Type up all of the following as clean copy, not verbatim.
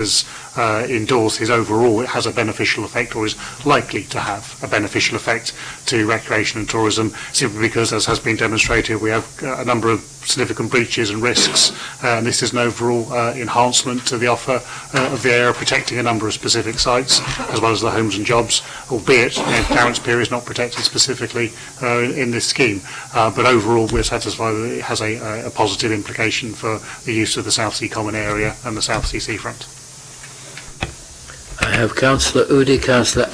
endorses overall it has a beneficial effect, or is likely to have a beneficial effect to recreation and tourism, simply because, as has been demonstrated, we have a number of significant breaches and risks, and this is an overall enhancement to the offer of the area, protecting a number of specific sites as well as the homes and jobs, albeit Clarence Pier is not protected specifically in this scheme, but overall we're satisfied that it has a positive implication for the use of the South Sea Common area and the South Sea seafront. I have Councillor Oudey, Councillor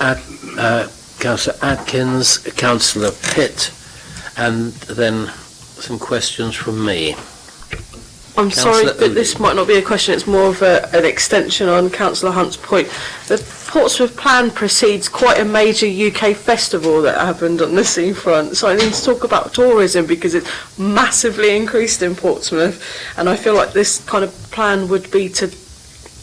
Atkins, Councillor Pitt, and then some questions from me. I'm sorry, but this might not be a question, it's more of an extension on Councillor Hunt's point. The Portsmouth plan precedes quite a major UK festival that happened on the seafront, so I need to talk about tourism because it's massively increased in Portsmouth, and I feel like this kind of plan would be to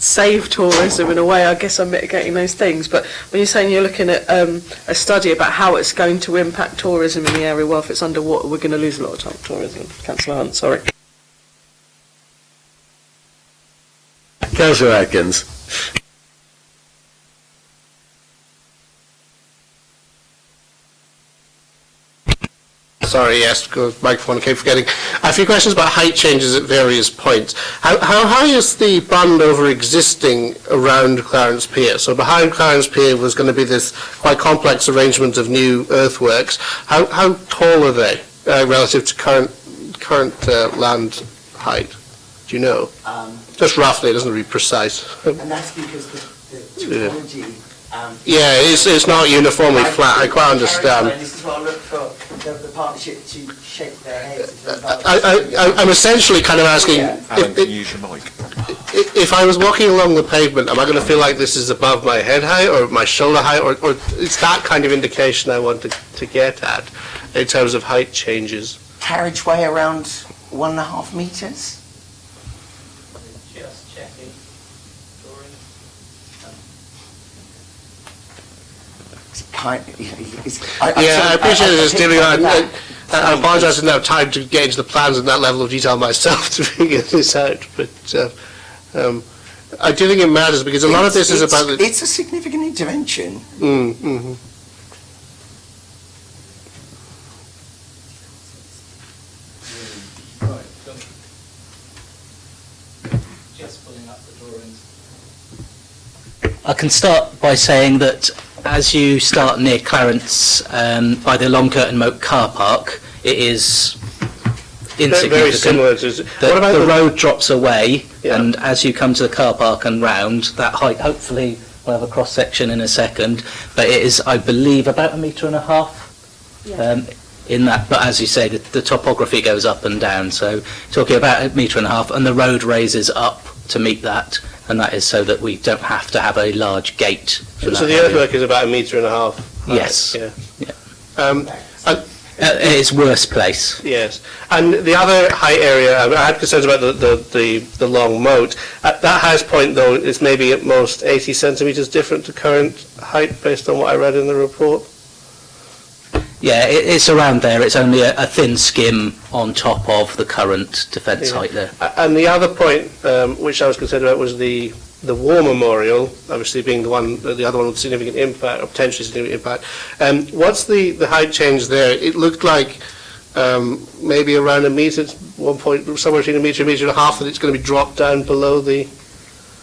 save tourism in a way. I guess I'm mitigating those things, but when you're saying you're looking at a study about how it's going to impact tourism in the area, well, if it's underwater we're going to lose a lot of tourism. Councillor Hunt, sorry. Councillor Atkins. Sorry, yes, because the microphone, I keep forgetting. A few questions about height changes at various points. How high is the bund over existing around Clarence Pier? So behind Clarence Pier was going to be this quite complex arrangement of new earthworks. How tall are they relative to current land height? Do you know? Just roughly, it doesn't have to be precise. And that's because the topology... yeah, it's not uniformly flat, I quite understand. This is what I look for, the partnership to shake their heads. I'm essentially kind of asking, if I was walking along the pavement, am I going to feel like this is above my head height or my shoulder height, or it's that kind of indication I want to get at in terms of height changes? Carriageway around 1.5 metres? Just checking. I appreciate this. I apologise, I didn't have time to get into the plans in that level of detail myself to figure this out, but I do think it matters because a lot of this is about... It's a significant intervention. Mm-hmm. Just pulling up the drawings. I can start by saying that as you start near Clarence, by the Long Curtain Moat car park, it is insignificant. Very similar to... The road drops away, yeah. And as you come to the car park and round, that height, hopefully we'll have a cross-section in a second, but it is, I believe, about 1.5 metres in that. But as you say, the topography goes up and down, so talking about 1.5 metres, and the road raises up to meet that, and that is so that we don't have to have a large gate. So the earthwork is about 1.5 metres high? Yes. Yeah. It's worst place. Yes. And the other high area, I had concerns about the long moat. At that highest point, though, it's maybe at most 80 centimetres different to current height, based on what I read in the report. Yeah, it's around there. It's only a thin skim on top of the current defence height there. And the other point, which I was concerned about, was the War Memorial, obviously being the other one with significant impact, or potentially significant impact. What's the height change there? It looked like maybe around 1 metre, somewhere between 1 metre and 1.5 metres, that it's going to be dropped down below the...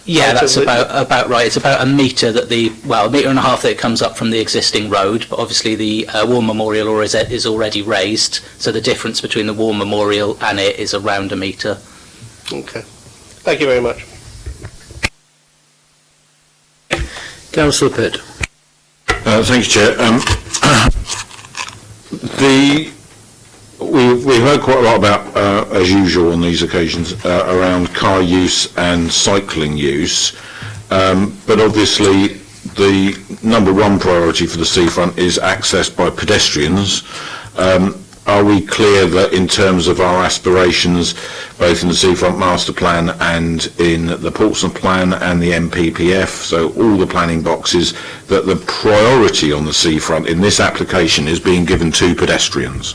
Yeah, that's about right. It's about 1 metre that 1.5 metres that it comes up from the existing road, but obviously the War Memorial is already raised, so the difference between the War Memorial and it is around 1 metre. Okay. Thank you very much. Councillor Pitt. Thank you, Chair. We've heard quite a lot about, as usual on these occasions, around car use and cycling use, but obviously the number one priority for the seafront is access by pedestrians. Are we clear that in terms of our aspirations, both in the Seafront Master Plan and in the Portsmouth Plan and the MPPF, so all the planning boxes, that the priority on the seafront in this application is being given to pedestrians?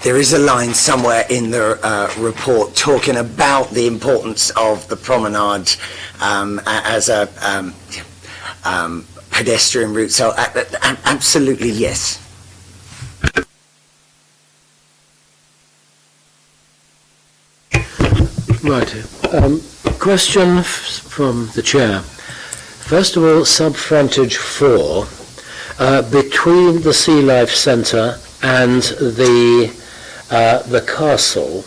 There is a line somewhere in the report talking about the importance of the promenade as a pedestrian route. So absolutely yes. Right. Question from the chair. First of all, sub-frontage 4, between the Sea Life Centre and the castle,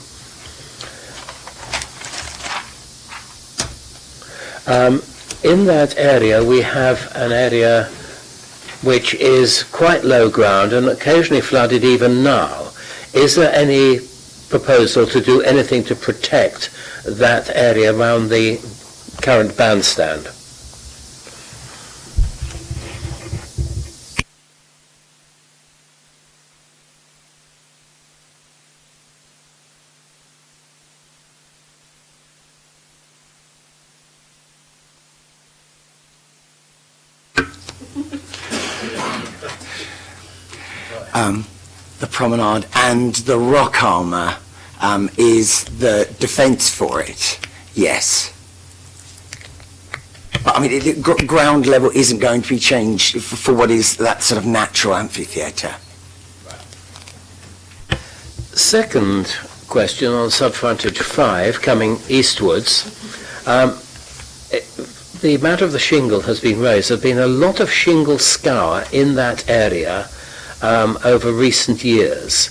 in that area we have an area which is quite low ground and occasionally flooded even now. Is there any proposal to do anything to protect that area around the current bandstand? The promenade and the rock armour is the defence for it, yes. But I mean, ground level isn't going to be changed for what is that sort of natural amphitheatre. Second question on sub-frontage 5, coming eastwards. The matter of the shingle has been raised. There's been a lot of shingle scour in that area over recent years.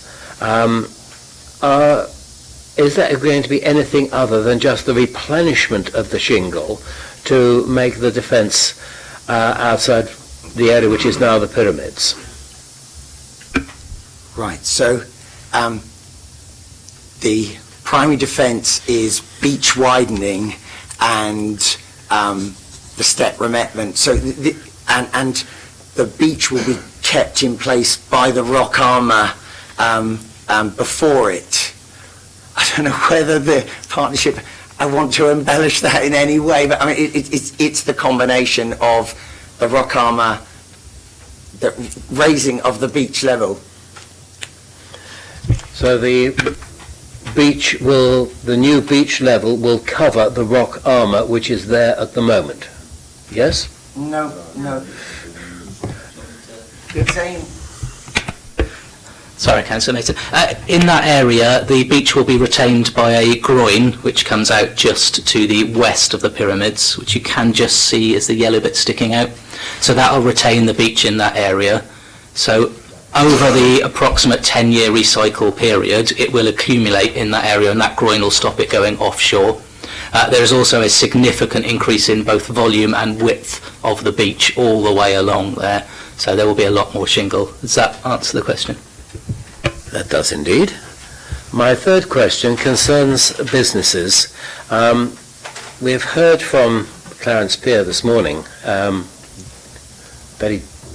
Is that going to be anything other than just the replenishment of the shingle to make the defence outside the area which is now the pyramids? Right, so the primary defence is beach widening and the step remettment. So and the beach will be kept in place by the rock armour before it. I don't know whether the partnership, I want to embellish that in any way, but I mean it's the combination of the rock armour, the raising of the beach level. So the new beach level will cover the rock armour which is there at the moment. Yes? No. Same. Sorry, Councillor Mason. In that area, the beach will be retained by a groin, which comes out just to the west of the pyramids, which you can just see as the yellow bit sticking out. So that will retain the beach in that area. So over the approximate 10-year recycle period, it will accumulate in that area, and that groin will stop it going offshore. There is also a significant increase in both volume and width of the beach all the way along there. So there will be a lot more shingle. Does that answer the question? That does indeed. My third question concerns businesses. We've heard from Clarence Pier this morning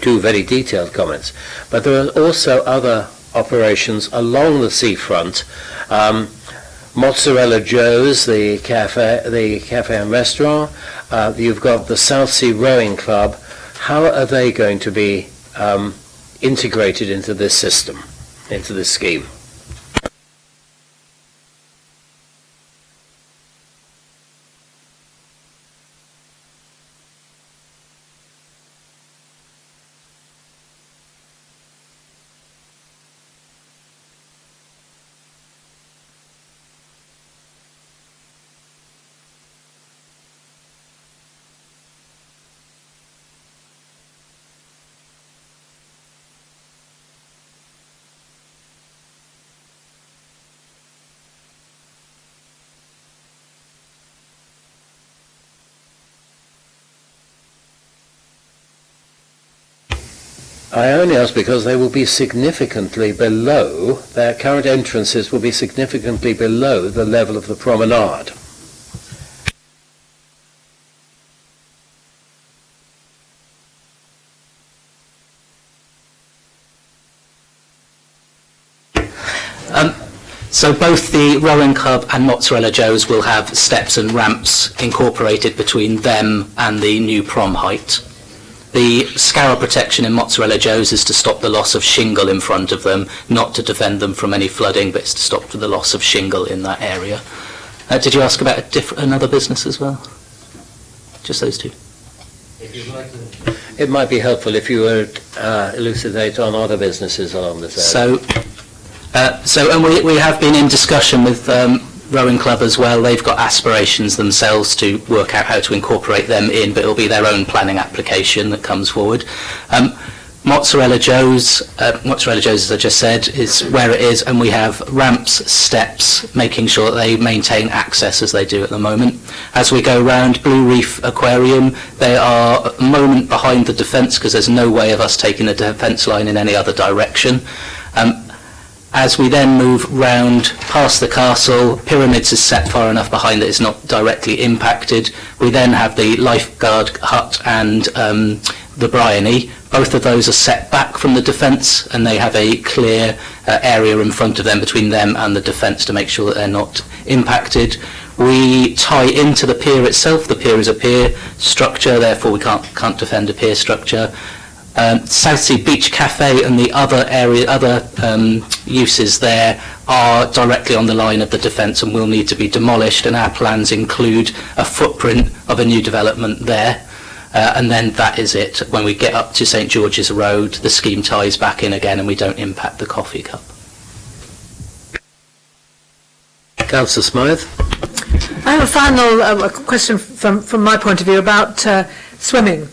two very detailed comments, but there are also other operations along the seafront. Mozzarella Joe's, the cafe and restaurant. You've got the South Sea Rowing Club. How are they going to be integrated into this system, into this scheme? I only ask because they will be significantly below, their current entrances will be significantly below the level of the promenade. So both the Rowing Club and Mozzarella Joe's will have steps and ramps incorporated between them and the new prom height. The scour protection in Mozzarella Joe's is to stop the loss of shingle in front of them, not to defend them from any flooding, but it's to stop the loss of shingle in that area. Did you ask about another business as well? Just those two? It might be helpful if you would elucidate on other businesses along this area. And we have been in discussion with Rowing Club as well. They've got aspirations themselves to work out how to incorporate them in, but it'll be their own planning application that comes forward. Mozzarella Joe's, as I just said, is where it is, and we have ramps, steps, making sure that they maintain access as they do at the moment. As we go round Blue Reef Aquarium, they are a moment behind the defence because there's no way of us taking the defence line in any other direction. As we then move round past the castle, Pyramids is set far enough behind that it's not directly impacted. We then have the lifeguard hut and the Bryony. Both of those are set back from the defence, and they have a clear area in front of them, between them and the defence, to make sure that they're not impacted. We tie into the pier itself. The pier is a pier structure, therefore we can't defend a pier structure. Southsea Beach Cafe and the other uses there are directly on the line of the defence and will need to be demolished, and our plans include a footprint of a new development there. And then that is it. When we get up to St George's Road, the scheme ties back in again and we don't impact the coffee cup. Councillor Smythe. I have a final question from my point of view about swimming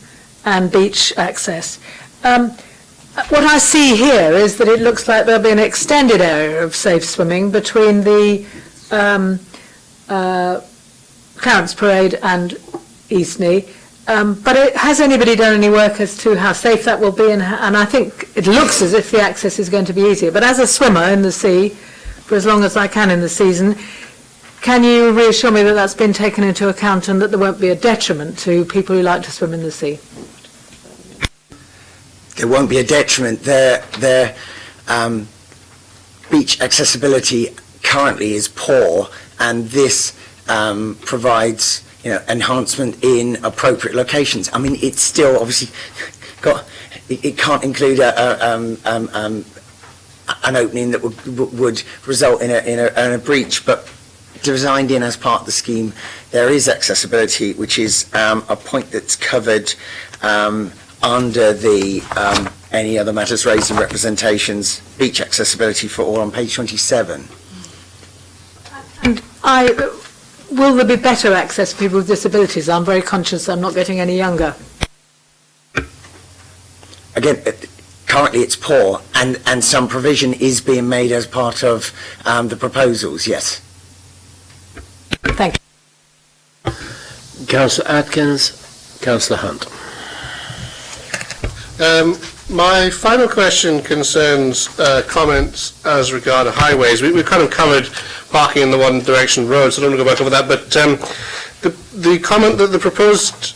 and beach access. What I see here is that it looks like there'll be an extended area of safe swimming between the Clarence Parade and Eastney. But has anybody done any work as to how safe that will be? And I think it looks as if the access is going to be easier. But as a swimmer in the sea, for as long as I can in the season, can you reassure me that that's been taken into account and that there won't be a detriment to people who like to swim in the sea? There won't be a detriment. Their beach accessibility currently is poor, and this provides enhancement in appropriate locations. I mean, it's still obviously it can't include an opening that would result in a breach, but designed in as part of the scheme, there is accessibility, which is a point that's covered under the any other matters raised in representations, beach accessibility for all on page 27. And will there be better access for people with disabilities? I'm very conscious I'm not getting any younger. Again, currently it's poor, and some provision is being made as part of the proposals, yes. Thank you. Councillor Atkins, Councillor Hunt. My final question concerns comments as regard highways. We've kind of covered parking in the one direction road, so I don't want to go back over that, but the comment that the proposed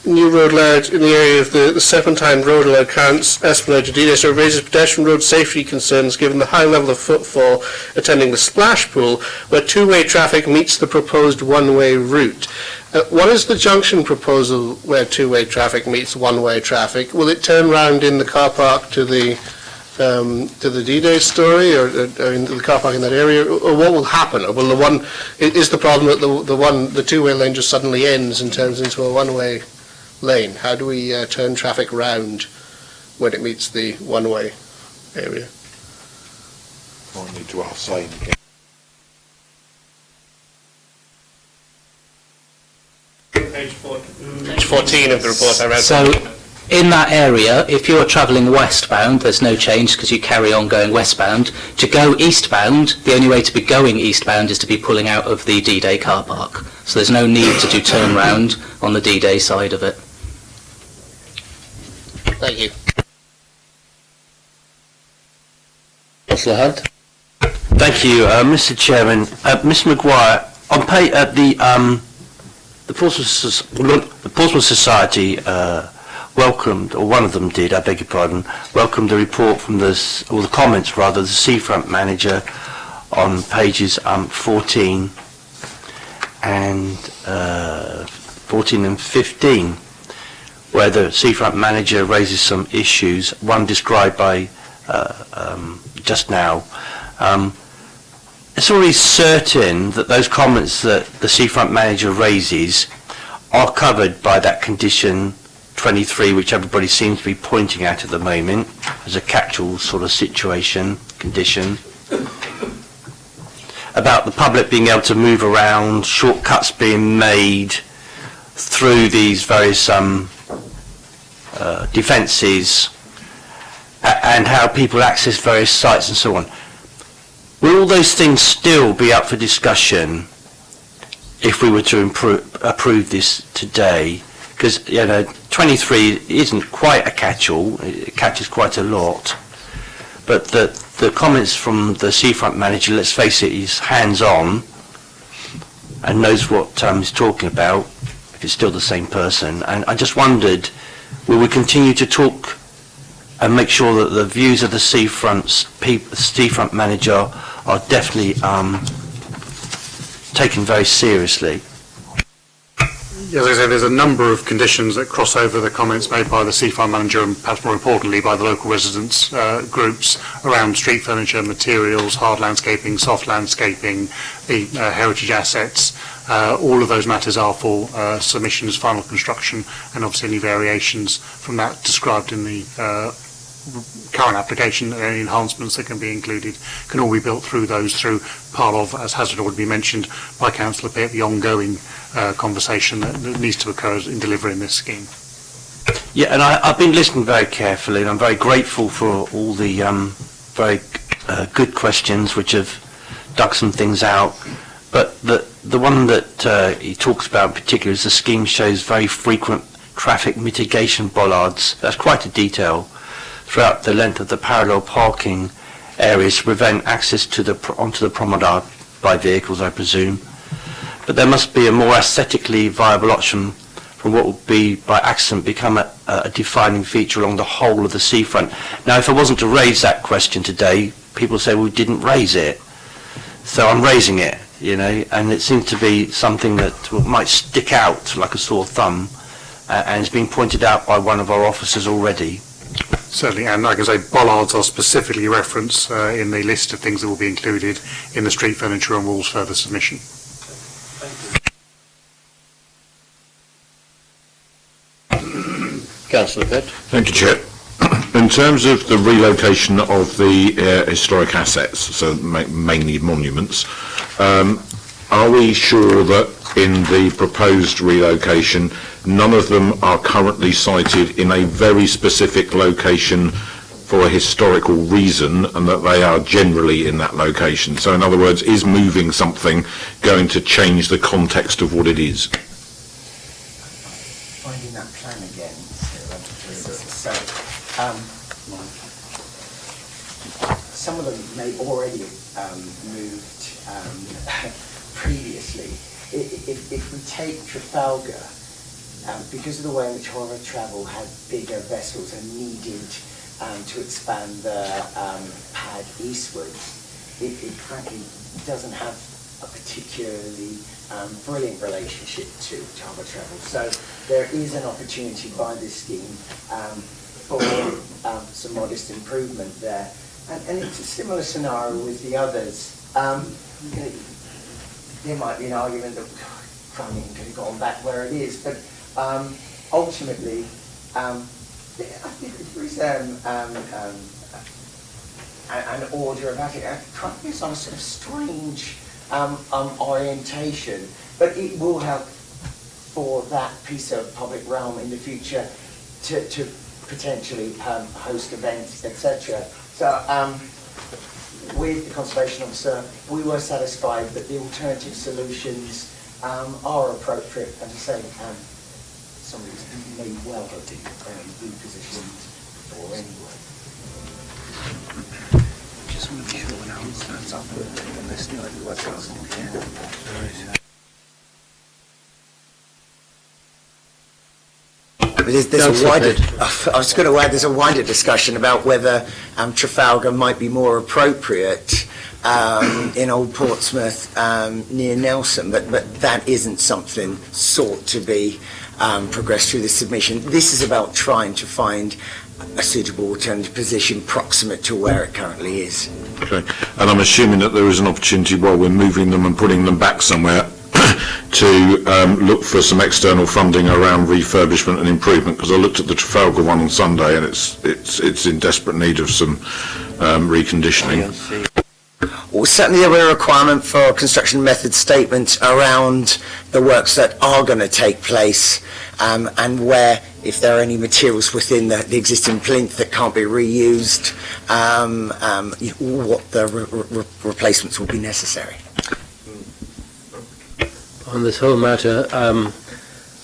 new road layout in the area of the Serpentine Road along Clarence Esplanade to D-Day so raises pedestrian road safety concerns given the high level of footfall attending the splash pool, where two-way traffic meets the proposed one-way route. What is the junction proposal where two-way traffic meets one-way traffic? Will it turn round in the car park to the D-Day story, or in the car park in that area, or what will happen? Or will is the problem that the two-way lane just suddenly ends and turns into a one-way lane? How do we turn traffic round when it meets the one-way area? I need to ask Zane again. Page 14 of the report I read. So, in that area, if you're travelling westbound, there's no change because you carry on going westbound. To go eastbound, the only way to be going eastbound is to be pulling out of the D-Day car park. So there's no need to do turn round on the D-Day side of it. Thank you. Councillor Hunt. Thank you, Mr. Chairman. Mr. Maguire, on the Portsmouth Society welcomed, or one of them did, I beg your pardon, welcomed the report from or the comments rather, the seafront manager on pages 14 and 15, where the seafront manager raises some issues, one described by just now. It's already certain that those comments that the seafront manager raises are covered by that condition 23, which everybody seems to be pointing at the moment as a catch-all sort of situation, condition, about the public being able to move around, shortcuts being made through these various defences, and how people access various sites and so on. Will all those things still be up for discussion if we were to approve this today? Because, 23 isn't quite a catch-all, it catches quite a lot. But the comments from the seafront manager, let's face it, he's hands-on and knows what he's talking about, if it's still the same person. And I just wondered, will we continue to talk and make sure that the views of the seafront manager are definitely taken very seriously? As I say, there's a number of conditions that cross over the comments made by the seafront manager and perhaps more importantly by the local residents groups around street furniture, materials, hard landscaping, soft landscaping, the heritage assets. All of those matters are for submission as final construction, and obviously any variations from that described in the current application and any enhancements that can be included can all be built through part of, as has already been mentioned by Councillor Pitt, the ongoing conversation that needs to occur in delivering this scheme. Yeah, and I've been listening very carefully, and I'm very grateful for all the very good questions which have dug some things out. But the one that he talks about in particular is the scheme shows very frequent traffic mitigation bollards. That's quite a detail throughout the length of the parallel parking areas to prevent access to onto the promenade by vehicles, I presume. But there must be a more aesthetically viable option from what would be by accident become a defining feature along the whole of the seafront. Now, if I wasn't to raise that question today, people say, well, we didn't raise it. So I'm raising it, and it seems to be something that might stick out like a sore thumb, and it's been pointed out by one of our officers already. Certainly, and like I say, bollards are specifically referenced in the list of things that will be included in the street furniture and walls further submission. Councillor Pitt. Thank you, Chair. In terms of the relocation of the historic assets, so mainly monuments, are we sure that in the proposed relocation, none of them are currently sited in a very specific location for a historical reason, and that they are generally in that location? So in other words, is moving something going to change the context of what it is? Finding that plan again. So, some of them may already have moved previously. If we take Trafalgar, because of the way in which Horror Travel had bigger vessels and needed to expand the pad eastward, it frankly doesn't have a particularly brilliant relationship to Horror Travel. So there is an opportunity by this scheme for some modest improvement there. And it's a similar scenario with the others. There might be an argument that Crumming could have gone back where it is, but ultimately, I think there is an order about it. Crumming is on a sort of strange orientation, but it will help for that piece of public realm in the future to potentially host events, etc. So with the Conservation Officer, we were satisfied that the alternative solutions are appropriate, and to say somebody may well have been repositioned for anyway. Just want to be sure when I stands up and listening to what's asking. There's a wider, I was going to add, there's a wider discussion about whether Trafalgar might be more appropriate in Old Portsmouth near Nelson, but that isn't something sought to be progressed through the submission. This is about trying to find a suitable alternative position proximate to where it currently is. Okay, and I'm assuming that there is an opportunity while we're moving them and putting them back somewhere to look for some external funding around refurbishment and improvement, because I looked at the Trafalgar one on Sunday and it's in desperate need of some reconditioning. Well, certainly there will be a requirement for construction method statements around the works that are going to take place, and where, if there are any materials within the existing plinth that can't be reused, what the replacements will be necessary. On this whole matter,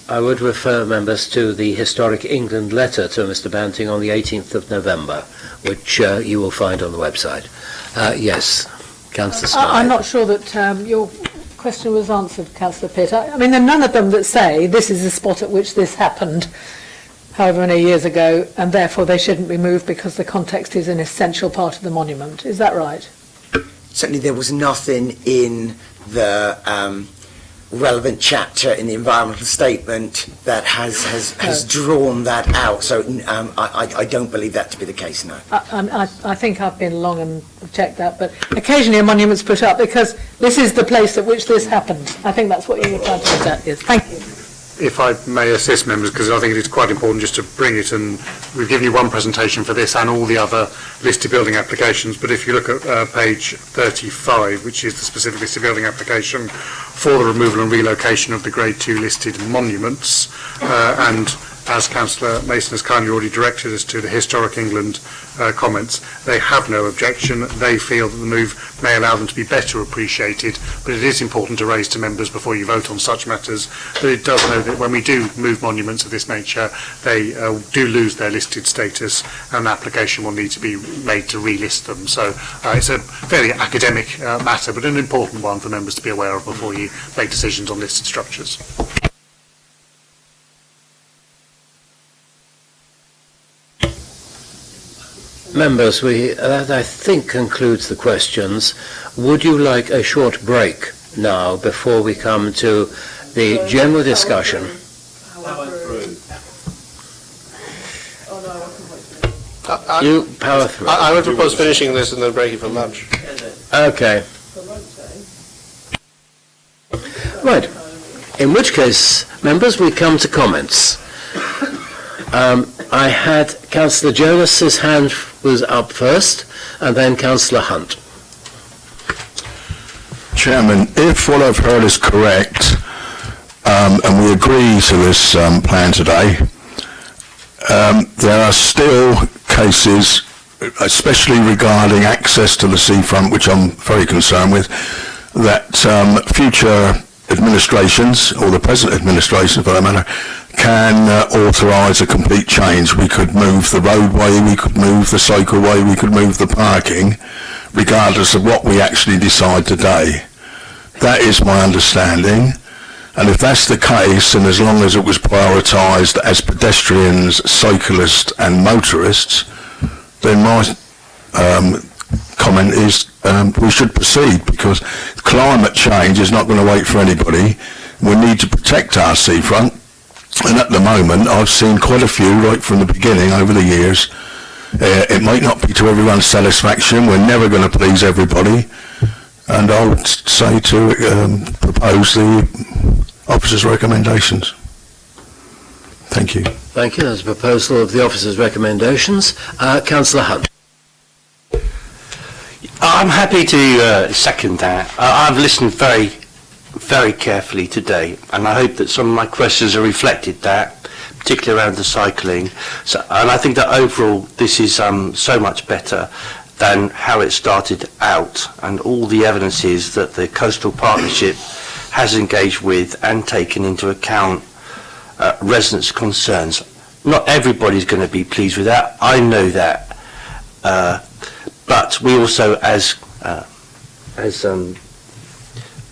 I would refer members to the Historic England letter to Mr. Banting on the 18th of November, which you will find on the website. Yes, Councillor Smythe. I'm not sure that your question was answered, Councillor Pitt. I mean, there are none of them that say this is the spot at which this happened however many years ago, and therefore they shouldn't be moved because the context is an essential part of the monument. Is that right? Certainly there was nothing in the relevant chapter in the environmental statement that has drawn that out, so I don't believe that to be the case, no. I think I've been along and checked that, but occasionally a monument's put up because this is the place at which this happened. I think that's what you were trying to get at, yes. Thank you. If I may assist members, because I think it is quite important just to bring it, and we've given you one presentation for this and all the other listed building applications, but if you look at page 35, which is the specific listed building application for the removal and relocation of the Grade 2 listed monuments, and as Councillor Mason has kindly already directed us to the Historic England comments, they have no objection. They feel that the move may allow them to be better appreciated, but it is important to raise to members before you vote on such matters that it does know that when we do move monuments of this nature, they do lose their listed status, and an application will need to be made to relist them. So it's a fairly academic matter, but an important one for members to be aware of before you make decisions on listed structures. Members, that I think concludes the questions. Would you like a short break now before we come to the general discussion? You power through. I would propose finishing this and then breaking for lunch. Okay. Right. In which case, members, we come to comments. I had Councillor Jonas's hand was up first, and then Councillor Hunt. Chairman, if what I've heard is correct, and we agree to this plan today, there are still cases, especially regarding access to the seafront, which I'm very concerned with, that future administrations, or the present administration for that matter, can authorise a complete change. We could move the roadway, we could move the cycleway, we could move the parking, regardless of what we actually decide today. That is my understanding, and if that's the case, and as long as it was prioritised as pedestrians, cyclists and motorists, then my comment is we should proceed, because climate change is not going to wait for anybody. We need to protect our seafront, and at the moment I've seen quite a few right from the beginning over the years. It might not be to everyone's satisfaction, we're never going to please everybody, and I would say to propose the officer's recommendations. Thank you. Thank you. That's a proposal of the officer's recommendations. Councillor Hunt. I'm happy to second that. I've listened very, very carefully today, and I hope that some of my questions are reflected that, particularly around the cycling. So, and I think that overall this is so much better than how it started out, and all the evidence is that the Coastal Partnership has engaged with and taken into account residents' concerns. Not everybody's going to be pleased with that, I know that. But we also, as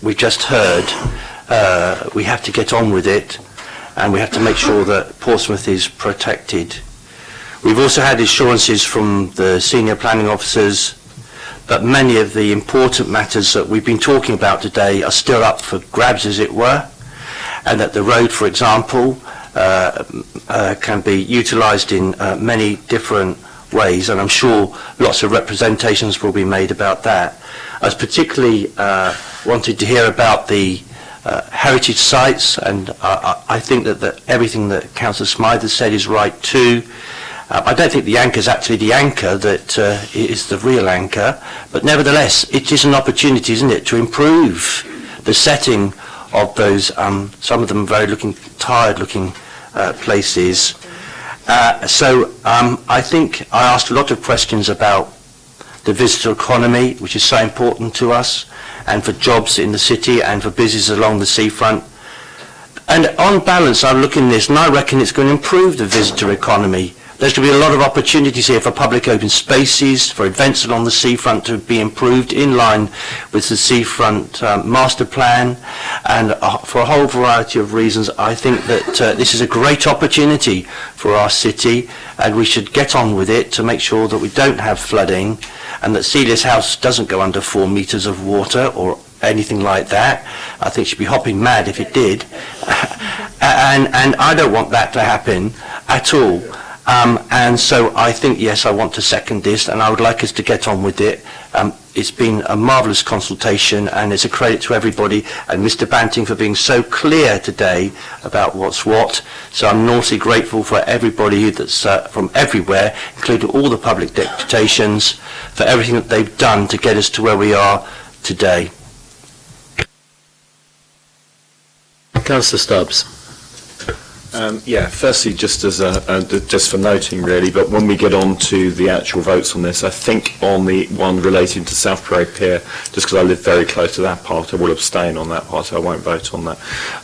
we just heard, we have to get on with it, and we have to make sure that Portsmouth is protected. We've also had assurances from the senior planning officers but many of the important matters that we've been talking about today are still up for grabs, as it were, and that the road, for example, can be utilised in many different ways, and I'm sure lots of representations will be made about that. I was particularly wanted to hear about the heritage sites, and I think that everything that Councillor Smythe has said is right too. I don't think the anchor is actually the anchor that is the real anchor, but nevertheless it is an opportunity, isn't it, to improve the setting of those, some of them very tired looking places. So I think I asked a lot of questions about the visitor economy, which is so important to us, and for jobs in the city and for businesses along the seafront. And on balance, I look in this and I reckon it's going to improve the visitor economy. There's going to be a lot of opportunities here for public open spaces, for events along the seafront to be improved in line with the seafront master plan, and for a whole variety of reasons I think that this is a great opportunity for our city, and we should get on with it to make sure that we don't have flooding and that Celia's house doesn't go under 4 metres of water or anything like that. I think she'd be hopping mad if it did. And I don't want that to happen at all. And so I think, yes, I want to second this, and I would like us to get on with it. It's been a marvellous consultation, and it's a credit to everybody, and Mr Banting for being so clear today about what's what. So I'm enormously grateful for everybody that's from everywhere, including all the public deputations, for everything that they've done to get us to where we are today. Councillor Stubbs. Yeah, firstly, just as just for noting really, but when we get on to the actual votes on this, I think on the one relating to South Parade Pier, just because I live very close to that part, I will abstain on that part, so I won't vote on that.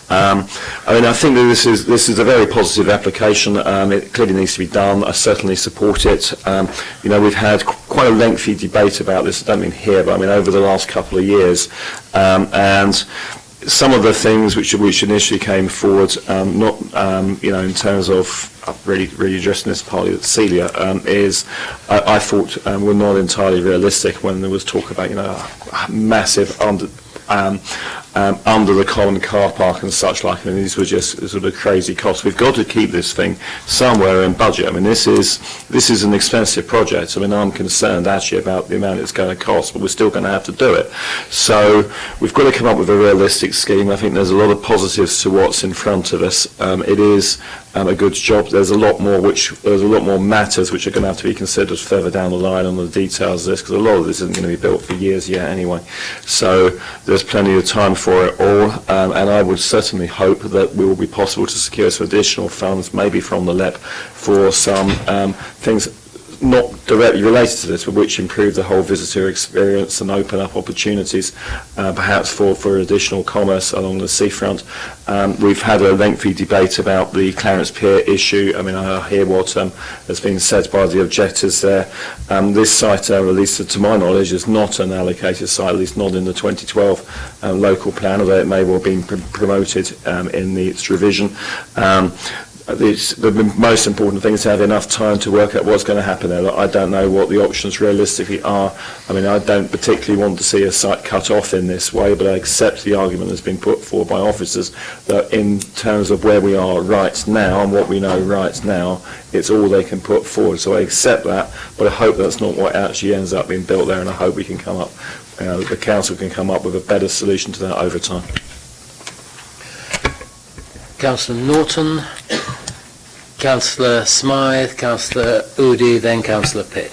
I mean, I think that this is a very positive application. It clearly needs to be done. I certainly support it. You know, we've had quite a lengthy debate about this. I don't mean here, but I mean over the last couple of years, and some of the things which initially came forward, not you know, in terms of really addressing this partly at Celia, is I thought were not entirely realistic when there was talk about, you know, massive under the common car park and such like. I mean, these were just sort of crazy costs. We've got to keep this thing somewhere in budget. I mean, this is an expensive project. I mean, I'm concerned actually about the amount it's going to cost, but we're still going to have to do it. So we've got to come up with a realistic scheme. I think there's a lot of positives to what's in front of us. It is a good job. There's a lot more matters which are going to have to be considered further down the line on the details of this, because a lot of this isn't going to be built for years yet anyway. So there's plenty of time for it all, and I would certainly hope that it will be possible to secure some additional funds, maybe from the LEP, for some things not directly related to this, but which improve the whole visitor experience and open up opportunities, perhaps for additional commerce along the seafront. We've had a lengthy debate about the Clarence Pier issue. I mean, I hear what has been said by the objectors there. This site, at least to my knowledge, is not an allocated site, at least not in the 2012 local plan, although it may well have been promoted in its revision. The most important thing is to have enough time to work out what's going to happen there. I don't know what the options realistically are. I mean, I don't particularly want to see a site cut off in this way, but I accept the argument that's been put forward by officers that in terms of where we are right now and what we know right now, it's all they can put forward. So I accept that, but I hope that's not what actually ends up being built there, and I hope we can come up, the council can come up with a better solution to that over time. Councillor Norton, Councillor Smythe, Councillor Udi, then Councillor Pitt.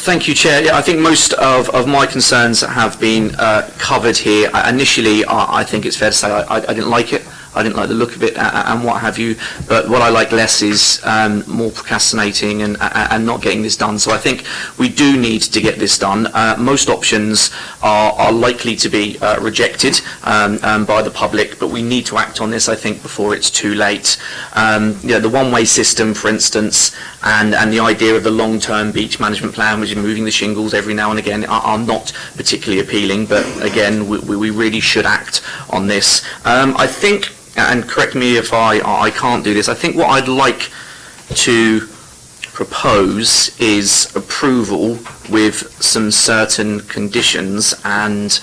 Thank you, Chair. Yeah, I think most of my concerns have been covered here. Initially, I think it's fair to say I didn't like it. I didn't like the look of it and what have you, but what I like less is more procrastinating and not getting this done. So I think we do need to get this done. Most options are likely to be rejected by the public, but we need to act on this, I think, before it's too late. You know, the one-way system, for instance, and the idea of the long-term beach management plan, which is moving the shingles every now and again, are not particularly appealing, but again, we really should act on this. I think, and correct me if I can't do this, I think what I'd like to propose is approval with some certain conditions, and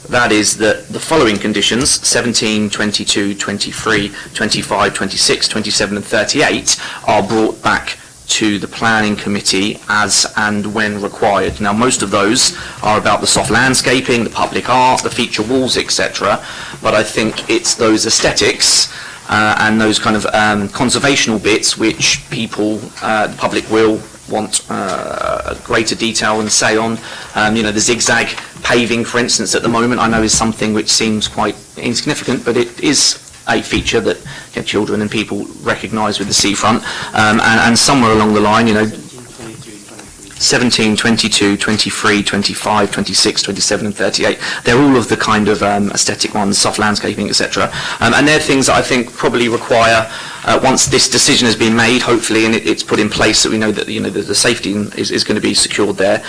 that is that the following conditions, 17, 22, 23, 25, 26, 27 and 38, are brought back to the planning committee as and when required. Now, most of those are about the soft landscaping, the public art, the feature walls, etc. But I think it's those aesthetics and those kind of conservational bits which people, the public will want greater detail and say on. The zigzag paving, for instance, at the moment, I know is something which seems quite insignificant, but it is a feature that children and people recognise with the seafront, and somewhere along the line, 17, 22, 23, 25, 26, 27 and 38, they're all of the kind of aesthetic ones, soft landscaping, etc. And they're things that I think probably require, once this decision has been made, hopefully, and it's put in place, so we know that the safety is going to be secured there,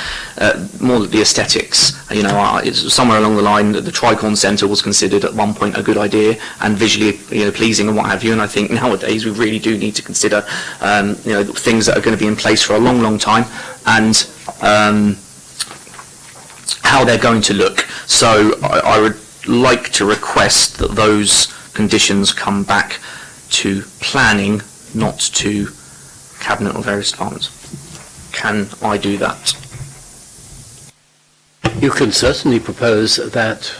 more the aesthetics. It's somewhere along the line that the Tricorn Centre was considered at one point a good idea and visually pleasing and what have you, and I think nowadays we really do need to consider things that are going to be in place for a long, long time, and how they're going to look. So I would like to request that those conditions come back to planning, not to cabinet or various departments. Can I do that? You can certainly propose that.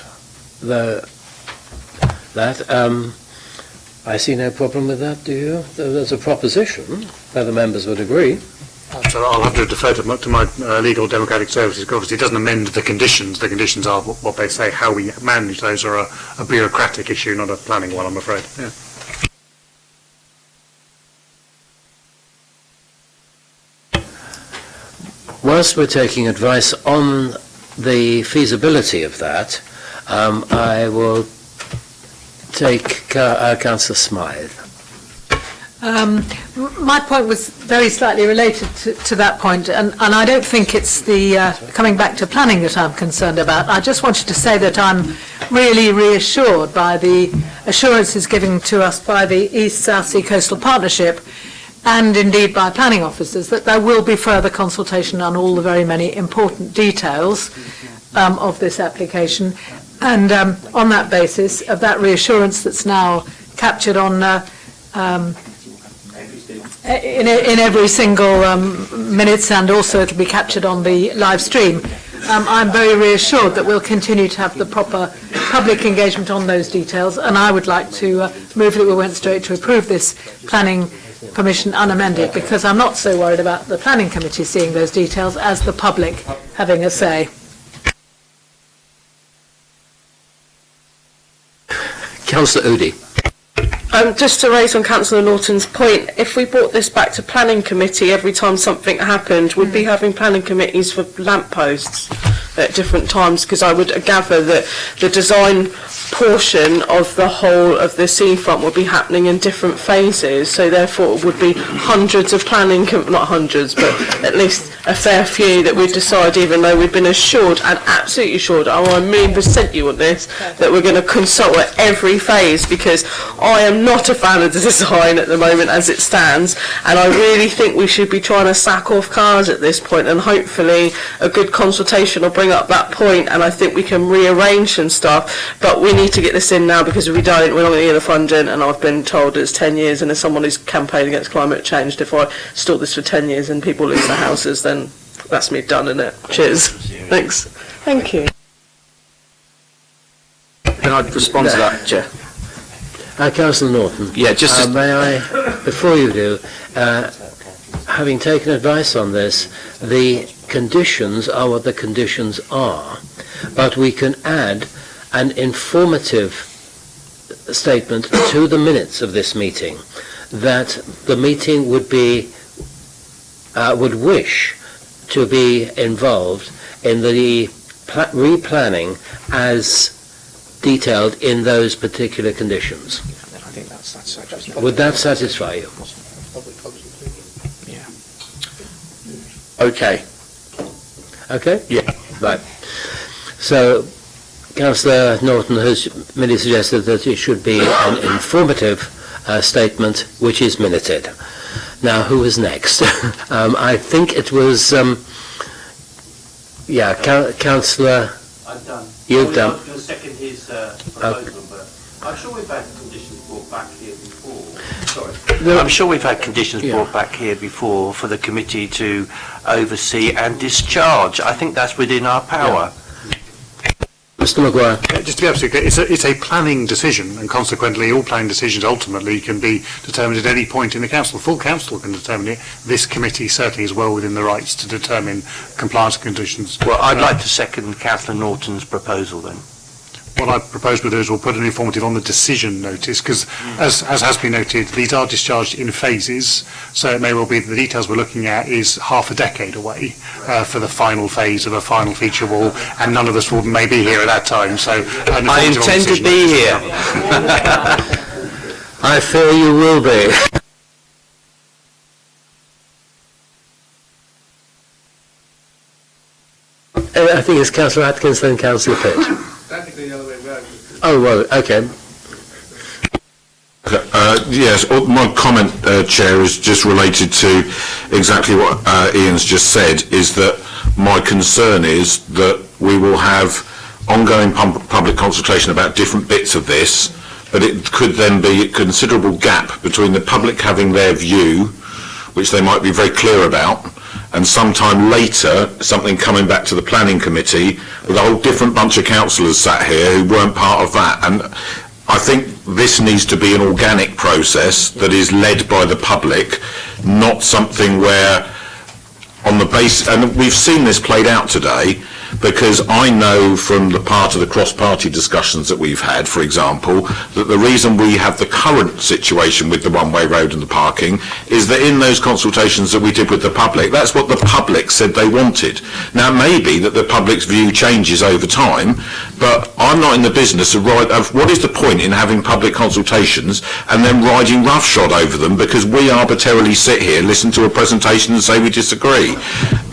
I see no problem with that, do you? There's a proposition where the members would agree. So I'll have to defer to my legal democratic services, because obviously it doesn't amend the conditions. The conditions are what they say. How we manage those are a bureaucratic issue, not a planning one, I'm afraid. Yeah. Whilst we're taking advice on the feasibility of that, I will take Councillor Smythe. My point was very slightly related to that point, and I don't think it's the coming back to planning that I'm concerned about. I just wanted to say that I'm really reassured by the assurances given to us by the East-South Sea Coastal Partnership, and indeed by planning officers, that there will be further consultation on all the very many important details of this application. And on that basis, of that reassurance that's now captured on in every single minutes, and also it'll be captured on the live stream, I'm very reassured that we'll continue to have the proper public engagement on those details, and I would like to move that we went straight to approve this planning permission unamended, because I'm not so worried about the planning committee seeing those details as the public having a say. Councillor Oodie. Just to raise on Councillor Norton's point, if we brought this back to planning committee every time something happened, we'd be having planning committees for lampposts at different times, because I would gather that the design portion of the whole of the seafront would be happening in different phases, so therefore it would be hundreds of planning, not hundreds, but at least a fair few that we'd decide, even though we've been assured, and absolutely assured, I want $1,000,000% you on this, that we're going to consult at every phase, because I am not a fan of the design at the moment as it stands, and I really think we should be trying to sack off cars at this point, and hopefully a good consultation will bring up that point, and I think we can rearrange some stuff, but we need to get this in now, because if we don't, we're not going to get the funding, and I've been told it's 10 years, and as someone who's campaigned against climate change, if I stall this for 10 years and people lose their houses, then that's me done, isn't it? Cheers. Thanks. Thank you. Can I respond to that, Chair? Councillor Norton. Yeah, just may I, before you do, having taken advice on this, the conditions are what the conditions are, but we can add an informative statement to the minutes of this meeting that the meeting would wish to be involved in the replanning as detailed in those particular conditions. I think that's Would that satisfy you? Yeah. Okay. Okay? Yeah. Right. So, Councillor Norton has merely suggested that it should be an informative statement which is minuted. Now, who was next? I think it was, Councillor. I've done. You've done. I was going to second his proposal, but I'm sure we've had conditions brought back here before. Sorry. I'm sure we've had conditions brought back here before for the committee to oversee and discharge. I think that's within our power. Mr Maguire. Just to be absolutely clear, it's a planning decision, and consequently all planning decisions ultimately can be determined at any point in the council. The full council can determine it. This committee certainly is well within the rights to determine compliance conditions. Well, I'd like to second Councillor Norton's proposal then. What I propose we'll do is we'll put an informative on the decision notice, because as has been noted, these are discharged in phases, so it may well be that the details we're looking at is half a decade away for the final phase of a final feature wall, and none of us may be here at that time, so... I intend to be here. I fear you will be. I think it's Councillor Atkins, then Councillor Pitt. Technically the other way around. Oh, well, okay. Yes, my comment, Chair, is just related to exactly what Ian's just said, is that my concern is that we will have ongoing public consultation about different bits of this, but it could then be a considerable gap between the public having their view, which they might be very clear about, and sometime later something coming back to the planning committee with a whole different bunch of councillors sat here who weren't part of that. And I think this needs to be an organic process that is led by the public, not something where on the base, and we've seen this played out today, because I know from the part of the cross-party discussions that we've had, for example, that the reason we have the current situation with the one-way road and the parking is that in those consultations that we did with the public, that's what the public said they wanted. Now, it may be that the public's view changes over time, but I'm not in the business of what is the point in having public consultations and then riding roughshod over them because we arbitrarily sit here, listen to a presentation and say we disagree.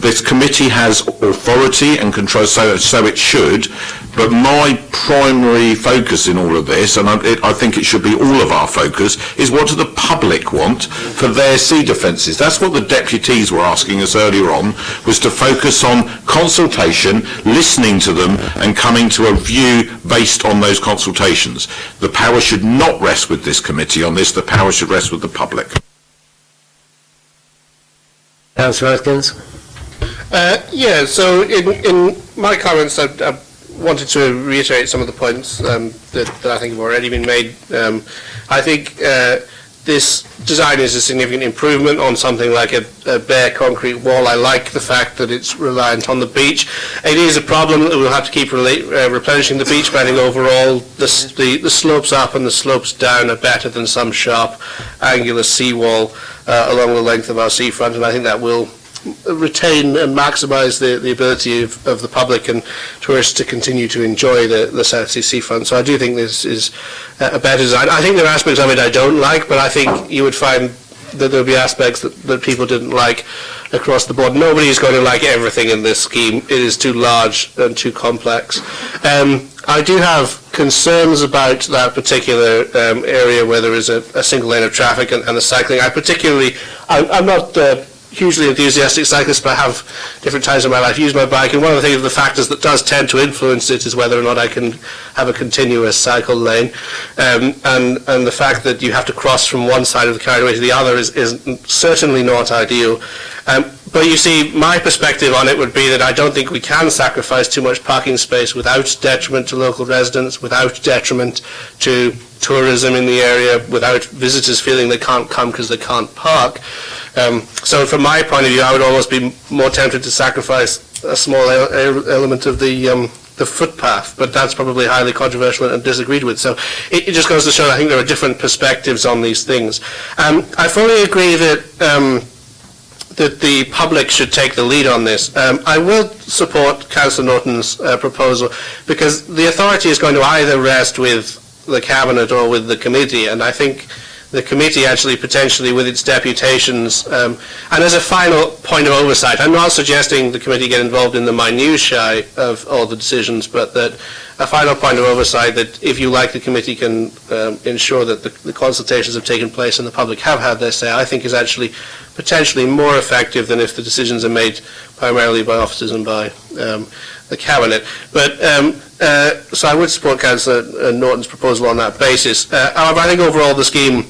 This committee has authority and control, so it should, but my primary focus in all of this, and I think it should be all of our focus, is what do the public want for their sea defences. That's what the deputies were asking us earlier on, was to focus on consultation, listening to them and coming to a view based on those consultations. The power should not rest with this committee on this, the power should rest with the public. Councillor Atkins. So in my comments, I wanted to reiterate some of the points that I think have already been made. I think this design is a significant improvement on something like a bare concrete wall. I like the fact that it's reliant on the beach. It is a problem that we'll have to keep replenishing the beach, but I think overall the slopes up and the slopes down are better than some sharp angular seawall along the length of our seafront, and I think that will retain and maximise the ability of the public and tourists to continue to enjoy the South Sea seafront. So I do think this is a better design. I think there are aspects of it I don't like, but I think you would find that there'll be aspects that people didn't like across the board. Nobody is going to like everything in this scheme. It is too large and too complex. I do have concerns about that particular area where there is a single lane of traffic and the cycling. I'm not hugely enthusiastic cyclist, but I have different times in my life used my bike, and one of the factors that does tend to influence it is whether or not I can have a continuous cycle lane, and the fact that you have to cross from one side of the carriageway to the other is certainly not ideal. But you see, my perspective on it would be that I don't think we can sacrifice too much parking space without detriment to local residents, without detriment to tourism in the area, without visitors feeling they can't come because they can't park. So from my point of view, I would almost be more tempted to sacrifice a small element of the footpath, but that's probably highly controversial and disagreed with. So it just goes to show I think there are different perspectives on these things. I fully agree that that the public should take the lead on this. I will support Councillor Norton's proposal because the authority is going to either rest with the Cabinet or with the committee, and I think the committee actually potentially with its deputations, and as a final point of oversight, I'm not suggesting the committee get involved in the minutiae of all the decisions, but that a final point of oversight that, if you like, the committee can ensure that the consultations have taken place and the public have had their say, I think is actually potentially more effective than if the decisions are made primarily by officers and by the Cabinet. But so I would support Councillor Norton's proposal on that basis. However, I think overall the scheme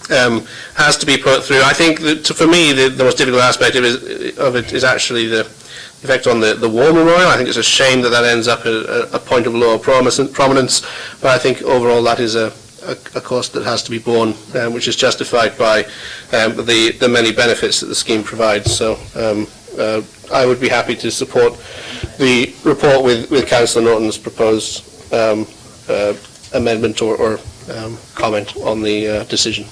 has to be put through. I think that, for me, the most difficult aspect of it is actually the effect on the War Memorial. I think it's a shame that that ends up at a point of lower prominence, but I think overall that is a cost that has to be borne, which is justified by the many benefits that the scheme provides. So I would be happy to support the report with Councillor Norton's proposed amendment or comment on the decision.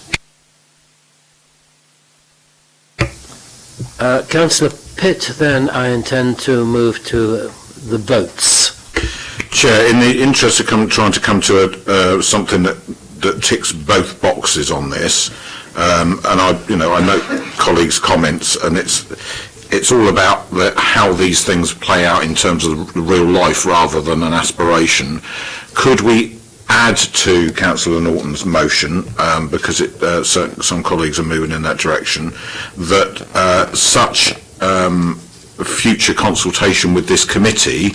Councillor Pitt, then I intend to move to the votes. Chair, in the interest of trying to come to something that ticks both boxes on this, and I note colleagues' comments, and it's all about how these things play out in terms of real life rather than an aspiration. Could we add to Councillor Norton's motion, because some colleagues are moving in that direction, that such future consultation with this committee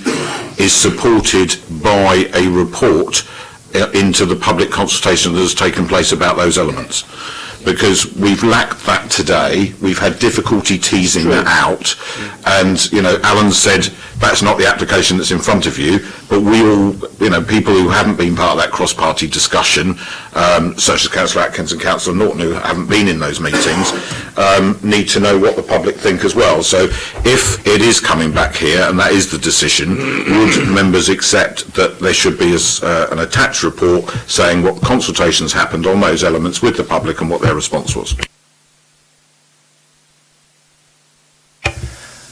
is supported by a report into the public consultation that has taken place about those elements? Because we've lacked that today, we've had difficulty teasing that out, and Alan said that's not the application that's in front of you, but we all, people who haven't been part of that cross-party discussion, such as Councillor Atkins and Councillor Norton, who haven't been in those meetings, need to know what the public think as well. So if it is coming back here, and that is the decision, would members accept that there should be an attached report saying what consultations happened on those elements with the public and what their response was?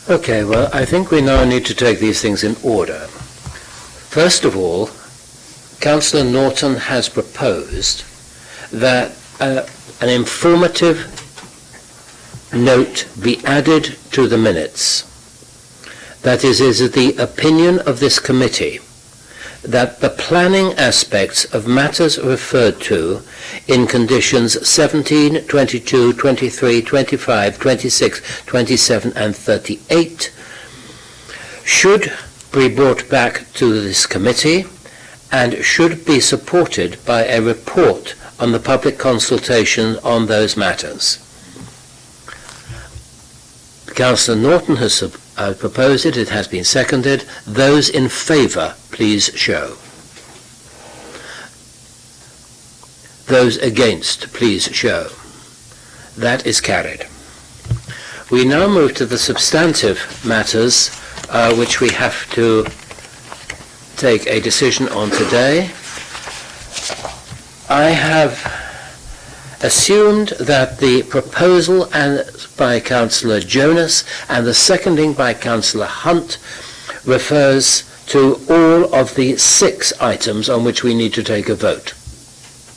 Okay, well, I think we now need to take these things in order. First of all, Councillor Norton has proposed that an informative note be added to the minutes. That is the opinion of this committee that the planning aspects of matters referred to in conditions 17, 22, 23, 25, 26, 27 and 38 should be brought back to this committee and should be supported by a report on the public consultation on those matters. Councillor Norton has proposed it. It has been seconded. Those in favour, please show. Those against, please show. That is carried. We now move to the substantive matters which we have to take a decision on today. I have assumed that the proposal by Councillor Jonas and the seconding by Councillor Hunt refers to all of the 6 items on which we need to take a vote.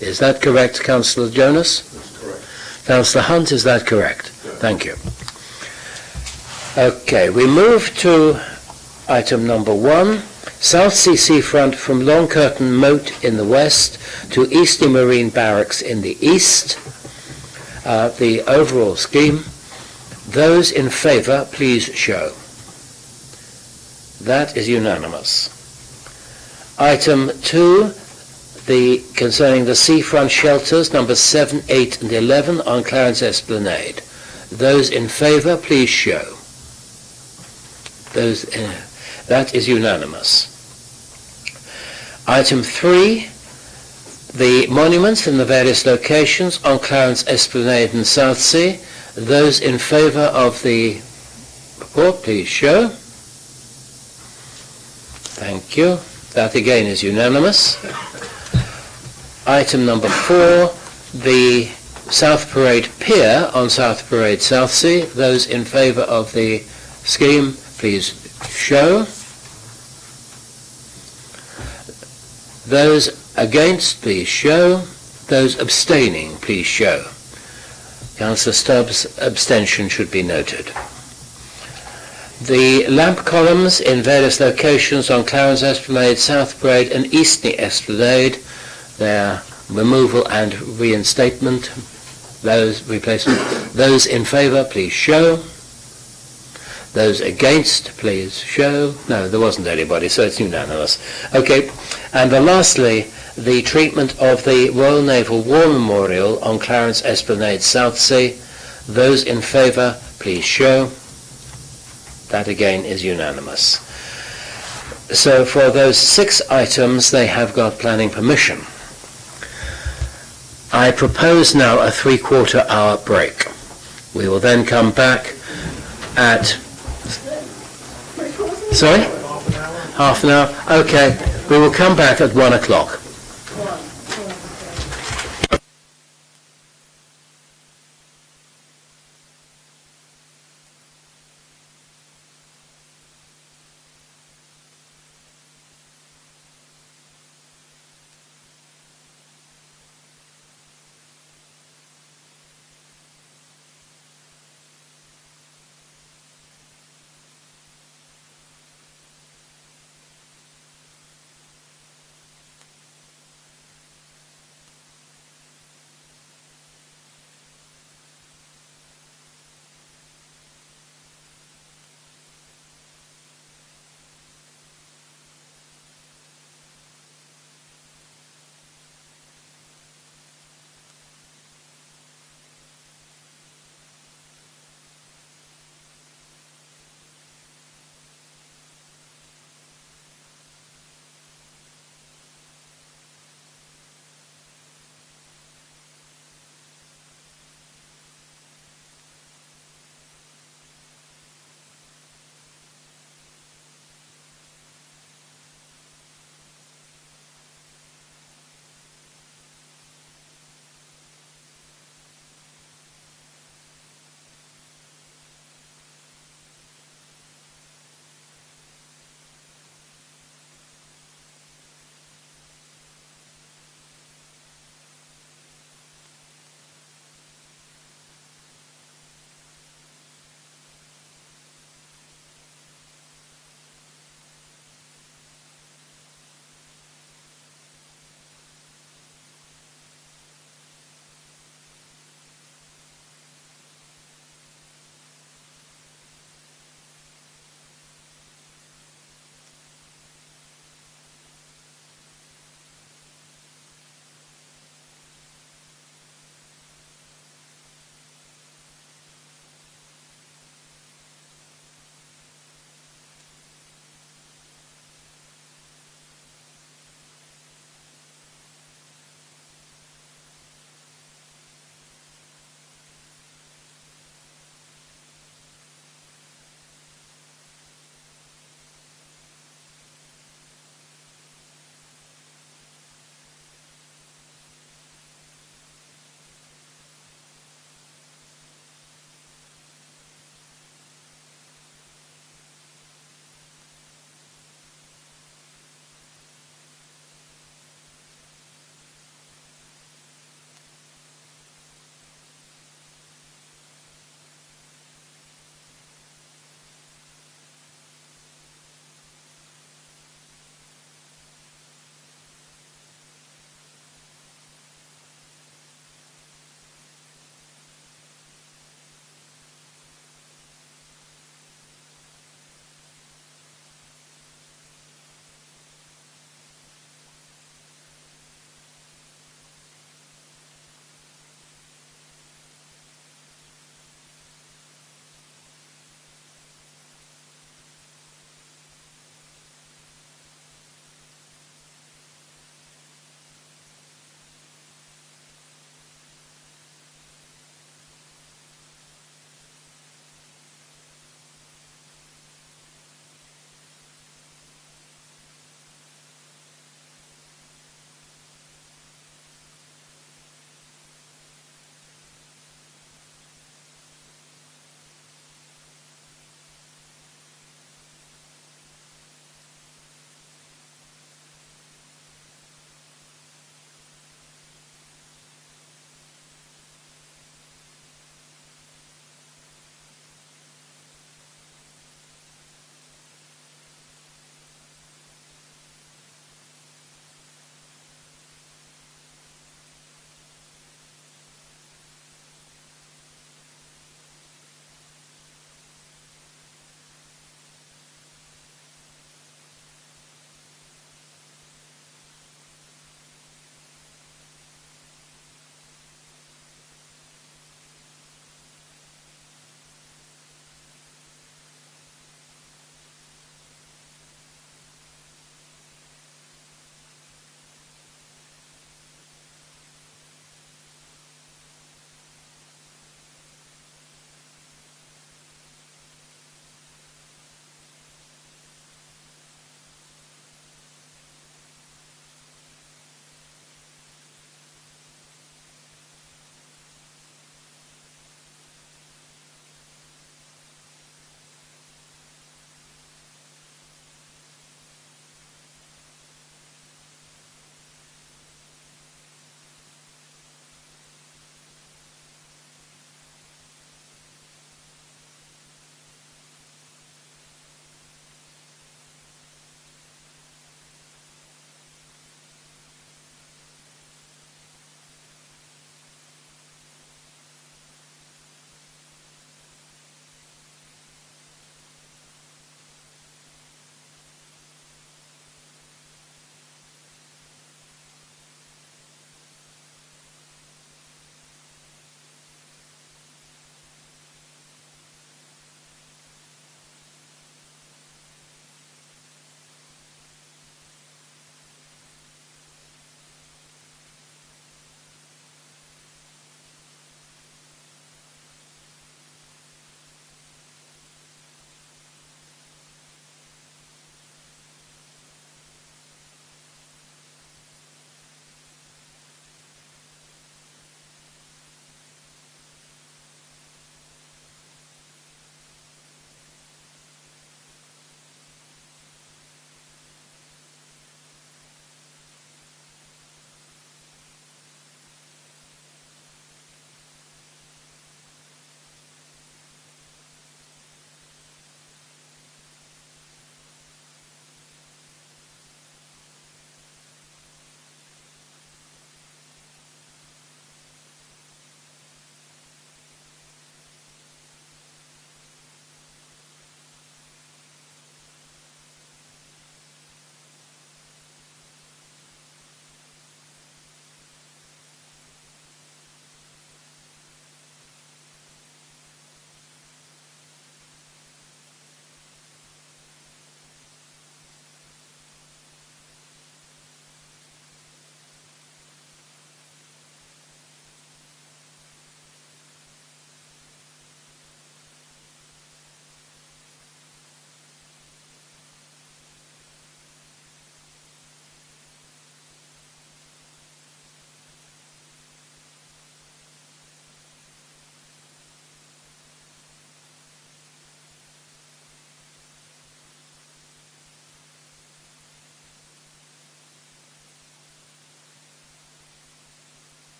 Is that correct, Councillor Jonas? That's correct. Councillor Hunt, is that correct? Yeah. Thank you. Okay, we move to item number 1. South Sea seafront from Long Curtain Moat in the west to Eastleigh Marine Barracks in the east. The overall scheme. Those in favour, please show. That is unanimous. Item 2, concerning the seafront shelters, numbers 7, 8 and 11 on Clarence Esplanade. Those in favour, please show. That is unanimous. Item 3, the monuments in the various locations on Clarence Esplanade and Southsea. Those in favour of the report, please show. Thank you. That again is unanimous. Item number 4, the South Parade Pier on South Parade Southsea. Those in favour of the scheme, please show. Those against, please show. Those abstaining, please show. Councillor Stubbs' abstention should be noted. The lamp columns in various locations on Clarence Esplanade, South Parade and Eastney Esplanade, their removal and reinstatement, those replacement, those in favour please show. Those against please show. No, there wasn't anybody, so it's unanimous. Okay, and lastly, the treatment of the Royal Naval War Memorial on Clarence Esplanade, Southsea. Those in favour please show. That again is unanimous. So for those 6 items, they have got planning permission. I propose now a 3/4 hour break. We will then come back at... Sorry? Half an hour? Okay. We will come back at 1 o'clock.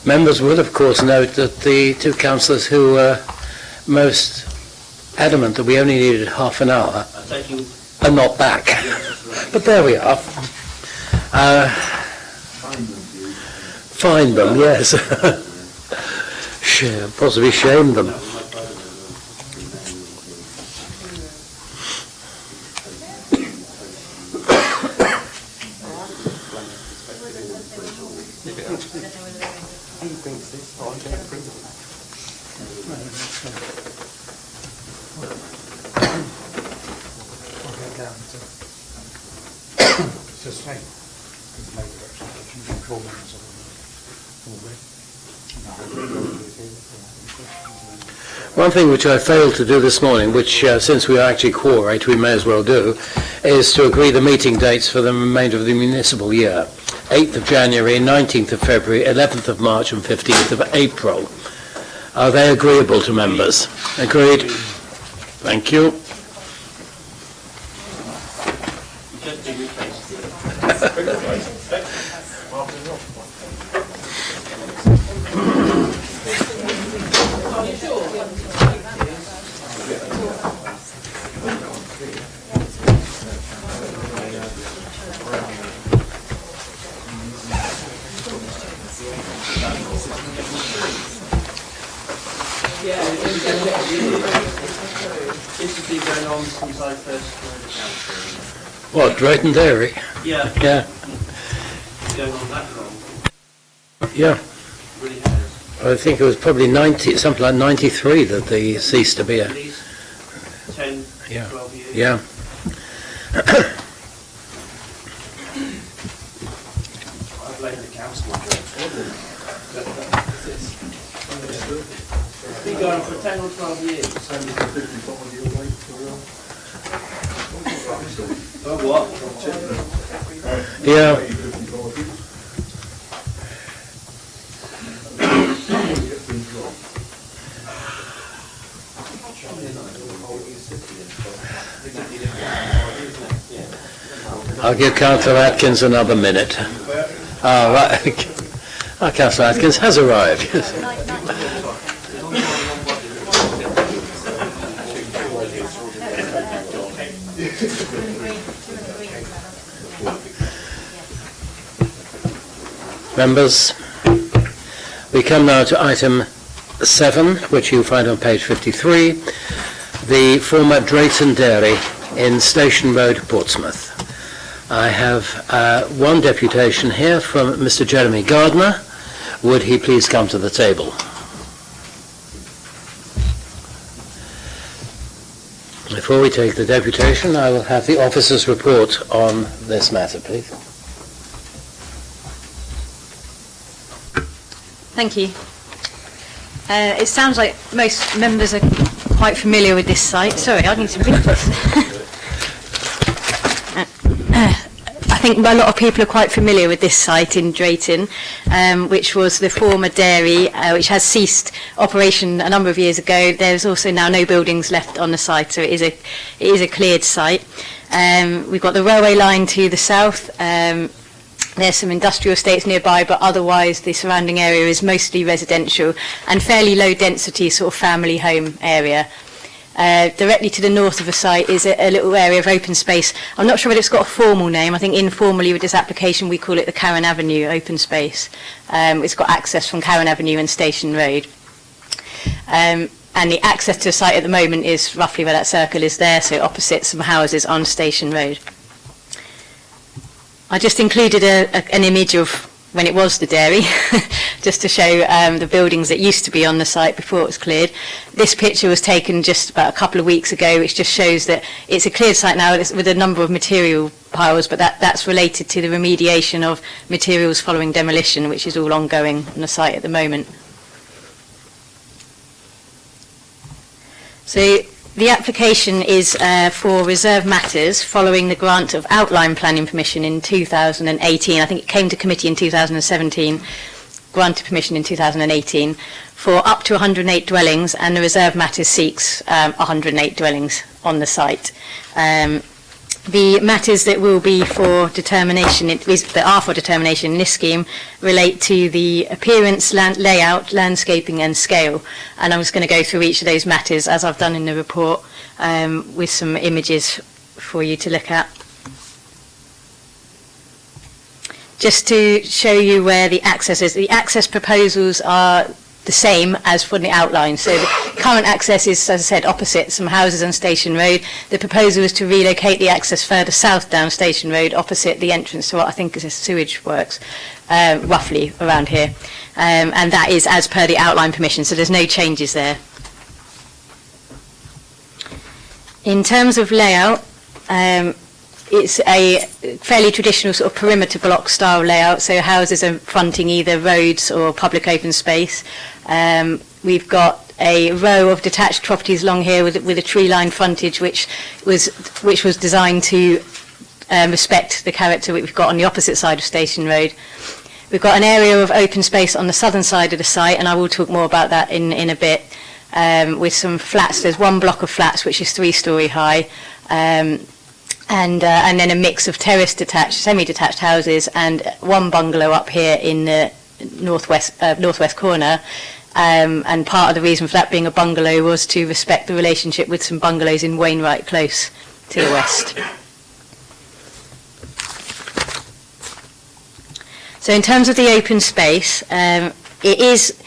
Members will, of course, note that the two councillors who were most adamant that we only needed half an hour are not back. But there we are. Find them, yes. Possibly shame them. One thing which I failed to do this morning, which since we are actually quorate, we may as well do, is to agree the meeting dates for the remainder of the municipal year. 8th of January, 19th of February, 11th of March and 15th of April. Are they agreeable to members? Agreed? Thank you. This has been going on since I first joined the council. What, Drayton Dairy? Yeah. Yeah. It's going on that long. Yeah. It really has. I think it was probably 90, something like 93 that they ceased to be At a... least 10, Yeah. 12 years. Yeah. I blame the council. It's been going on for 10 or 12 years. Oh, what? Yeah. I'll give Councillor Atkins another minute. Ah, right. Ah, Councillor Atkins has arrived. Members, we come now to item 7, which you'll find on page 53, the former Drayton Dairy in Station Road, Portsmouth. I have one deputation here from Mr. Jeremy Gardner. Would he please come to the table? Before we take the deputation, I will have the officer's report on this matter, please. Thank you. It sounds like most members are quite familiar with this site. Sorry, I need to read this. I think a lot of people are quite familiar with this site in Drayton, which was the former dairy, which has ceased operation a number of years ago. There's also now no buildings left on the site, so it is a cleared site. We've got the railway line to the south. There's some industrial estates nearby, but otherwise the surrounding area is mostly residential and fairly low density sort of family home area. Directly to the north of the site is a little area of open space. I'm not sure whether it's got a formal name. I think informally with this application we call it the Carron Avenue open space. It's got access from Carron Avenue and Station Road. And the access to the site at the moment is roughly where that circle is there, so opposite some houses on Station Road. I just included an image of when it was the dairy, just to show the buildings that used to be on the site before it was cleared. This picture was taken just about a couple of weeks ago, which just shows that it's a cleared site now with a number of material piles, but that's related to the remediation of materials following demolition, which is all ongoing on the site at the moment. So the application is for reserve matters following the grant of outline planning permission in 2018. I think it came to committee in 2017, granted permission in 2018, for up to 108 dwellings, and the reserve matters seeks 108 dwellings on the site. The matters that will be for determination, that are for determination in this scheme, relate to the appearance, layout, landscaping and scale. And I'm just going to go through each of those matters as I've done in the report, with some images for you to look at. Just to show you where the access is, the access proposals are the same as for the outline. So the current access is, as I said, opposite some houses on Station Road. The proposal is to relocate the access further south down Station Road, opposite the entrance to what I think is a sewage works, roughly around here. And that is as per the outline permission, so there's no changes there. In terms of layout, it's a fairly traditional sort of perimeter block style layout, so houses are fronting either roads or public open space. We've got a row of detached properties along here with a tree-lined frontage, which was designed to respect the character that we've got on the opposite side of Station Road. We've got an area of open space on the southern side of the site, and I will talk more about that in a bit, with some flats. There's one block of flats which is 3-storey high, and then a mix of terrace detached, semi-detached houses, and one bungalow up here in the northwest corner. And part of the reason for that being a bungalow was to respect the relationship with some bungalows in Wainwright Close to the west. So in terms of the open space, it is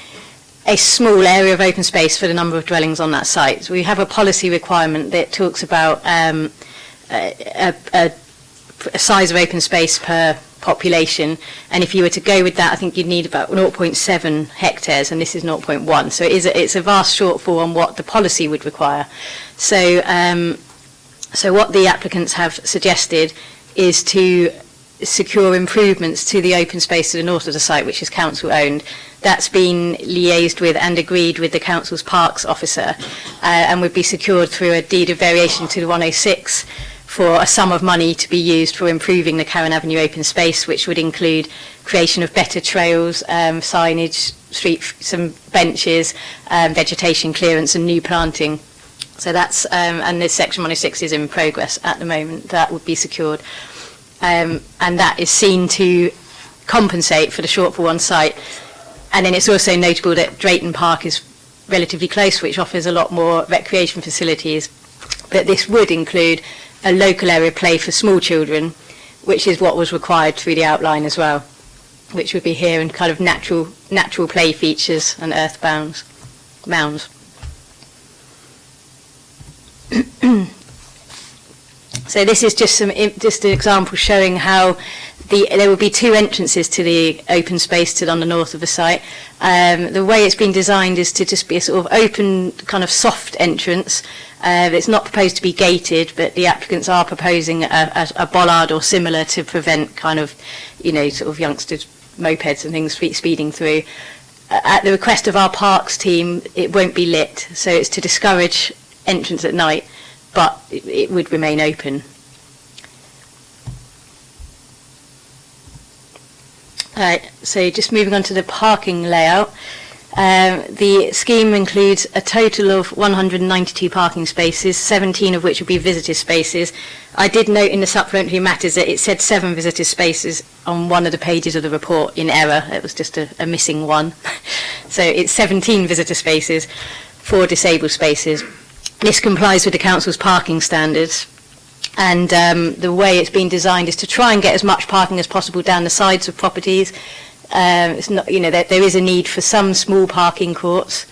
a small area of open space for the number of dwellings on that site. So we have a policy requirement that talks about a size of open space per population, and if you were to go with that, I think you'd need about 0.7 hectares, and this is 0.1. So it's a vast shortfall on what the policy would require. So so what the applicants have suggested is to secure improvements to the open space to the north of the site, which is council owned. That's been liaised with and agreed with the council's parks officer, and would be secured through a deed of variation to the 106 for a sum of money to be used for improving the Karen Avenue open space, which would include creation of better trails, signage, some benches, vegetation clearance and new planting. So that's, and this section 106 is in progress at the moment. That would be secured. And that is seen to compensate for the shortfall on site. And then it's also notable that Drayton Park is relatively close, which offers a lot more recreation facilities. But this would include a local area play for small children, which is what was required through the outline as well, which would be here in kind of natural play features and earth mounds. So this is just an example showing how there will be two entrances to the open space on the north of the site. The way it's been designed is to just be a sort of open, kind of soft entrance. It's not proposed to be gated, but the applicants are proposing a bollard or similar to prevent kind of, sort of youngsters, mopeds and things speeding through. At the request of our parks team, it won't be lit, so it's to discourage entrance at night, but it would remain open. So just moving on to the parking layout. The scheme includes a total of 192 parking spaces, 17 of which will be visitor spaces. I did note in the supplementary matters that it said 7 visitor spaces on one of the pages of the report in error. It was just a missing one. So it's 17 visitor spaces, 4 disabled spaces. This complies with the council's parking standards. And the way it's been designed is to try and get as much parking as possible down the sides of properties. It's not, there is a need for some small parking courts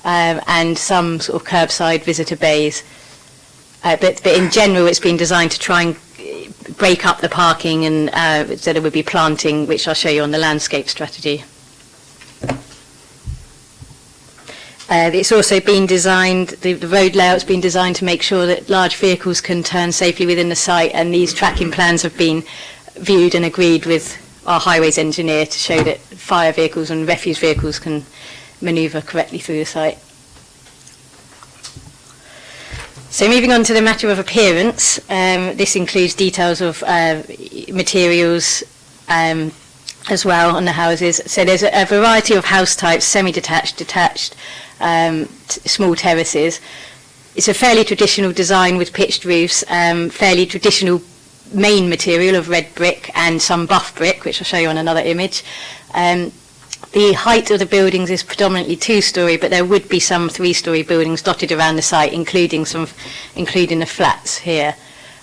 and some sort of curbside visitor bays. But in general, it's been designed to try and break up the parking, and so there would be planting, which I'll show you on the landscape strategy. It's also been designed, the road layout's been designed to make sure that large vehicles can turn safely within the site, and these tracking plans have been viewed and agreed with our highways engineer to show that fire vehicles and refuse vehicles can manoeuvre correctly through the site. So moving on to the matter of appearance, this includes details of materials as well on the houses. So there's a variety of house types, semi-detached, detached, small terraces. It's a fairly traditional design with pitched roofs, fairly traditional main material of red brick and some buff brick, which I'll show you on another image. The height of the buildings is predominantly 2-storey, but there would be some 3-storey buildings dotted around the site, including the flats here.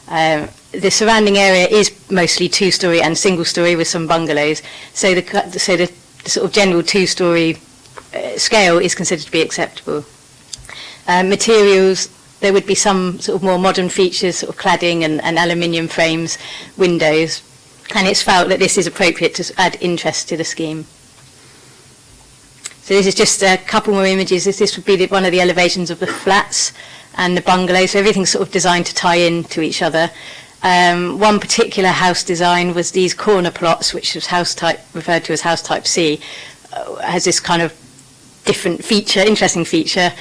The surrounding area is mostly 2-storey and single-storey with some bungalows, so the sort of general 2-storey scale is considered to be acceptable. Materials, there would be some sort of more modern features, sort of cladding and aluminium frames, windows, and it's felt that this is appropriate to add interest to the scheme. So this is just a couple more images. This would be one of the elevations of the flats and the bungalows, so everything's sort of designed to tie in to each other. One particular house design was these corner plots, which was referred to as house type C, has this kind of different feature, interesting feature.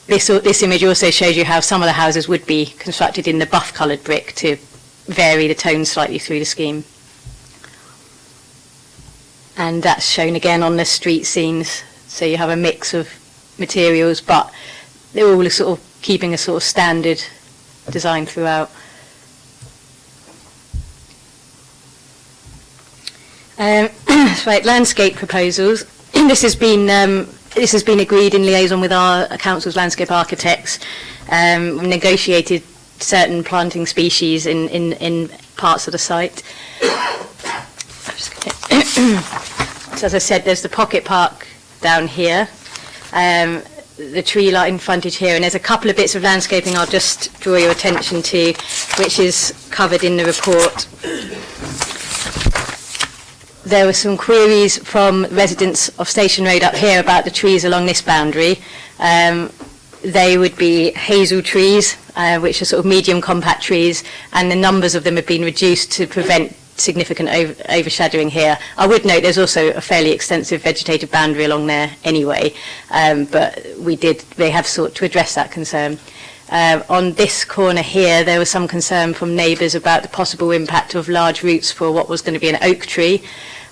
This image also shows you how some of the houses would be constructed in the buff-coloured brick to vary the tone slightly through the scheme. And that's shown again on the street scenes. So you have a mix of materials, but they're all sort of keeping a sort of standard design throughout. Right, landscape proposals. This has been agreed in liaison with our council's landscape architects. We've negotiated certain planting species in parts of the site. So as I said, there's the pocket park down here, the tree line frontage here, and there's a couple of bits of landscaping I'll just draw your attention to, which is covered in the report. There were some queries from residents of Station Road up here about the trees along this boundary. They would be hazel trees, which are sort of medium compact trees, and the numbers of them have been reduced to prevent significant overshadowing here. I would note there's also a fairly extensive vegetated boundary along there anyway, but they have sought to address that concern. On this corner here, there was some concern from neighbours about the possible impact of large roots for what was going to be an oak tree.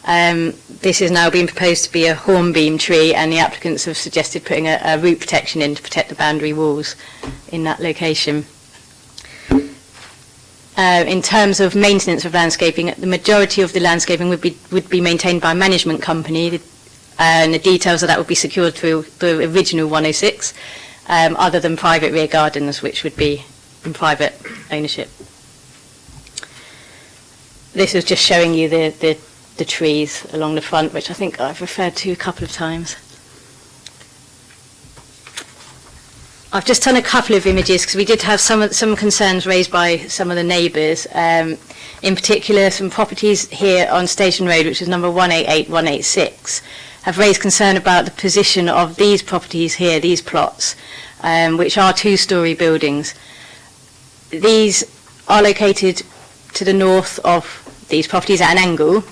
This is now being proposed to be a hornbeam tree, and the applicants have suggested putting a root protection in to protect the boundary walls in that location. In terms of maintenance of landscaping, the majority of the landscaping would be maintained by a management company, and the details of that would be secured through the original 106, other than private rear gardens, which would be in private ownership. This is just showing you the trees along the front, which I think I've referred to a couple of times. I've just done a couple of images because we did have some concerns raised by some of the neighbours. In particular, some properties here on Station Road, which is number 188, 186, have raised concern about the position of these properties here, these plots, which are 2-storey buildings. These are located to the north of these properties at an angle.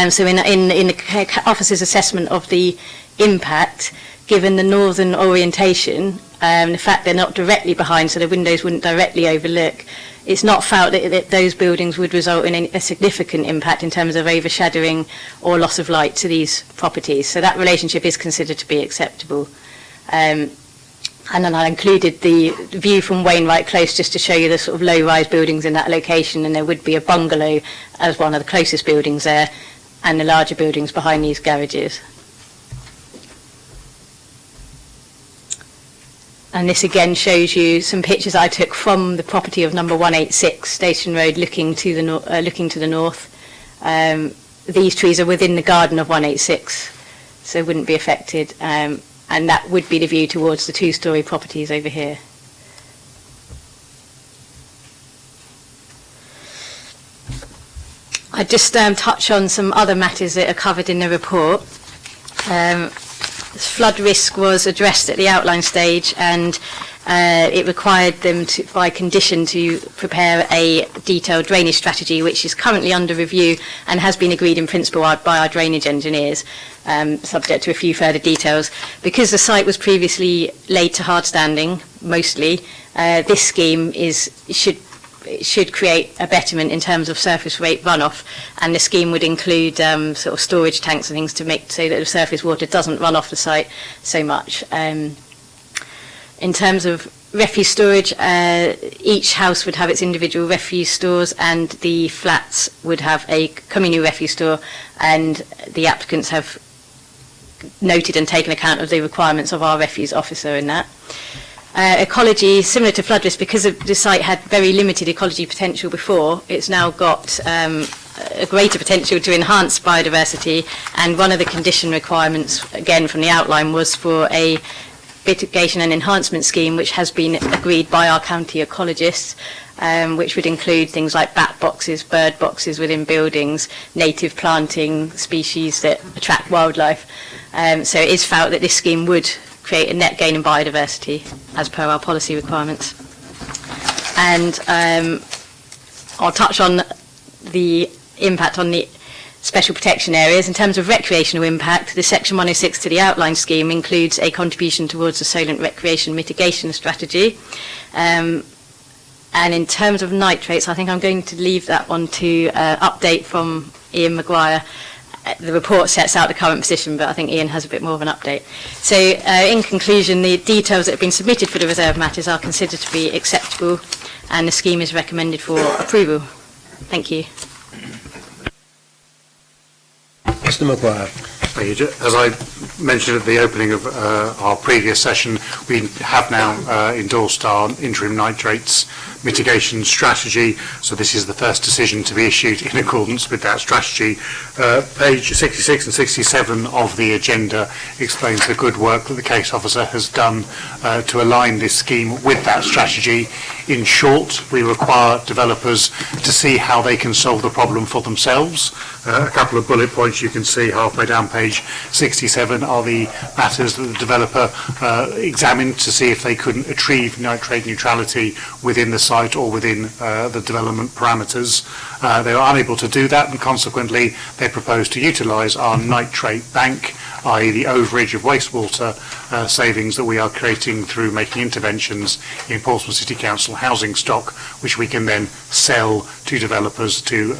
So in the officer's assessment of the impact, given the northern orientation, the fact they're not directly behind, so the windows wouldn't directly overlook, it's not felt that those buildings would result in a significant impact in terms of overshadowing or loss of light to these properties. So that relationship is considered to be acceptable. And then I included the view from Wainwright Close just to show you the sort of low-rise buildings in that location, and there would be a bungalow as one of the closest buildings there, and the larger buildings behind these garages. And this again shows you some pictures I took from the property of number 186 Station Road, looking to the north. These trees are within the garden of 186, so wouldn't be affected. And that would be the view towards the 2-storey properties over here. I just touch on some other matters that are covered in the report. Flood risk was addressed at the outline stage, and it required them by condition to prepare a detailed drainage strategy, which is currently under review and has been agreed in principle by our drainage engineers, subject to a few further details. Because the site was previously laid to hard standing, mostly, this scheme should create a betterment in terms of surface rate runoff, and the scheme would include sort of storage tanks and things to make so that the surface water doesn't run off the site so much. In terms of refuse storage, each house would have its individual refuse stores, and the flats would have a communal refuse store, and the applicants have noted and taken account of the requirements of our refuse officer in that. Ecology, similar to flood risk, because the site had very limited ecology potential before, it's now got a greater potential to enhance biodiversity, and one of the condition requirements, again from the outline, was for a mitigation and enhancement scheme which has been agreed by our county ecologists, which would include things like bat boxes, bird boxes within buildings, native planting species that attract wildlife. So it is felt that this scheme would create a net gain in biodiversity as per our policy requirements. And I'll touch on the impact on the special protection areas. In terms of recreational impact, the Section 106 to the outline scheme includes a contribution towards the Solent Recreation Mitigation Strategy. And in terms of nitrates, I think I'm going to leave that one to update from Ian Maguire. The report sets out the current position, but I think Ian has a bit more of an update. So in conclusion, the details that have been submitted for the reserve matters are considered to be acceptable, and the scheme is recommended for approval. Thank you. Mr. Maguire. As I mentioned at the opening of our previous session, we have now endorsed our interim nitrates mitigation strategy, so this is the first decision to be issued in accordance with that strategy. Page 66 and 67 of the agenda explains the good work that the case officer has done to align this scheme with that strategy. In short, we require developers to see how they can solve the problem for themselves. A couple of bullet points you can see halfway down page 67 are the matters that the developer examined to see if they couldn't achieve nitrate neutrality within the site or within the development parameters. They were unable to do that, and consequently they proposed to utilise our nitrate bank, i.e. the overage of wastewater savings that we are creating through making interventions in Portsmouth City Council housing stock, which we can then sell to developers to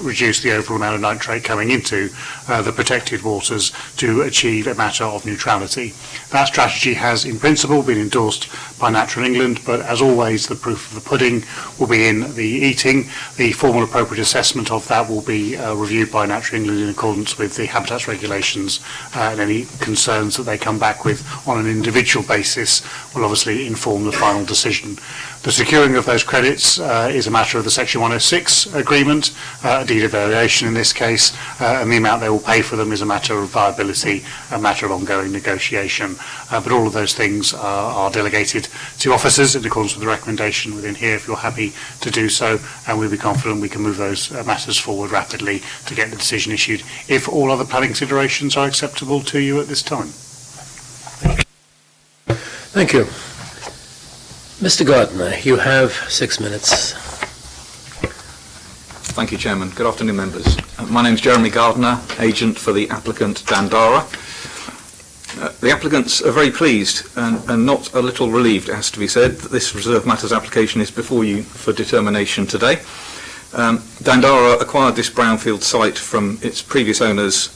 reduce the overall amount of nitrate coming into the protected waters to achieve a matter of neutrality. That strategy has in principle been endorsed by Natural England, but as always the proof of the pudding will be in the eating. The formal appropriate assessment of that will be reviewed by Natural England in accordance with the habitats regulations, and any concerns that they come back with on an individual basis will obviously inform the final decision. The securing of those credits is a matter of the Section 106 agreement, a deed of variation in this case, and the amount they will pay for them is a matter of viability, a matter of ongoing negotiation. But all of those things are delegated to officers in accordance with the recommendation within here, if you're happy to do so, and we'll be confident we can move those matters forward rapidly to get the decision issued if all other planning considerations are acceptable to you at this time. Thank you. Mr. Gardner, you have 6 minutes. Thank you, Chairman. Good afternoon, members. My name is Jeremy Gardner, agent for the applicant Dandara. The applicants are very pleased and not a little relieved, it has to be said, that this Reserve Matters application is before you for determination today. Dandara acquired this brownfield site from its previous owners.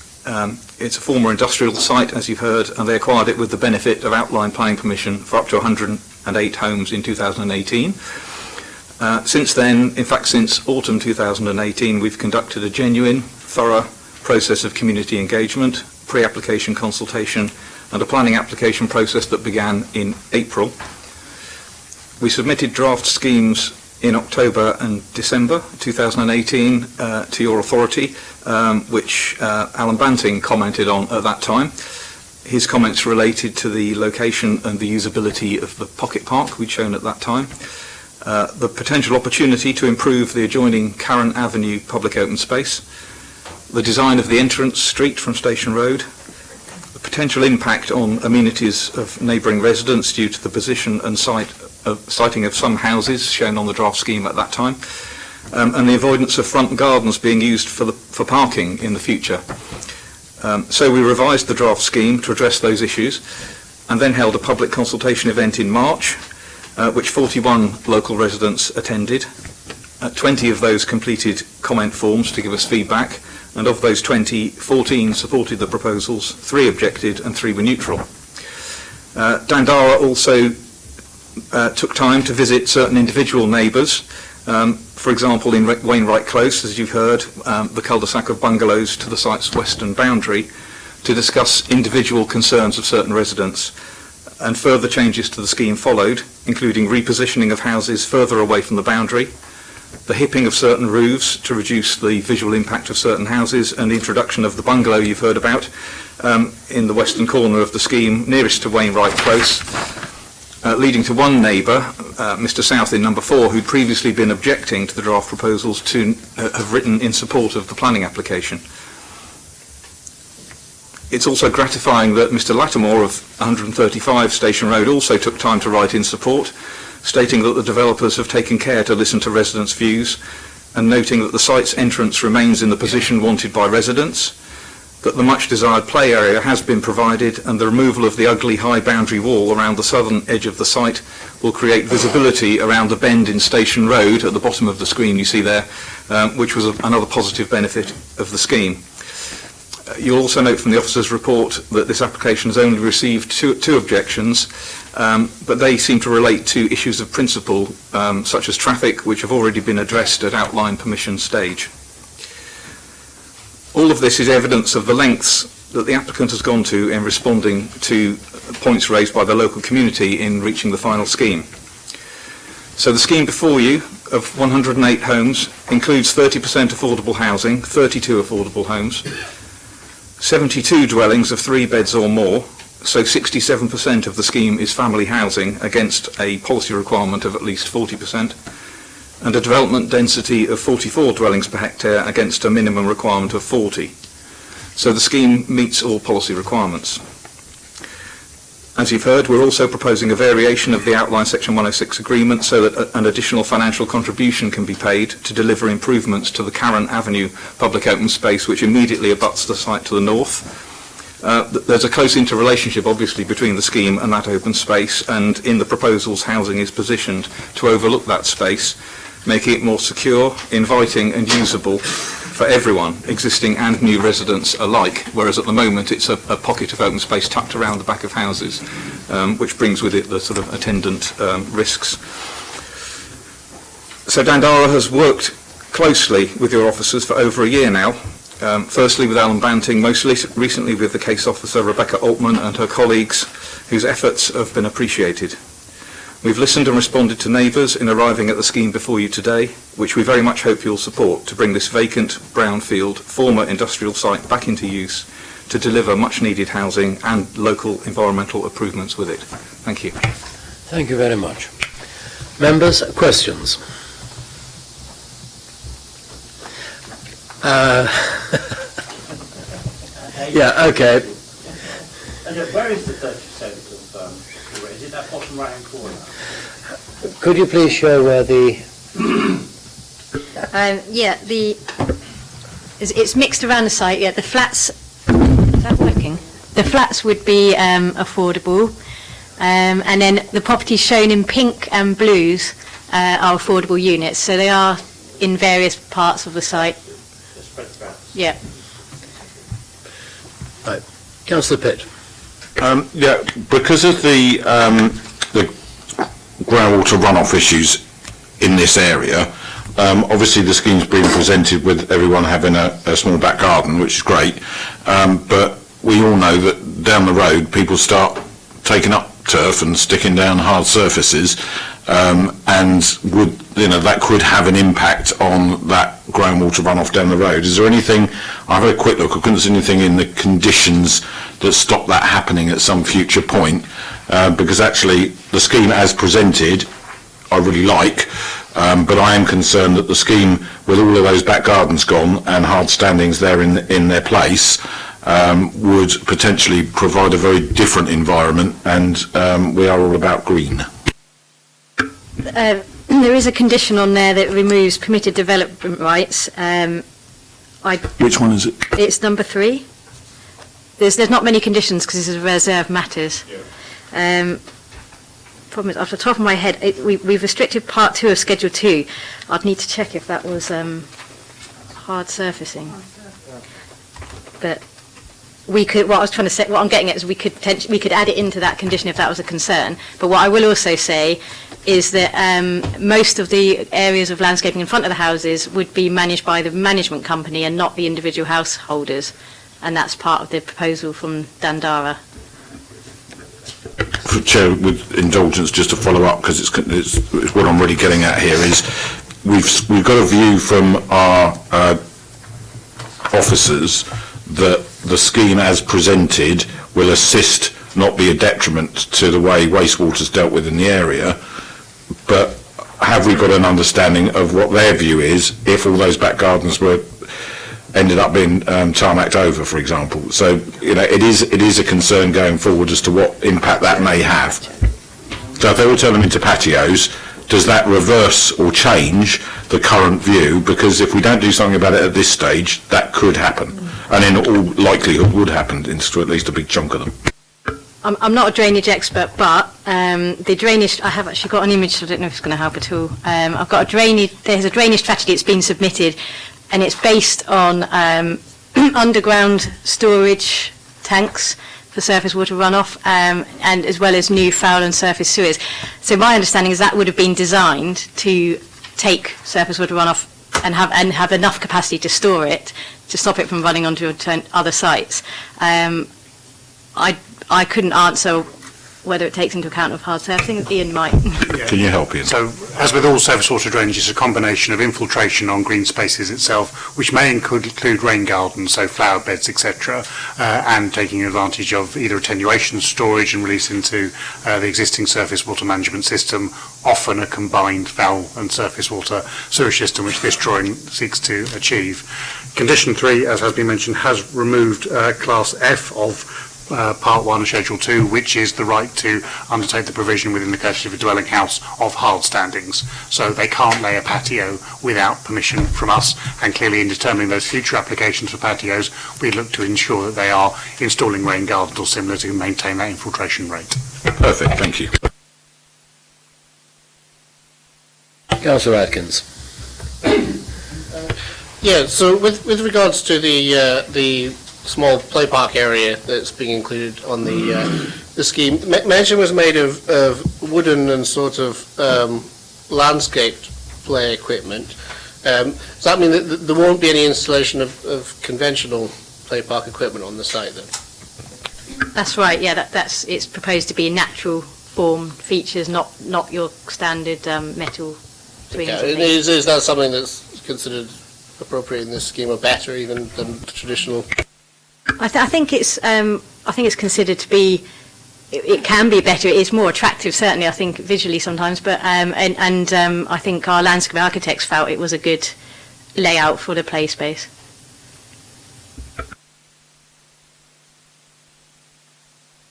It's a former industrial site, as you've heard, and they acquired it with the benefit of outline planning permission for up to 108 homes in 2018. Since then, in fact since autumn 2018, we've conducted a genuine, thorough process of community engagement, pre-application consultation and a planning application process that began in April. We submitted draft schemes in October and December 2018 to your authority, which Alan Banting commented on at that time. His comments related to the location and the usability of the pocket park we'd shown at that time, the potential opportunity to improve the adjoining Carron Avenue public open space, the design of the entrance street from Station Road, the potential impact on amenities of neighbouring residents due to the position and siting of some houses shown on the draft scheme at that time, and the avoidance of front gardens being used for parking in the future. So we revised the draft scheme to address those issues and then held a public consultation event in March, which 41 local residents attended. 20 of those completed comment forms to give us feedback, and of those 20, 14 supported the proposals, 3 objected and 3 were neutral. Dandara also took time to visit certain individual neighbours. For example, in Wainwright Close, as you've heard, the cul-de-sac of bungalows to the site's western boundary, to discuss individual concerns of certain residents. And further changes to the scheme followed, including repositioning of houses further away from the boundary, the hipping of certain roofs to reduce the visual impact of certain houses, and the introduction of the bungalow you've heard about in the western corner of the scheme nearest to Wainwright Close, leading to one neighbour, Mr South in number 4, who'd previously been objecting to the draft proposals, to have written in support of the planning application. It's also gratifying that Mr Lattimore of 135 Station Road also took time to write in support, stating that the developers have taken care to listen to residents' views, and noting that the site's entrance remains in the position wanted by residents, that the much desired play area has been provided, and the removal of the ugly high boundary wall around the southern edge of the site will create visibility around the bend in Station Road at the bottom of the screen you see there, which was another positive benefit of the scheme. You'll also note from the officer's report that this application has only received two objections, but they seem to relate to issues of principle, such as traffic, which have already been addressed at outline permission stage. All of this is evidence of the lengths that the applicant has gone to in responding to points raised by the local community in reaching the final scheme. So the scheme before you of 108 homes includes 30% affordable housing, 32 affordable homes, 72 dwellings of 3 beds or more, so 67% of the scheme is family housing against a policy requirement of at least 40%, and a development density of 44 dwellings per hectare against a minimum requirement of 40. So the scheme meets all policy requirements. As you've heard, we're also proposing a variation of the outline Section 106 agreement so that an additional financial contribution can be paid to deliver improvements to the Carron Avenue public open space, which immediately abuts the site to the north. There's a close interrelationship, obviously, between the scheme and that open space, and in the proposals, housing is positioned to overlook that space, making it more secure, inviting and usable for everyone, existing and new residents alike, whereas at the moment it's a pocket of open space tucked around the back of houses, which brings with it the sort of attendant risks. So Dandara has worked closely with your officers for over a year now, firstly with Alan Banting, most recently with the case officer Rebecca Altman and her colleagues, whose efforts have been appreciated. We've listened and responded to neighbours in arriving at the scheme before you today, which we very much hope you'll support to bring this vacant brownfield former industrial site back into use to deliver much needed housing and local environmental improvements with it. Thank you. Thank you very much. Members, questions? Yeah, okay. And where is the 30% of, is it that bottom right-hand corner? Could you please show where the... Yeah, it's mixed around the site. Yeah, the flats. Is that working? The flats would be affordable, and then the properties shown in pink and blues are affordable units. So they are in various parts of the site. Yeah. Right, Councillor Pitt. Yeah, because of the groundwater runoff issues in this area, obviously the scheme's been presented with everyone having a small back garden, which is great, but we all know that down the road people start taking up turf and sticking down hard surfaces, and that could have an impact on that groundwater runoff down the road. Is there anything, I had a quick look, I couldn't see anything in the conditions that stop that happening at some future point, because actually the scheme as presented I really like, but I am concerned that the scheme, with all of those back gardens gone and hard standings there in their place, would potentially provide a very different environment, and we are all about green. There is a condition on there that removes permitted development rights. Which one is it? It's number 3. There's not many conditions because this is reserved matters. Yeah. Problem is, off the top of my head, we've restricted Part 2 of Schedule 2. I'd need to check if that was hard surfacing. But we could, what I was trying to say, what I'm getting at is we could add it into that condition if that was a concern. But what I will also say is that most of the areas of landscaping in front of the houses would be managed by the management company and not the individual householders, and that's part of the proposal from Dandara. Chair, with indulgence, just to follow up, because it's what I'm really getting at here is we've got a view from our officers that the scheme as presented will assist, not be a detriment to the way wastewater is dealt with in the area, but have we got an understanding of what their view is if all those back gardens ended up being tarmacked over, for example? So, it is a concern going forward as to what impact that may have. So if they were turning them into patios, does that reverse or change the current view? Because if we don't do something about it at this stage, that could happen, and in all likelihood would happen to at least a big chunk of them. I'm not a drainage expert, but the drainage, I have actually got an image, so I don't know if it's going to help at all. I've got there's a drainage strategy that's been submitted, and it's based on underground storage tanks for surface water runoff, and as well as new foul and surface sewers. So my understanding is that would have been designed to take surface water runoff and have enough capacity to store it, to stop it from running onto other sites. I couldn't answer whether it takes into account of hard surfacing. Ian might. Yeah. Can you help, Ian? So, as with all surface water drainage, it's a combination of infiltration on green spaces itself, which may include rain gardens, so flower beds, etc., and taking advantage of either attenuation, storage, and release into the existing surface water management system, often a combined foul and surface water sewage system, which this drawing seeks to achieve. Condition 3, as has been mentioned, has removed Class F of Part 1 of Schedule 2, which is the right to undertake the provision within the courtesy of a dwelling house of hard standings. So they can't lay a patio without permission from us, and clearly in determining those future applications for patios, we look to ensure that they are installing rain gardens or similar to maintain that infiltration rate. Perfect, thank you. Councillor Atkins. Yeah, so with regards to the small play park area that's being included on the scheme, mention was made of wooden and sort of landscaped play equipment. Does that mean that there won't be any installation of conventional play park equipment on the site then? That's right. Yeah, it's proposed to be natural form features, not your standard metal swings. Yeah, is that something that's considered appropriate in this scheme, or better even than traditional? I think it's considered to be. It can be better. It is more attractive, certainly. I think visually sometimes, but I think our landscape architects felt it was a good layout for the play space.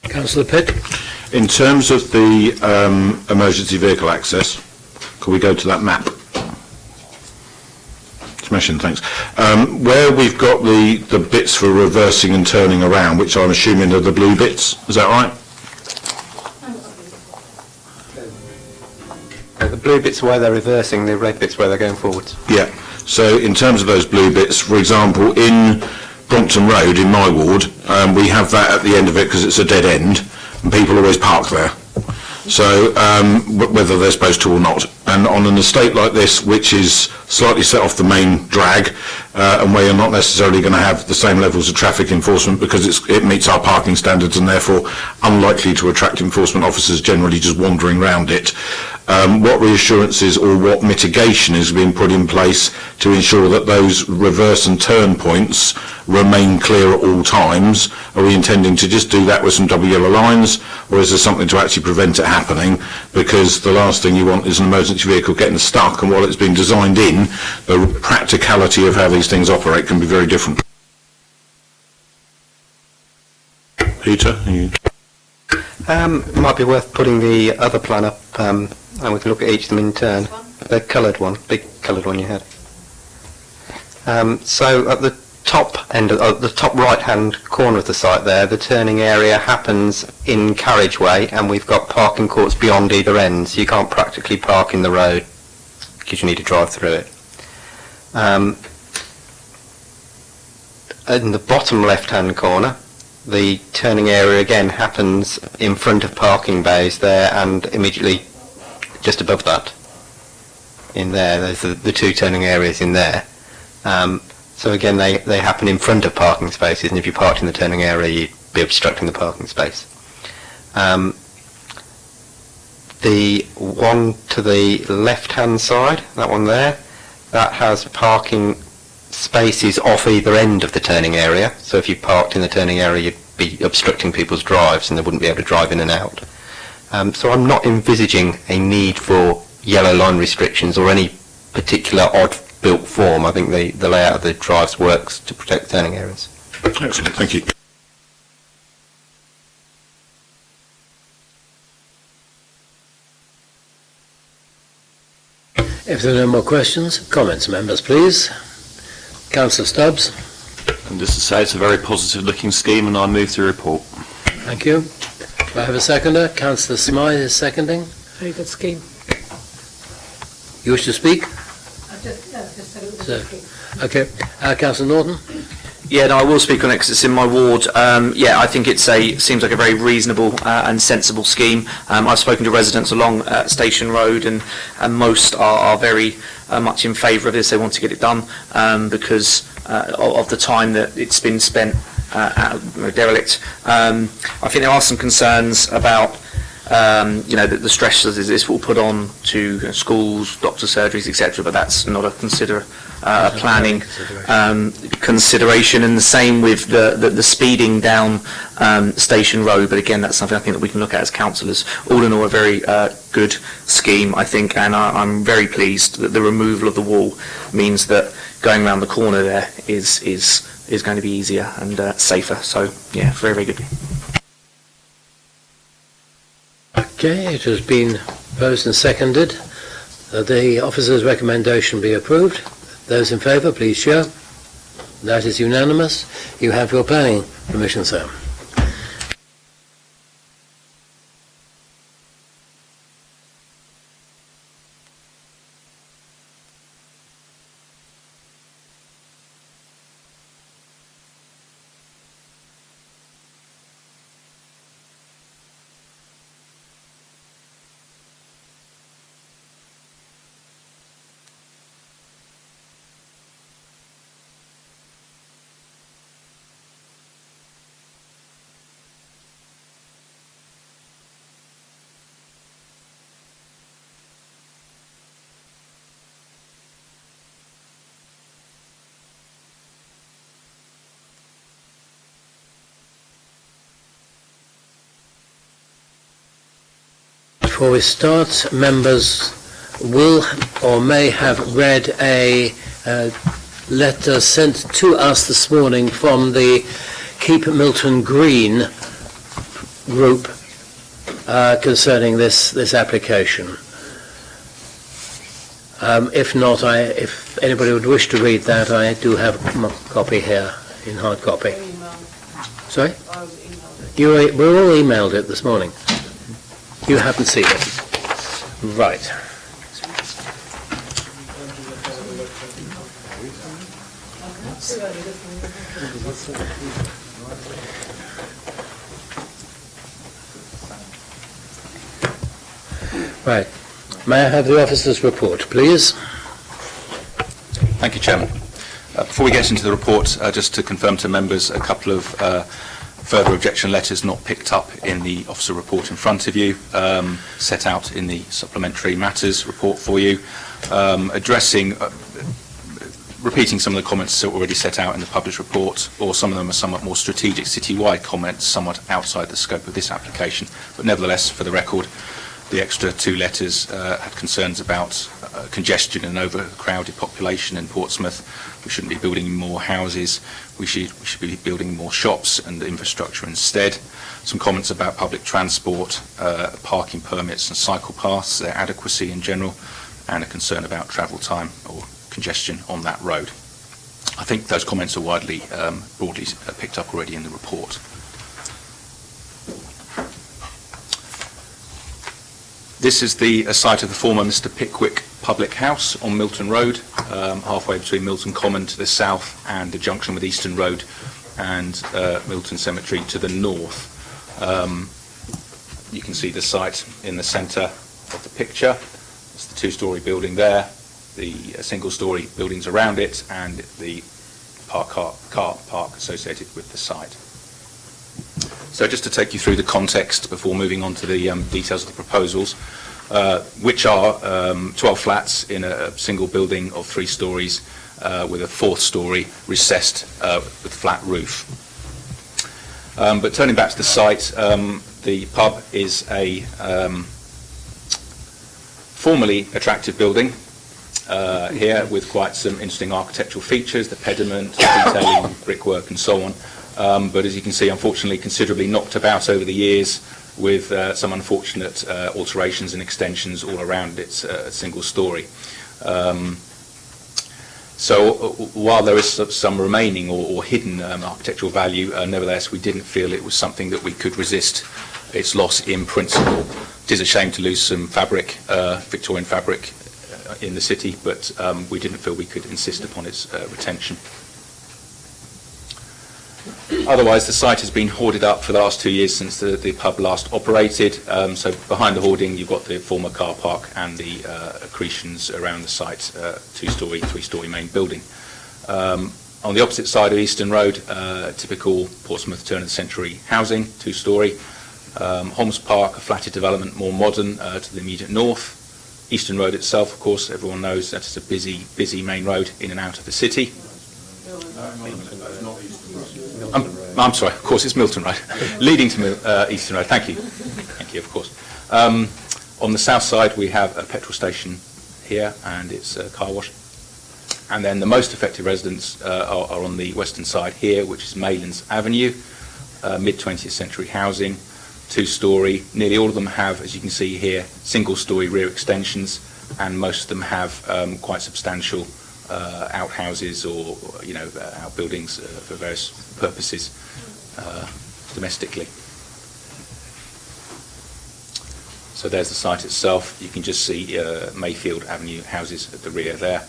Councillor Pitt. In terms of the emergency vehicle access, can we go to that map? Smashing, thanks. Where we've got the bits for reversing and turning around, which I'm assuming are the blue bits, is that right? The blue bits are where they're reversing, the red bits where they're going forwards. Yeah, so in terms of those blue bits, for example, in Brompton Road, in my ward, we have that at the end of it because it's a dead end, and people always park there. So whether they're supposed to or not. And on an estate like this, which is slightly set off the main drag, and where you're not necessarily going to have the same levels of traffic enforcement because it meets our parking standards and therefore unlikely to attract enforcement officers generally just wandering around it, what reassurances or what mitigation is being put in place to ensure that those reverse and turn points remain clear at all times? Are we intending to just do that with some double yellow lines, or is there something to actually prevent it happening? Because the last thing you want is an emergency vehicle getting stuck, and while it's been designed in, the practicality of how these things operate can be very different. Peter? It might be worth putting the other plan up, and we can look at each of them in turn. The coloured one, big coloured one you had. So at the top end, the top right-hand corner of the site there, the turning area happens in carriageway, and we've got parking courts beyond either end, so you can't practically park in the road because you need to drive through it. In the bottom left-hand corner, the turning area again happens in front of parking bays there and immediately just above that. In there, there's the two turning areas in there. So again, they happen in front of parking spaces, and if you parked in the turning area, you'd be obstructing the parking space. The one to the left-hand side, that one there, that has parking spaces off either end of the turning area. So if you parked in the turning area, you'd be obstructing people's drives, and they wouldn't be able to drive in and out. So I'm not envisaging a need for yellow line restrictions or any particular odd built form. I think the layout of the drives works to protect turning areas. Excellent, thank you. If there are no more questions, comments, members, please. Councillor Stubbs. And just to say, it's a very positive looking scheme, and I move the report. Thank you. Do I have a seconder? Councillor Smythe is seconding. Very good scheme. You wish to speak? I just said it was So, a good scheme. okay. Councillor Norton? Yeah, no, I will speak on it because it's in my ward. Yeah, I think seems like a very reasonable and sensible scheme. I've spoken to residents along Station Road, and most are very much in favour of this. They want to get it done because of the time that it's been spent derelict. I think there are some concerns about the stress that this will put on to schools, doctor surgeries, etc. But that's not a planning consideration, and the same with the speeding down Station Road. But again, that's something I think that we can look at as councillors. All in all, a very good scheme, I think, and I'm very pleased that the removal of the wall means that going around the corner there is going to be easier and safer. So yeah, very, very good. Okay, it has been proposed and seconded that the officer's recommendation be approved. Those in favour, please show. That is unanimous. You have your planning permission, sir. Before we start, members will or may have read a letter sent to us this morning from the Keep Milton Green group concerning this application. If not, if anybody would wish to read that, I do have a copy here in hard copy. Sorry? We all emailed it this morning. You haven't seen it. Right. Right. May I have the officer's report, please? Thank you, Chairman. Before we get into the report, just to confirm to members a couple of further objection letters not picked up in the officer report in front of you, set out in the supplementary matters report for you, addressing, repeating some of the comments already set out in the published report, or some of them are somewhat more strategic citywide comments, somewhat outside the scope of this application. But nevertheless, for the record, the extra two letters had concerns about congestion and overcrowded population in Portsmouth. We shouldn't be building more houses. We should be building more shops and infrastructure instead. Some comments about public transport, parking permits and cycle paths, their adequacy in general, and a concern about travel time or congestion on that road. I think those comments are widely, broadly picked up already in the report. This is the site of the former Mr. Pickwick Public House on Milton Road, halfway between Milton Common to the south and the junction with Eastern Road and Milton Cemetery to the north. You can see the site in the centre of the picture. It's the two-storey building there, the single-storey buildings around it, and the car park associated with the site. So just to take you through the context before moving on to the details of the proposals, which are 12 flats in a single building of 3 storeys with a 4th story recessed with flat roof. But turning back to the site, the pub is a formerly attractive building here with quite some interesting architectural features, the pediment, detailing, brickwork and so on. But as you can see, unfortunately, considerably knocked about over the years with some unfortunate alterations and extensions all around its single story. So while there is some remaining or hidden architectural value, nevertheless, we didn't feel it was something that we could resist its loss in principle. It is a shame to lose some fabric, Victorian fabric, in the city, but we didn't feel we could insist upon its retention. Otherwise, the site has been hoarded up for the last 2 years since the pub last operated. So behind the hoarding, you've got the former car park and the accretions around the site, 2-storey, 3-storey main building. On the opposite side of Eastern Road, typical Portsmouth turn-of-the-century housing, 2-storey. Holmes Park, a flatted development, more modern, to the immediate north. Eastern Road itself, of course, everyone knows that it's a busy main road in and out of the city. I'm sorry, of course, it's Milton Road, leading to Eastern Road. Thank you, of course. On the south side, we have a petrol station here, and it's a car wash. And then the most affected residents are on the western side here, which is Maylands Avenue, mid-20th century housing, 2-storey. Nearly all of them have, as you can see here, single-storey rear extensions, and most of them have quite substantial outhouses or outbuildings for various purposes domestically. So there's the site itself. You can just see Mayfield Avenue houses at the rear there.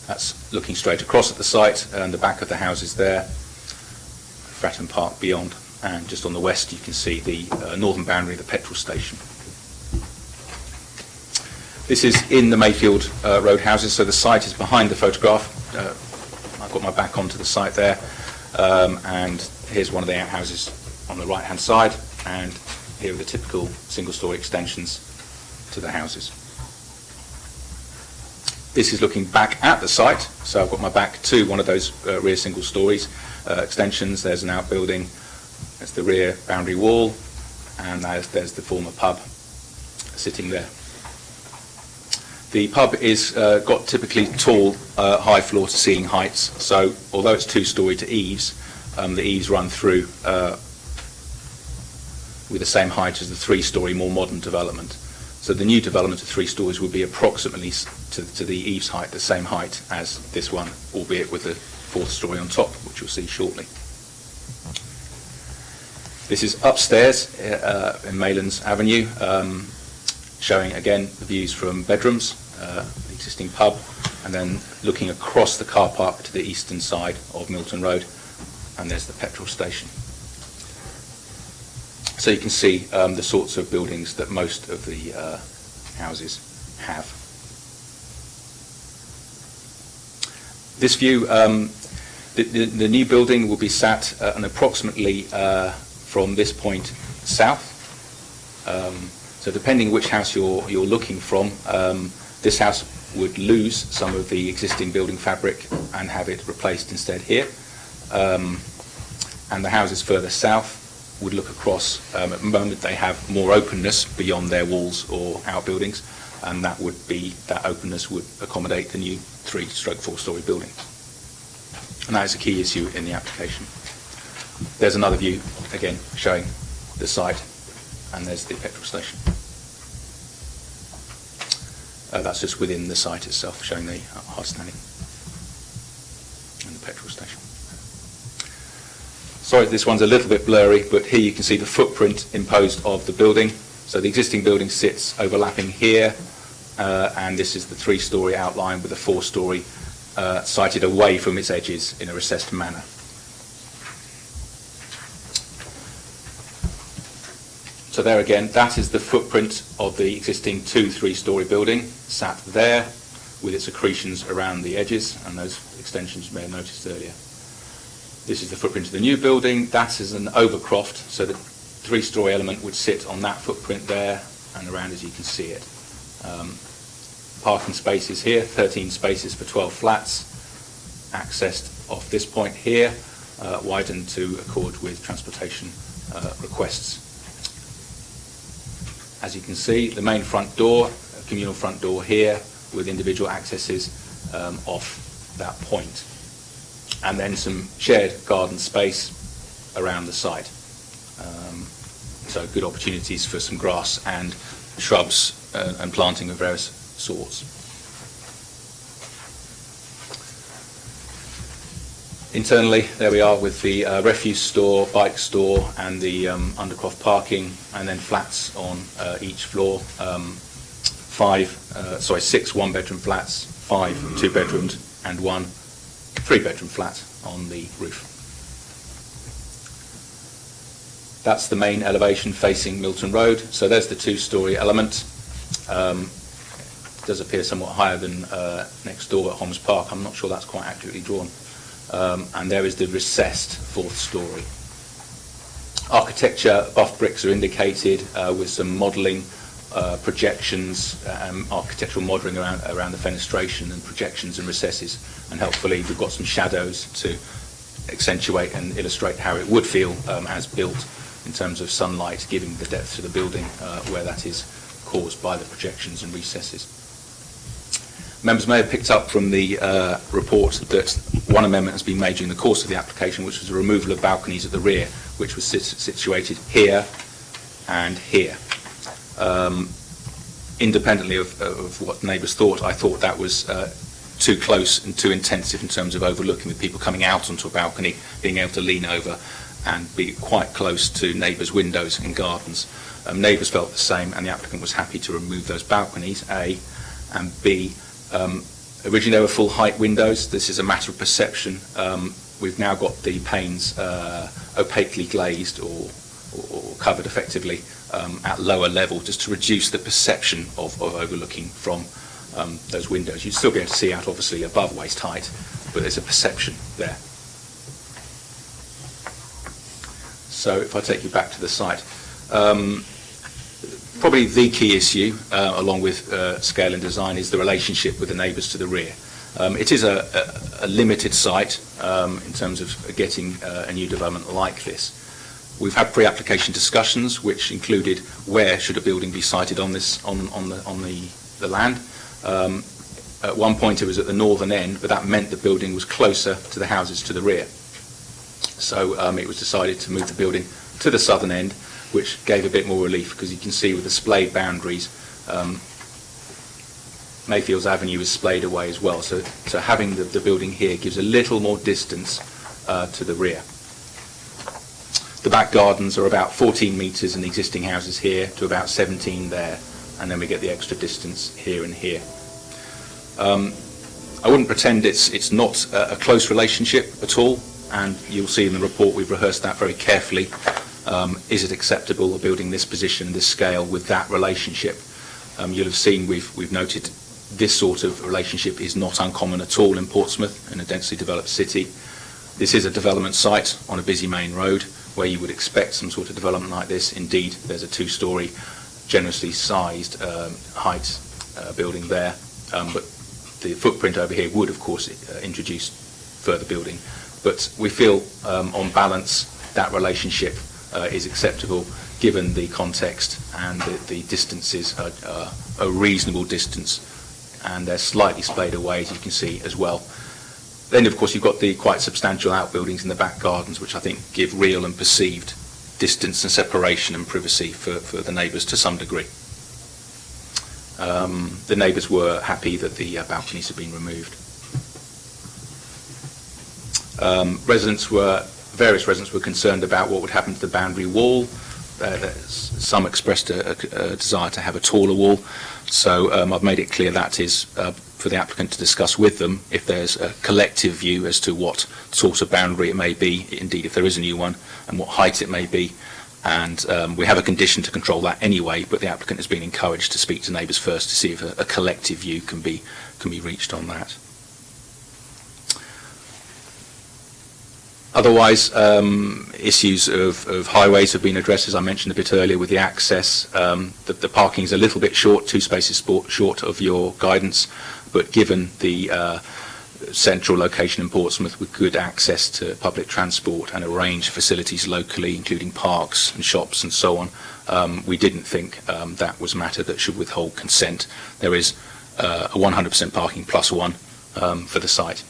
That's looking straight across at the site, and the back of the houses there, Fratton Park beyond, and just on the west you can see the northern boundary of the petrol station. This is in the Mayfield Road houses, so the site is behind the photograph. I've got my back onto the site there, and here's one of the outhouses on the right-hand side, and here are the typical single-storey extensions to the houses. This is looking back at the site, so I've got my back to one of those rear single stories extensions. There's an outbuilding, there's the rear boundary wall, and there's the former pub sitting there. The pub is got typically tall, high floor-to-ceiling heights, so although it's 2-storey to eaves, the eaves run through with the same height as the 3-storey more modern development. So the new development of 3 storeys would be approximately to the eaves height, the same height as this one, albeit with a 4th story on top, which you'll see shortly. This is upstairs in Maylands Avenue, showing again the views from bedrooms, the existing pub, and then looking across the car park to the eastern side of Milton Road, and there's the petrol station. So you can see the sorts of buildings that most of the houses have. This view, the new building will be sat approximately from this point south. So depending which house you're looking from, this house would lose some of the existing building fabric and have it replaced instead here. And the houses further south would look across. At the moment they have more openness beyond their walls or outbuildings, and that openness would accommodate the new 3/4-storey building. And that is a key issue in the application. There's another view, again, showing the site, and there's the petrol station. That's just within the site itself, showing the hard standing and the petrol station. Sorry, this one's a little bit blurry, but here you can see the footprint imposed of the building. So the existing building sits overlapping here, and this is the 3-storey outline with a 4-storey sited away from its edges in a recessed manner. So there again, that is the footprint of the existing 2-3-storey building, sat there with its accretions around the edges, and those extensions you may have noticed earlier. This is the footprint of the new building. That is an overcroft, so the 3-storey element would sit on that footprint there and around as you can see it. Parking spaces here, 13 spaces for 12 flats, accessed off this point here, widened to accord with transportation requests. As you can see, the main front door, a communal front door here with individual accesses off that point. And then some shared garden space around the site. So good opportunities for some grass and shrubs and planting of various sorts. Internally, there we are with the refuse store, bike store, and the undercroft parking, and then flats on each floor. 6 one-bedroom flats, 5 two-bedrooms, and 1 3-bedroom flat on the roof. That's the main elevation facing Milton Road. So there's the 2-storey element. Does appear somewhat higher than next door at Holmes Park. I'm not sure that's quite accurately drawn. And there is the recessed 4th storey. Architecture, buff bricks are indicated with some modelling, projections, architectural modelling around the fenestration and projections and recesses, and helpfully we've got some shadows to accentuate and illustrate how it would feel as built in terms of sunlight giving the depth to the building where that is caused by the projections and recesses. Members may have picked up from the report that one amendment has been made during the course of the application, which was the removal of balconies at the rear, which was situated here and here. Independently of what neighbours thought, I thought that was too close and too intensive in terms of overlooking, with people coming out onto a balcony, being able to lean over and be quite close to neighbours' windows and gardens. Neighbours felt the same, and the applicant was happy to remove those balconies, A, and B, originally they were full height windows. This is a matter of perception. We've now got the panes opaquely glazed or covered effectively at lower level, just to reduce the perception of overlooking from those windows. You'd still be able to see out obviously above waist height, but there's a perception there. So if I take you back to the site, probably the key issue, along with scale and design, is the relationship with the neighbours to the rear. It is a limited site in terms of getting a new development like this. We've had pre-application discussions which included where should a building be sited on this on the land. At one point it was at the northern end, but that meant the building was closer to the houses to the rear. So it was decided to move the building to the southern end, which gave a bit more relief, because you can see with the splayed boundaries, Mayfields Avenue is splayed away as well. So having the building here gives a little more distance to the rear. The back gardens are about 14 metres in the existing houses here to about 17 there, and then we get the extra distance here and here. I wouldn't pretend it's not a close relationship at all, and you'll see in the report we've rehearsed that very carefully. Is it acceptable, a building this position, this scale, with that relationship? You'll have seen we've noted this sort of relationship is not uncommon at all in Portsmouth, in a densely developed city. This is a development site on a busy main road where you would expect some sort of development like this. Indeed, there's a 2-storey, generously sized height building there, but the footprint over here would, of course, introduce further building. But we feel, on balance, that relationship is acceptable given the context, and the distances are a reasonable distance, and they're slightly splayed away, as you can see as well. Then, of course, you've got the quite substantial outbuildings in the back gardens, which I think give real and perceived distance and separation and privacy for the neighbours to some degree. The neighbours were happy that the balconies had been removed. Various residents were concerned about what would happen to the boundary wall. Some expressed a desire to have a taller wall, so I've made it clear that is, for the applicant to discuss with them if there's a collective view as to what sort of boundary it may be, indeed if there is a new one, and what height it may be. And we have a condition to control that anyway, but the applicant has been encouraged to speak to neighbours first to see if a collective view can be reached on that. Otherwise, issues of highways have been addressed, as I mentioned a bit earlier, with the access. The parking is a little bit short, 2 spaces short of your guidance, but given the central location in Portsmouth with good access to public transport and a range of facilities locally, including parks and shops and so on, we didn't think that was a matter that should withhold consent. There is a 100% parking plus one for the site.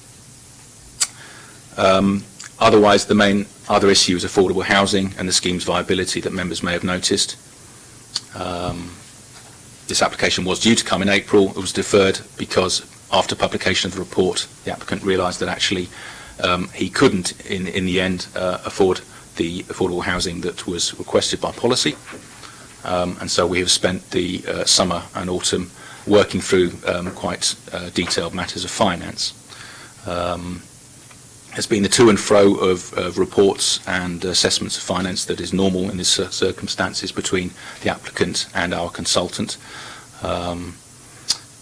Otherwise, the main other issue is affordable housing and the scheme's viability that members may have noticed. This application was due to come in April. It was deferred because after publication of the report, the applicant realised that actually he couldn't, in the end, afford the affordable housing that was requested by policy. And so we have spent the summer and autumn working through quite detailed matters of finance. Has been the to and fro of reports and assessments of finance that is normal in these circumstances between the applicant and our consultant.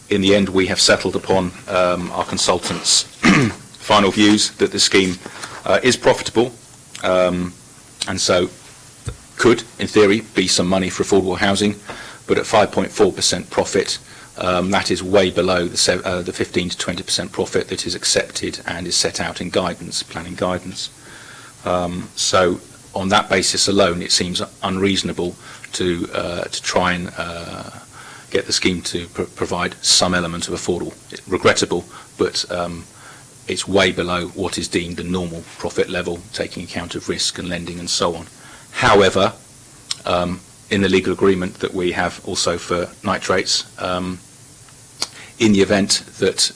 In the end, we have settled upon our consultant's final views that the scheme is profitable, and so could, in theory, be some money for affordable housing, but at 5.4% profit, that is way below the 15 to 20% profit that is accepted and is set out in guidance, planning guidance. So on that basis alone, it seems unreasonable to try and get the scheme to provide some element of affordable. It's regrettable, but it's way below what is deemed a normal profit level, taking account of risk and lending and so on. However, in the legal agreement that we have also for nitrates, in the event that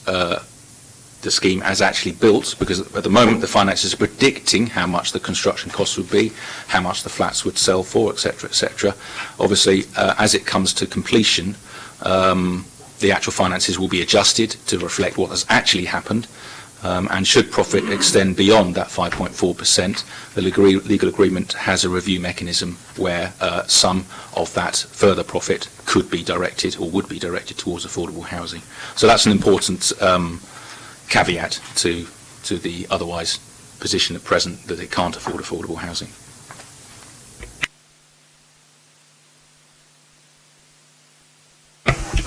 the scheme as actually built, because at the moment the finances are predicting how much the construction costs would be, how much the flats would sell for, etc., etc. Obviously, as it comes to completion, the actual finances will be adjusted to reflect what has actually happened. And should profit extend beyond that 5.4%, the legal agreement has a review mechanism where some of that further profit could be directed or would be directed towards affordable housing. So that's an important caveat to the otherwise position at present that it can't afford affordable housing.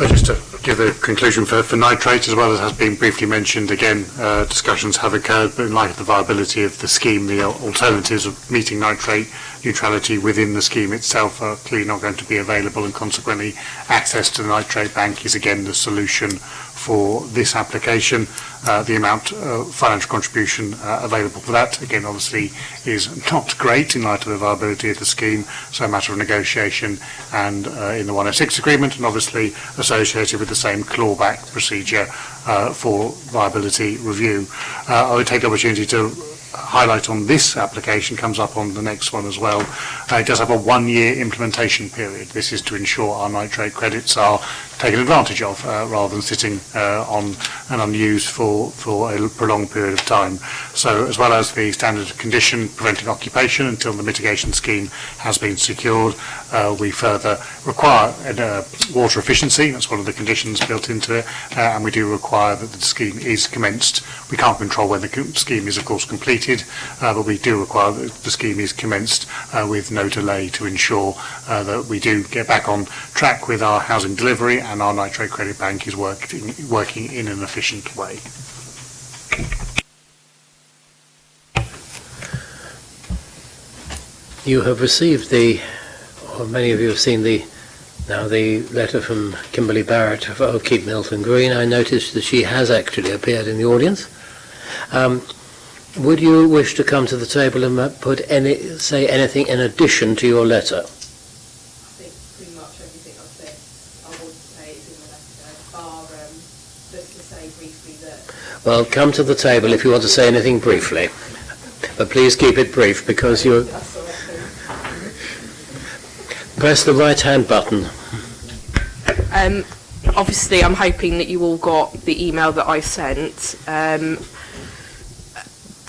Just to give the conclusion for nitrates, as well as has been briefly mentioned, again, discussions have occurred, but in light of the viability of the scheme, the alternatives of meeting nitrate neutrality within the scheme itself are clearly not going to be available, and consequently access to the nitrate bank is again the solution for this application. The amount of financial contribution available for that, again, obviously is not great in light of the viability of the scheme, so a matter of negotiation and in the 106 agreement, and obviously associated with the same clawback procedure for viability review. I would take the opportunity to highlight on this application, comes up on the next one as well. It does have a 1-year implementation period. This is to ensure our nitrate credits are taken advantage of rather than sitting on and unused for a prolonged period of time. So as well as the standard condition preventing occupation until the mitigation scheme has been secured, we further require water efficiency. That's one of the conditions built into it, and we do require that the scheme is commenced. We can't control when the scheme is of course completed, but we do require that the scheme is commenced with no delay to ensure that we do get back on track with our housing delivery and our nitrate credit bank is working in an efficient way. You have received or many of you have seen the letter from Kimberly Barrett of Oakkeep Milton Green. I noticed that she has actually appeared in the audience. Would you wish to come to the table and say anything in addition to your letter? Well, come to the table if you want to say anything briefly, but please keep it brief because you press the right-hand button. obviously I'm hoping that you all got the email that I sent.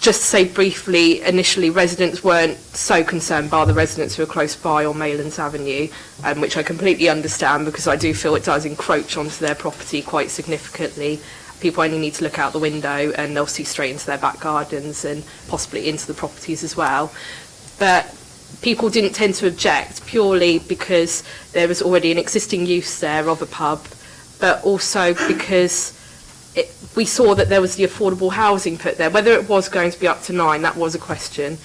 Just to say briefly, initially residents weren't so concerned by the residents who are close by on Maylands Avenue, which I completely understand because I do feel it does encroach onto their property quite significantly. People only need to look out the window and they'll see straight into their back gardens and possibly into the properties as well. But people didn't tend to object purely because there was already an existing use there of a pub, but also because we saw that there was the affordable housing put there. Whether it was going to be up to 9, that was a question,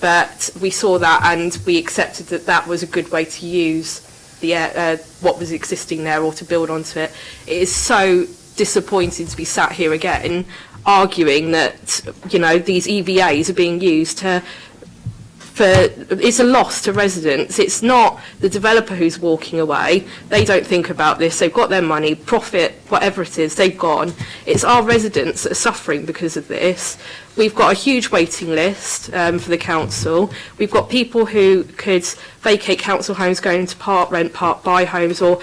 but we saw that and we accepted that that was a good way to use the what was existing there or to build onto it. It is so disappointing to be sat here again arguing that, you know, these EVAs are being used to it's a loss to residents. It's not the developer who's walking away. They don't think about this. They've got their money, profit, whatever it is, they've gone. It's our residents that are suffering because of this. We've got a huge waiting list for the council. We've got people who could vacate council homes going into part rent, part buy homes or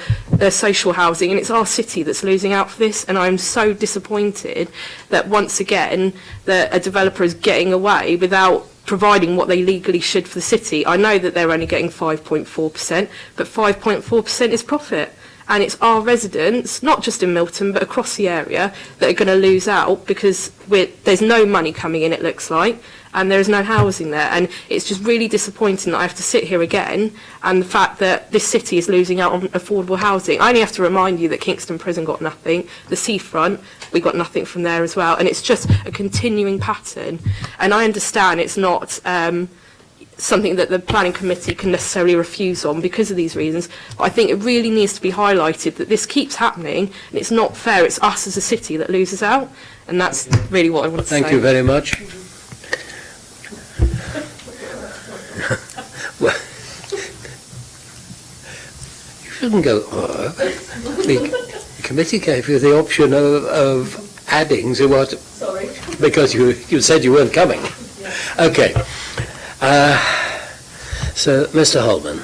social housing, and it's our city that's losing out for this. And I'm so disappointed that once again that a developer is getting away without providing what they legally should for the city. I know that they're only getting 5.4%, but 5.4% is profit. And it's our residents, not just in Milton, but across the area, that are going to lose out because there's no money coming in, it looks like, and there's no housing there. And it's just really disappointing that I have to sit here again, and the fact that this city is losing out on affordable housing. I only have to remind you that Kingston Prison got nothing, the seafront, we got nothing from there as well, and it's just a continuing pattern. And I understand it's not something that the planning committee can necessarily refuse on because of these reasons, but I think it really needs to be highlighted that this keeps happening and it's not fair. It's us as a city that loses out, and that's really what I want to say. Thank you very much. Well, you shouldn't go, the committee gave you the option of adding to what... Sorry. Because you said you weren't coming. Okay. So, Mr. Holman,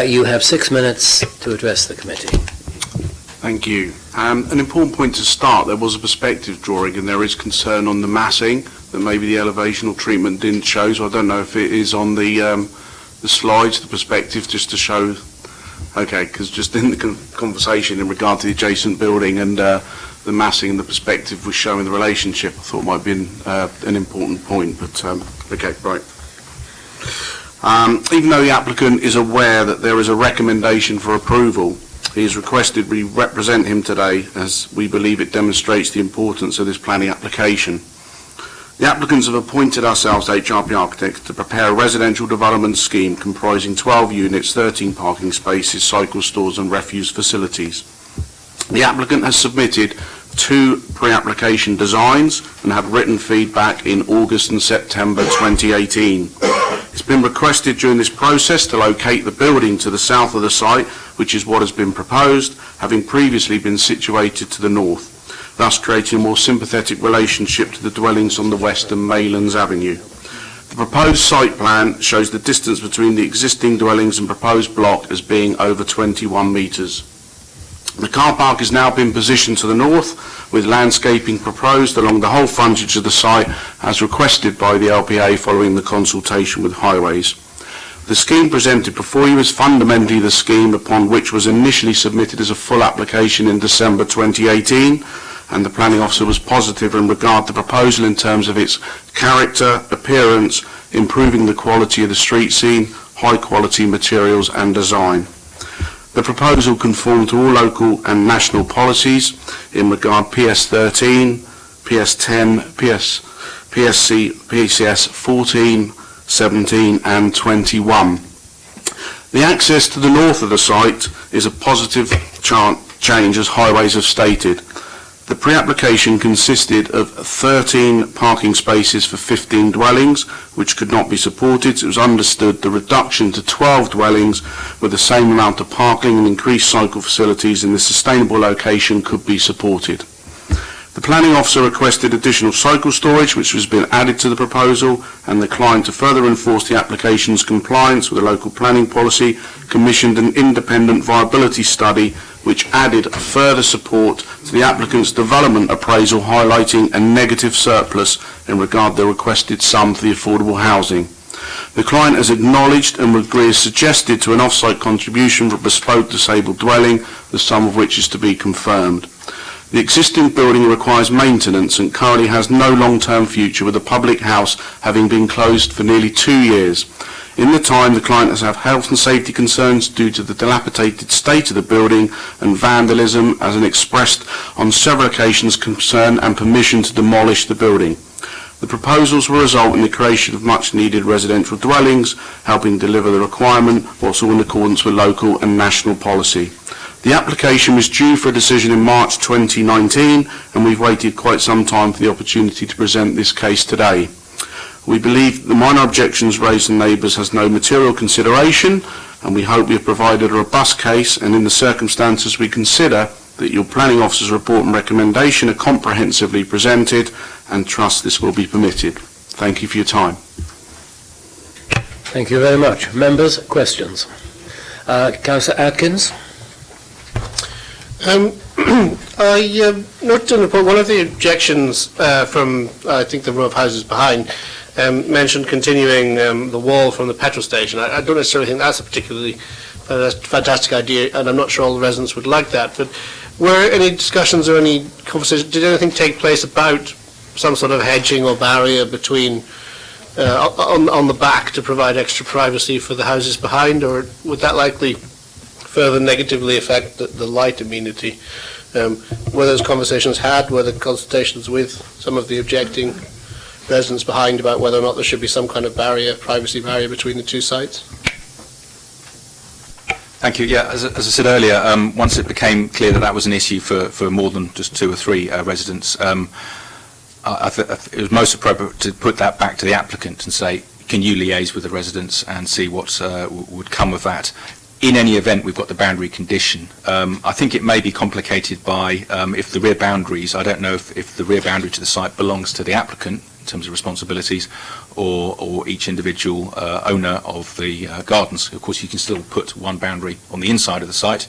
you have 6 minutes to address the committee. Thank you. An important point to start, there was a perspective drawing and there is concern on the massing that maybe the elevational treatment didn't show, so I don't know if it is on the slides, the perspective, just to show, okay, because just in the conversation in regard to the adjacent building and the massing and the perspective was showing the relationship, I thought might be an important point, but okay, right. Even though the applicant is aware that there is a recommendation for approval, he has requested we represent him today as we believe it demonstrates the importance of this planning application. The applicants have appointed ourselves, HRP Architects, to prepare a residential development scheme comprising 12 units, 13 parking spaces, cycle stores and refuse facilities. The applicant has submitted 2 pre-application designs and had written feedback in August and September 2018. It's been requested during this process to locate the building to the south of the site, which is what has been proposed, having previously been situated to the north, thus creating a more sympathetic relationship to the dwellings on the western Maylands Avenue. The proposed site plan shows the distance between the existing dwellings and proposed block as being over 21 metres. The car park has now been positioned to the north, with landscaping proposed along the whole frontage of the site as requested by the LPA following the consultation with Highways. The scheme presented before you is fundamentally the scheme upon which was initially submitted as a full application in December 2018, and the planning officer was positive in regard to the proposal in terms of its character, appearance, improving the quality of the street scene, high quality materials and design. The proposal conformed to all local and national policies in regard PS13, PS10, PSC, PCS 14, 17 and 21. The access to the north of the site is a positive change as Highways have stated. The pre-application consisted of 13 parking spaces for 15 dwellings, which could not be supported. It was understood the reduction to 12 dwellings with the same amount of parking and increased cycle facilities in the sustainable location could be supported. The planning officer requested additional cycle storage, which has been added to the proposal, and the client, to further enforce the application's compliance with the local planning policy, commissioned an independent viability study which added further support to the applicant's development appraisal, highlighting a negative surplus in regard to the requested sum for the affordable housing. The client has acknowledged and agrees suggested to an off-site contribution for a bespoke disabled dwelling, the sum of which is to be confirmed. The existing building requires maintenance and currently has no long-term future, with the public house having been closed for nearly 2 years. In the time, the client has had health and safety concerns due to the dilapidated state of the building and vandalism, as expressed on several occasions concern and permission to demolish the building. The proposals will result in the creation of much-needed residential dwellings, helping deliver the requirement, whilst all in accordance with local and national policy. The application was due for a decision in March 2019, and we've waited quite some time for the opportunity to present this case today. We believe the minor objections raised from neighbours has no material consideration, and we hope we have provided a robust case, and in the circumstances we consider that your planning officer's report and recommendation are comprehensively presented, and trust this will be permitted. Thank you for your time. Thank you very much. Members, questions? Councillor Atkins? I noted in the report one of the objections from, I think, the row of houses behind mentioned continuing the wall from the petrol station. I don't necessarily think that's a particularly fantastic idea, and I'm not sure all the residents would like that, but were any discussions or any conversations, did anything take place about some sort of hedging or barrier between on the back to provide extra privacy for the houses behind, or would that likely further negatively affect the light amenity? Were those conversations had? Were there consultations with some of the objecting residents behind about whether or not there should be some kind of barrier, privacy barrier between the two sites? Thank you. Yeah, as I said earlier, once it became clear that that was an issue for more than just 2 or 3 residents, it was most appropriate to put that back to the applicant and say, can you liaise with the residents and see what would come of that? In any event, we've got the boundary condition. I think it may be complicated by if the rear boundaries, I don't know if the rear boundary to the site belongs to the applicant in terms of responsibilities, or each individual owner of the gardens. Of course, you can still put one boundary on the inside of the site.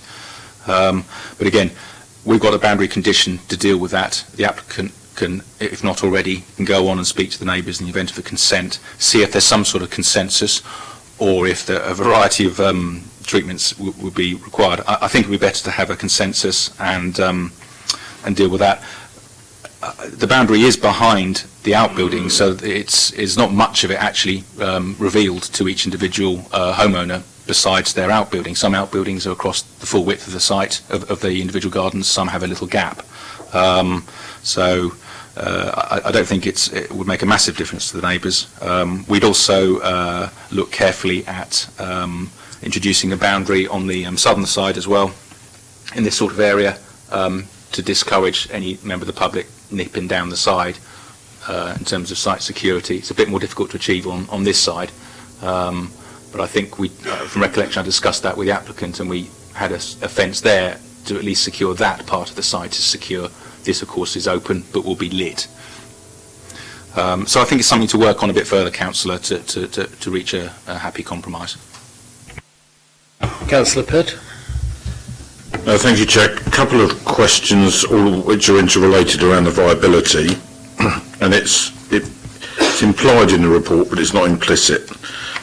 But again, we've got a boundary condition to deal with that. The applicant can, if not already, can go on and speak to the neighbours in the event of a consent, see if there's some sort of consensus, or if a variety of treatments would be required. I think it would be better to have a consensus and deal with that. The boundary is behind the outbuilding, so it's not much of it actually revealed to each individual homeowner besides their outbuilding. Some outbuildings are across the full width of the site of the individual gardens, some have a little gap. So I don't think it would make a massive difference to the neighbours. We'd also look carefully at introducing a boundary on the southern side as well in this sort of area to discourage any member of the public nipping down the side in terms of site security. It's a bit more difficult to achieve on this side, but I think from recollection I discussed that with the applicant, and we had a fence there to at least secure that part of the site. To secure this, of course, is open but will be lit. So I think it's something to work on a bit further, Councillor, to reach a happy compromise. Councillor Pitt. Thank you, Chair. A couple of questions, all of which are interrelated around the viability, and it's implied in the report, but it's not implicit.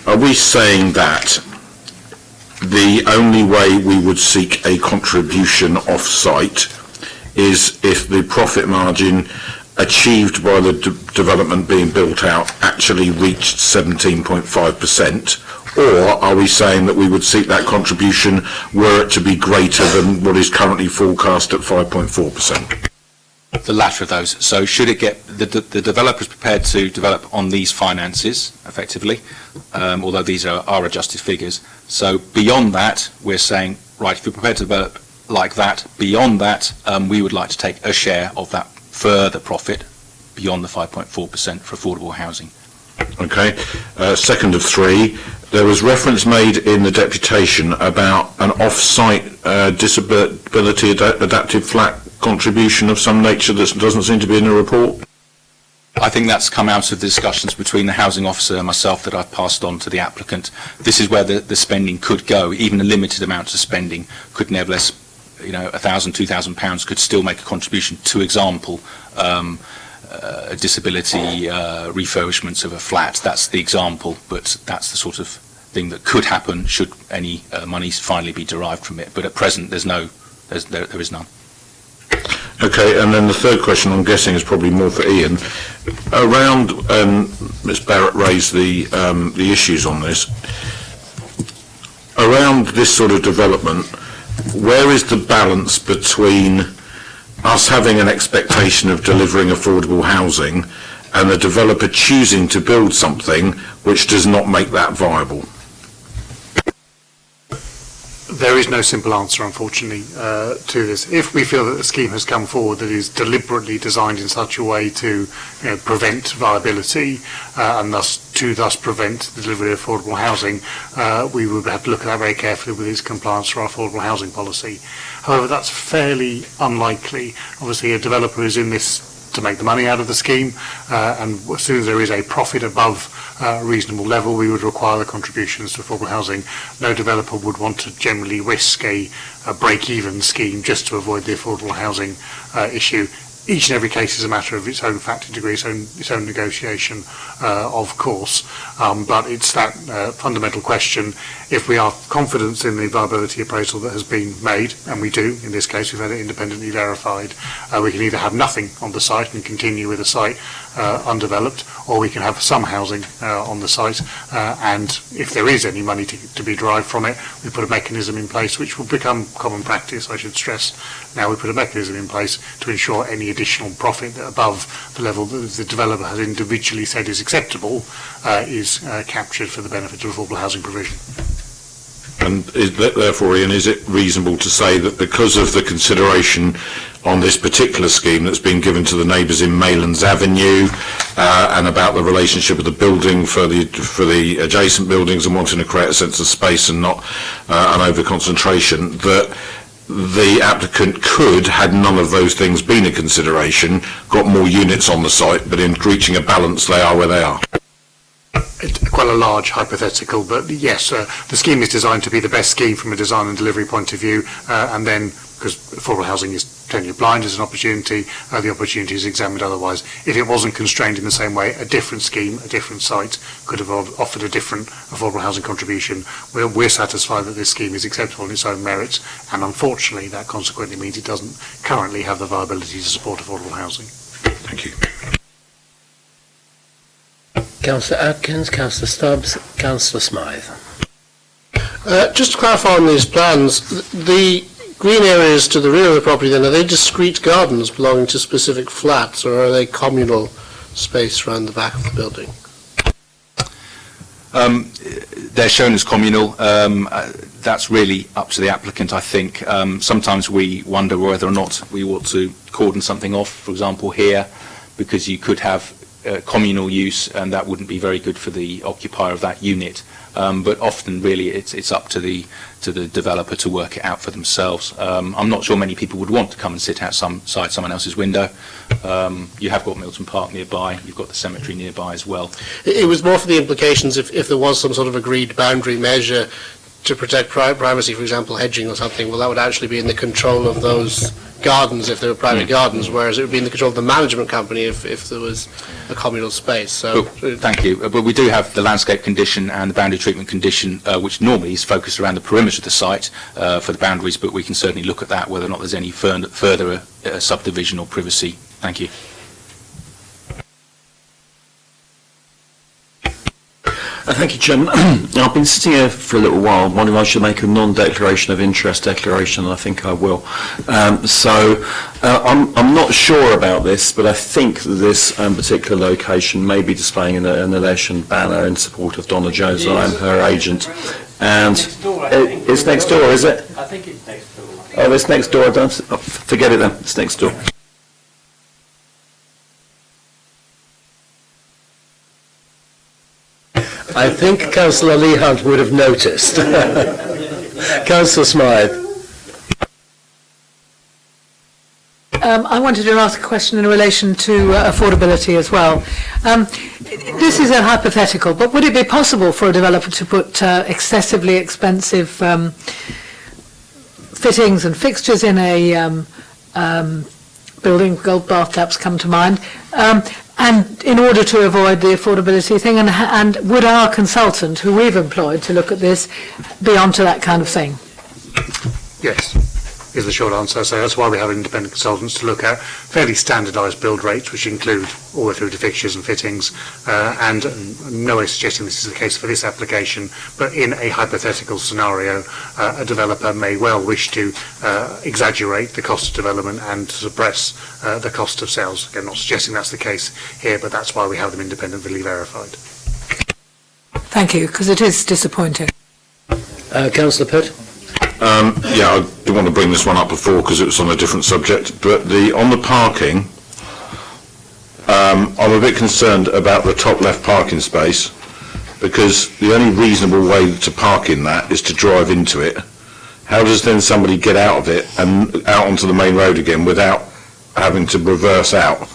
Are we saying that the only way we would seek a contribution off-site is if the profit margin achieved by the development being built out actually reached 17.5%? Or are we saying that we would seek that contribution were it to be greater than what is currently forecast at 5.4%? The latter of those. So should it get, the developer is prepared to develop on these finances, effectively, although these are adjusted figures. So beyond that, we're saying, right, if you're prepared to develop like that, beyond that, we would like to take a share of that further profit beyond the 5.4% for affordable housing. Okay. Second of 3, there was reference made in the deputation about an off-site disability adaptive flat contribution of some nature that doesn't seem to be in the report? I think that's come out of the discussions between the housing officer and myself that I've passed on to the applicant. This is where the spending could go. Even a limited amount of spending could nevertheless, £1,000, £2,000 could still make a contribution. To example, disability refurbishments of a flat. That's the example, but that's the sort of thing that could happen should any money finally be derived from it. But at present, there is none. Okay, and then the third question, I'm guessing, is probably more for Ian. Around, Ms. Barrett raised the issues on this. Around this sort of development, where is the balance between us having an expectation of delivering affordable housing and the developer choosing to build something which does not make that viable? There is no simple answer, unfortunately, to this. If we feel that the scheme has come forward that is deliberately designed in such a way to prevent viability and thus prevent the delivery of affordable housing, we would have to look at that very carefully with its compliance to our affordable housing policy. However, that's fairly unlikely. Obviously, a developer is in this to make the money out of the scheme, and as soon as there is a profit above a reasonable level, we would require the contributions to affordable housing. No developer would want to generally risk a break-even scheme just to avoid the affordable housing issue. Each and every case is a matter of its own fact and degree, its own negotiation, of course. But it's that fundamental question. If we are confident in the viability appraisal that has been made, and we do, in this case we've had it independently verified, we can either have nothing on the site and continue with the site undeveloped, or we can have some housing on the site, and if there is any money to be derived from it, we put a mechanism in place which will become common practice, I should stress. Now we put a mechanism in place to ensure any additional profit above the level that the developer has individually said is acceptable is captured for the benefit of affordable housing provision. And therefore, Ian, is it reasonable to say that because of the consideration on this particular scheme that's been given to the neighbours in Maylands Avenue and about the relationship of the building for the adjacent buildings and wanting to create a sense of space and not an over-concentration, that the applicant could, had none of those things been a consideration, got more units on the site, but in reaching a balance they are where they are? It's quite a large hypothetical, but yes, the scheme is designed to be the best scheme from a design and delivery point of view, and then, because affordable housing is tenure blind as an opportunity, the opportunity is examined otherwise. If it wasn't constrained in the same way, a different scheme, a different site could have offered a different affordable housing contribution. We're satisfied that this scheme is acceptable in its own merits, and unfortunately that consequently means it doesn't currently have the viability to support affordable housing. Thank you. Councillor Atkins, Councillor Stubbs, Councillor Smythe. Just to clarify on these plans, the green areas to the rear of the property then, are they discrete gardens belonging to specific flats, or are they communal space around the back of the building? They're shown as communal. That's really up to the applicant, I think. Sometimes we wonder whether or not we ought to cordon something off, for example, here, because you could have communal use, and that wouldn't be very good for the occupier of that unit. But often, really, it's up to the developer to work it out for themselves. I'm not sure many people would want to come and sit outside someone else's window. You have got Milton Park nearby. You've got the cemetery nearby as well. It was more for the implications if there was some sort of agreed boundary measure to protect privacy, for example, hedging or something. Well, that would actually be in the control of those gardens if they were private gardens, whereas it would be in the control of the management company if there was a communal space. So, thank you. But we do have the landscape condition and the boundary treatment condition, which normally is focused around the perimeter of the site for the boundaries, but we can certainly look at that, whether or not there's any further subdivision or privacy. Thank you. Thank you, Chairman. I've been sitting here for a little while wondering if I should make a non-declaration of interest declaration, and I think I will. I'm not sure about this, but I think that this particular location may be displaying an election banner in support of Donna Jones. I am her agent. And it's next door, is it? I think it's next door. Oh, it's next door. Forget it then. It's next door. I think Councillor Lee Hunt would have noticed. Councillor Smythe. I wanted to ask a question in relation to affordability as well. This is a hypothetical, but would it be possible for a developer to put excessively expensive fittings and fixtures in a building? Gold bathtubs come to mind. And in order to avoid the affordability thing, and would our consultant, who we've employed to look at this, be onto that kind of thing? Yes, is the short answer. So that's why we have independent consultants to look at fairly standardised build rates, which include all the way through to fixtures and fittings, and no way suggesting this is the case for this application, but in a hypothetical scenario, a developer may well wish to exaggerate the cost of development and suppress the cost of sales. Again, not suggesting that's the case here, but that's why we have them independently verified. Thank you, because it is disappointing. Councillor Pitt? Yeah, I didn't want to bring this one up before because it was on a different subject, but on the parking, I'm a bit concerned about the top left parking space, because the only reasonable way to park in that is to drive into it. How does then somebody get out of it and out onto the main road again without having to reverse out?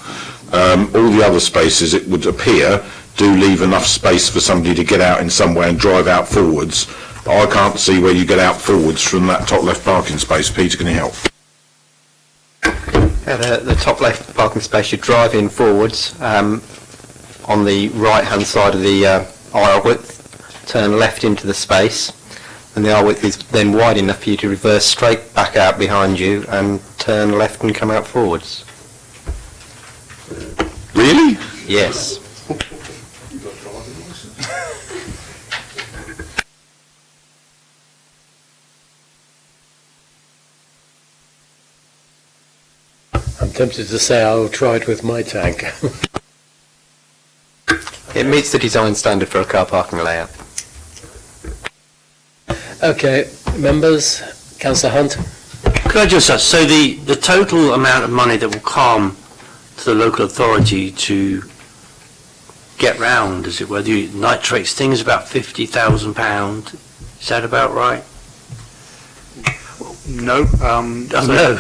All the other spaces, it would appear, do leave enough space for somebody to get out in some way and drive out forwards. I can't see where you get out forwards from that top left parking space. Peter, can you help? The top left parking space, you drive in forwards on the right hand side of the aisle width, turn left into the space, and the aisle width is then wide enough for you to reverse straight back out behind you and turn left and come out forwards. Really? Yes. I'm tempted to say I'll try it with my tank. It meets the design standard for a car parking layout. Okay, members, Councillor Hunt. Could I just ask, so the total amount of money that will come to the local authority to get round, as it were, the nitrates thing is about £50,000. Is that about right? No. The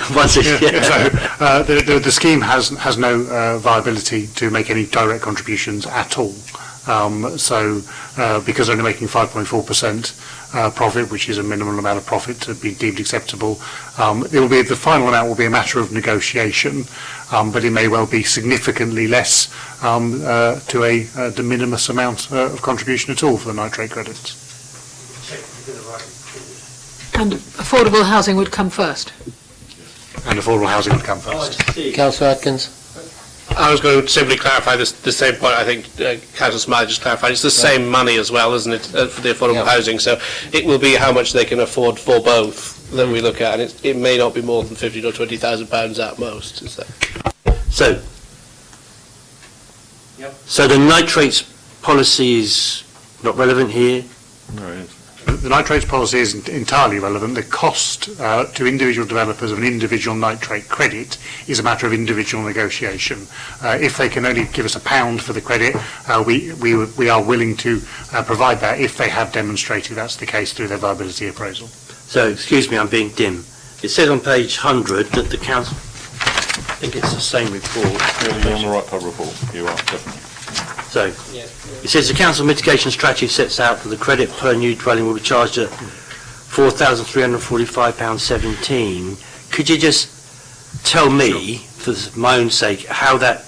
scheme has no viability to make any direct contributions at all. Because they're only making 5.4% profit, which is a minimal amount of profit to be deemed acceptable, the final amount will be a matter of negotiation, but it may well be significantly less to a de minimis amount of contribution at all for the nitrate credits. And affordable housing would come first? And affordable housing would come first. Councillor Atkins? I was going to simply clarify the same point I think Councillor Smiley just clarified. It's the same money as well, isn't it, for the affordable housing? So it will be how much they can afford for both that we look at. And it may not be more than £50,000 or £20,000 at most. Is that? So the nitrates policy is not relevant here? No, it is. The nitrates policy is entirely relevant. The cost to individual developers of an individual nitrate credit is a matter of individual negotiation. If they can only give us £1 for the credit, we are willing to provide that if they have demonstrated that's the case through their viability appraisal. So, excuse me, I'm being dim. It says on page 100 that the council, I think it's the same report. You're on the right pub report, you are, definitely. So, it says the council mitigation strategy sets out that the credit per new dwelling will be charged at £4,345.17. Could you just tell me, for my own sake, how that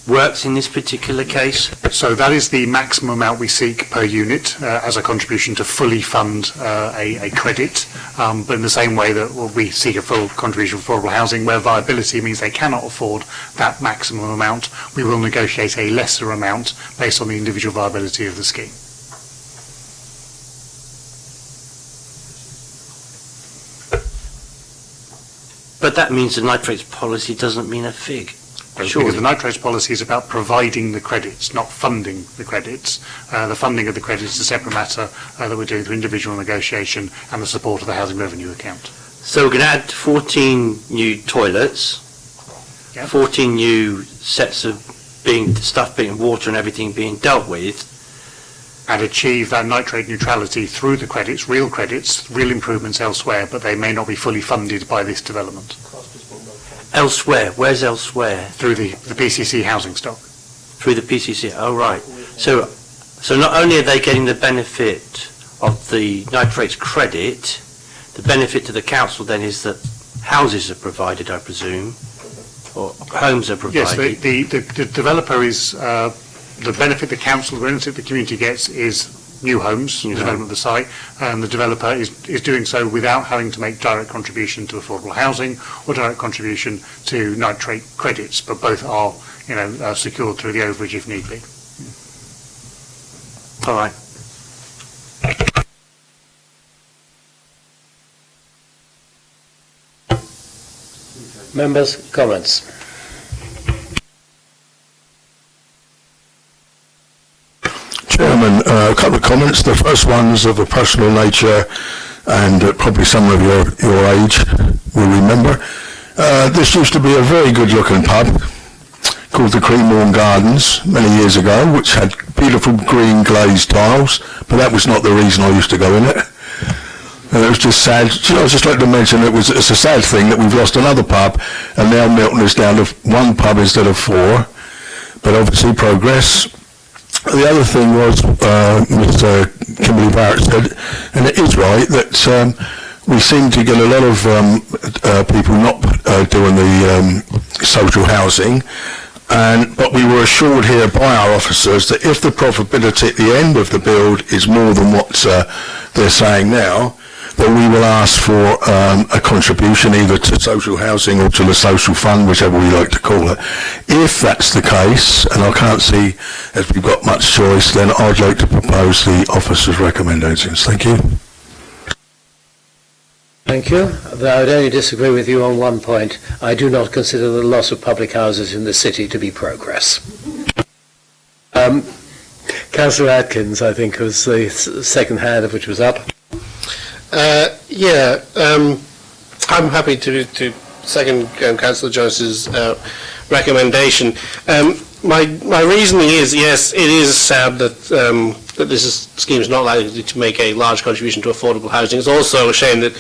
works in this particular case? So that is the maximum amount we seek per unit as a contribution to fully fund a credit, but in the same way that we seek a full contribution for affordable housing, where viability means they cannot afford that maximum amount, we will negotiate a lesser amount based on the individual viability of the scheme. But that means the nitrates policy doesn't mean a fig. Surely. Because the nitrates policy is about providing the credits, not funding the credits. The funding of the credits is a separate matter that we do through individual negotiation and the support of the housing revenue account. So we're going to add 14 new toilets, 14 new sets of water and everything being dealt with, and achieve that nitrate neutrality through the credits, real improvements elsewhere, but they may not be fully funded by this development. elsewhere. Where's elsewhere? Through the PCC housing stock. Through the PCC. Oh, right. So not only are they getting the benefit of the nitrates credit, the benefit to the council then is that houses are provided, I presume, or homes are provided. Yes, the developer is, the benefit the council, the benefit the community gets is new homes, development of the site, and the developer is doing so without having to make direct contribution to affordable housing or direct contribution to nitrate credits, but both are, secured through the overage if need be. All right. Members' comments. Chairman, a couple of comments. The first one's of a personal nature, and probably some of your age will remember. This used to be a very good-looking pub called the Creemorn Gardens many years ago, which had beautiful green glazed tiles, but that was not the reason I used to go in it. And it was just sad. I'd just like to mention it's a sad thing that we've lost another pub, and now Milton is down to one pub instead of four, but obviously progress. The other thing was, Mr. Kimberly Barrett said, and it is right, that we seem to get a lot of people not doing the social housing, but we were assured here by our officers that if the profitability at the end of the build is more than what they're saying now, then we will ask for a contribution either to social housing or to the social fund, whichever we like to call it. If that's the case, and I can't see as we've got much choice, then I'd like to propose the officers' recommendations. Thank you. Thank you. I would only disagree with you on one point. I do not consider the loss of public houses in the city to be progress. Councillor Atkins, I think, was the second hand of which was up. I'm happy to second Councillor Jones's recommendation. My reasoning is, yes, it is sad that this scheme is not likely to make a large contribution to affordable housing. It's also a shame that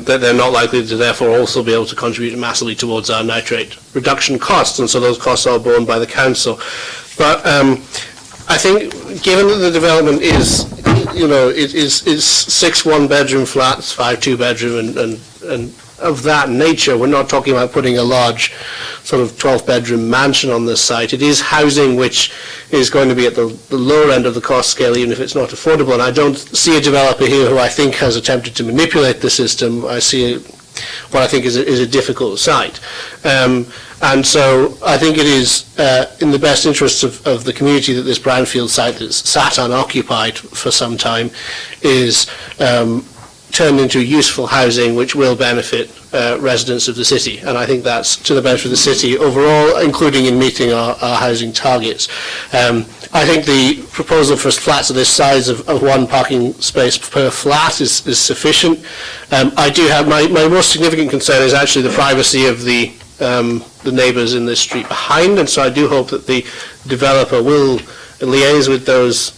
they're not likely to therefore also be able to contribute massively towards our nitrate reduction costs, and so those costs are borne by the council. But I think, given that the development is, it's 6 one-bedroom flats, 5 two-bedroom, and of that nature, we're not talking about putting a large sort of 12-bedroom mansion on this site. It is housing which is going to be at the lower end of the cost scale, even if it's not affordable. And I don't see a developer here who I think has attempted to manipulate the system. I see what I think is a difficult site. And so I think it is in the best interests of the community that this brownfield site that's sat unoccupied for some time is turned into useful housing which will benefit residents of the city. And I think that's to the benefit of the city overall, including in meeting our housing targets. I think the proposal for flats of this size of one parking space per flat is sufficient. I do have, my most significant concern is actually the privacy of the neighbours in this street behind, and so I do hope that the developer will liaise with those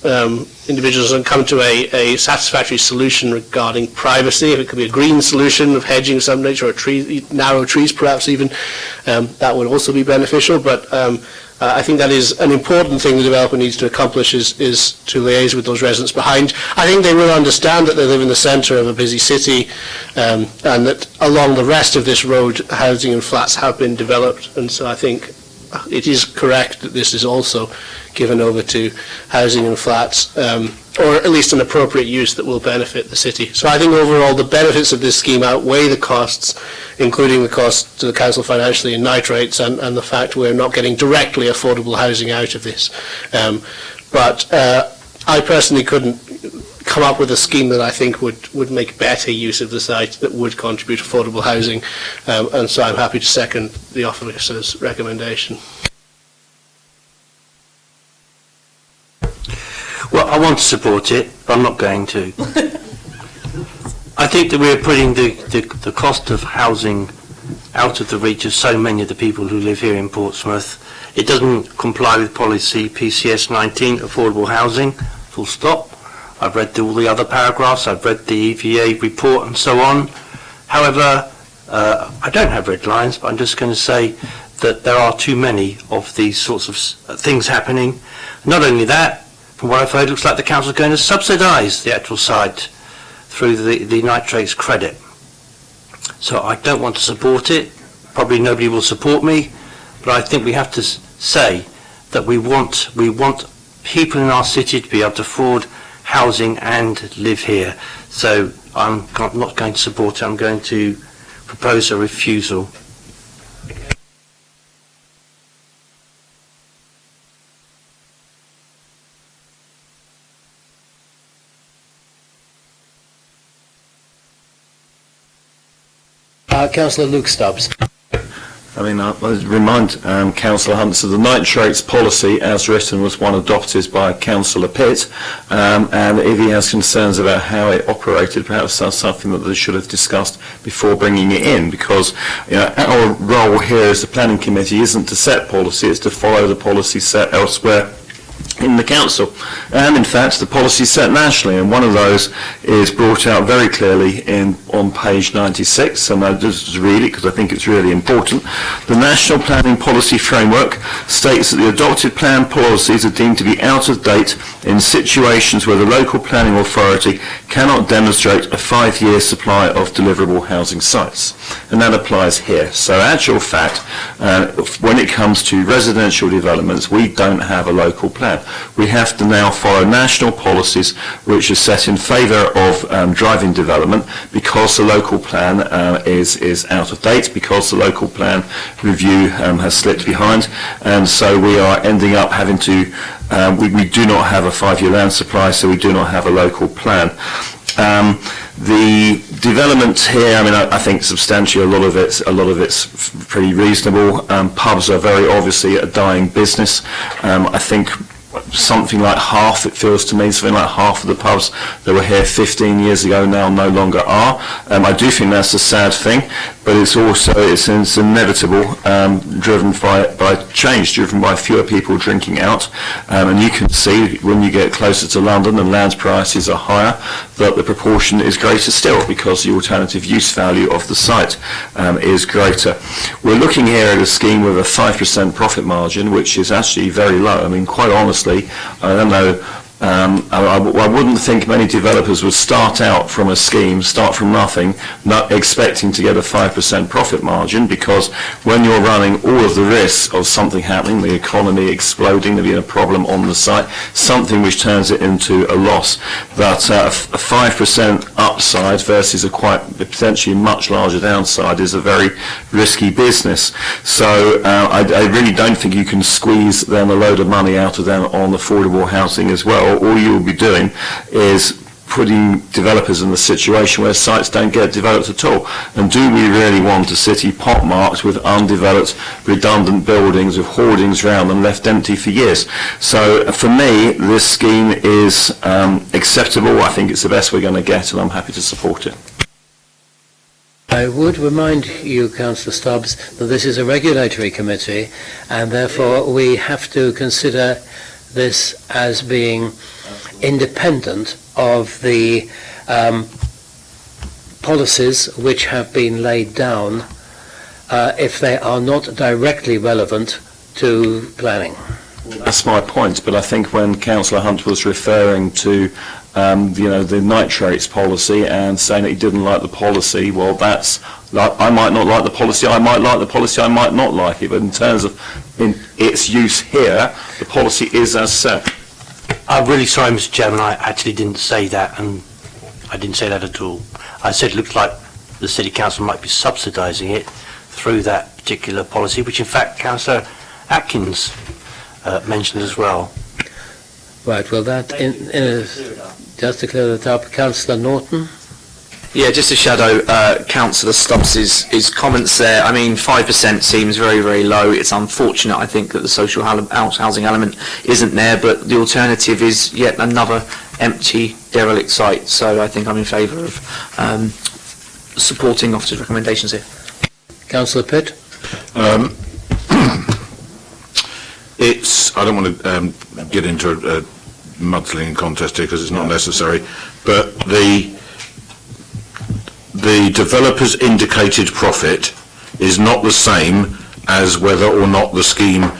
individuals and come to a satisfactory solution regarding privacy. If it could be a green solution of hedging of some nature, or narrow trees perhaps even, that would also be beneficial. But I think that is an important thing the developer needs to accomplish, is to liaise with those residents behind. I think they will understand that they live in the centre of a busy city, and that along the rest of this road housing and flats have been developed, and so I think it is correct that this is also given over to housing and flats, or at least an appropriate use that will benefit the city. So I think overall the benefits of this scheme outweigh the costs, including the cost to the council financially in nitrates, and the fact we're not getting directly affordable housing out of this. But I personally couldn't come up with a scheme that I think would make better use of the site, that would contribute affordable housing, and so I'm happy to second the officer's recommendation. Well, I want to support it, but I'm not going to. I think that we're putting the cost of housing out of the reach of so many of the people who live here in Portsmouth. It doesn't comply with policy PCS 19, affordable housing, full stop. I've read all the other paragraphs, I've read the EVA report and so on. However, I don't have red lines, but I'm just going to say that there are too many of these sorts of things happening. Not only that, from what I've heard, it looks like the council is going to subsidise the actual site through the nitrates credit. So I don't want to support it. Probably nobody will support me, but I think we have to say that we want people in our city to be able to afford housing and live here. So I'm not going to support it. I'm going to propose a refusal. Councillor Luke Stubbs. I mean, I remind Councillor Hunt that the nitrates policy, as written, was one adopted by Councillor Pitt, and if he has concerns about how it operated, perhaps that's something that they should have discussed before bringing it in, because our role here as the Planning Committee isn't to set policy, it's to follow the policy set elsewhere in the council, and in fact the policy set nationally, and one of those is brought out very clearly on page 96, and I'll just read it because I think it's really important. The National Planning Policy Framework states that the adopted plan policies are deemed to be out of date in situations where the local planning authority cannot demonstrate a 5-year supply of deliverable housing sites, and that applies here. So actual fact, when it comes to residential developments, we don't have a local plan. We have to now follow national policies which are set in favour of driving development, because the local plan is out of date, because the local plan review has slipped behind, and so we are ending up having to, we do not have a 5-year land supply, so we do not have a local plan. The development here, I mean, I think substantially a lot of it's pretty reasonable. Pubs are very obviously a dying business. I think something like half, it feels to me, something like half of the pubs that were here 15 years ago now no longer are. I do think that's a sad thing, but it's also, it's inevitable, driven by change, driven by fewer people drinking out. And you can see when you get closer to London and land prices are higher, that the proportion is greater still, because the alternative use value of the site is greater. We're looking here at a scheme with a 5% profit margin, which is actually very low. I mean, quite honestly, I don't know, I wouldn't think many developers would start out from a scheme, start from nothing, not expecting to get a 5% profit margin, because when you're running all of the risks of something happening, the economy exploding, there being a problem on the site, something which turns it into a loss, that a 5% upside versus a quite potentially much larger downside is a very risky business. So I really don't think you can squeeze then a load of money out of them on affordable housing as well. All you'll be doing is putting developers in the situation where sites don't get developed at all. And do we really want a city pockmarked with undeveloped, redundant buildings with hoardings around them left empty for years? So for me, this scheme is acceptable. I think it's the best we're going to get, and I'm happy to support it. I would remind you, Councillor Stubbs, that this is a regulatory committee, and therefore we have to consider this as being independent of the policies which have been laid down if they are not directly relevant to planning. That's my point, but I think when Councillor Hunt was referring to the nitrates policy and saying that he didn't like the policy, well, that's like, I might not like the policy, I might like the policy, I might not like it, but in terms of its use here, the policy is as set. I'm really sorry, Mr. Chairman, I actually didn't say that, and I didn't say that at all. I said it looks like the City Council might be subsidising it through that particular policy, which in fact Councillor Atkins mentioned as well. Right, well that, just to clear that up, Councillor Norton? Yeah, just to shadow Councillor Stubbs' comments there. I mean, 5% seems very, very low. It's unfortunate, I think, that the social housing element isn't there, but the alternative is yet another empty, derelict site. So I think I'm in favour of supporting officer's recommendations here. Councillor Pitt? I don't want to get into a mudslinging contest here because it's not necessary, but the the developer's indicated profit is not the same as whether or not the scheme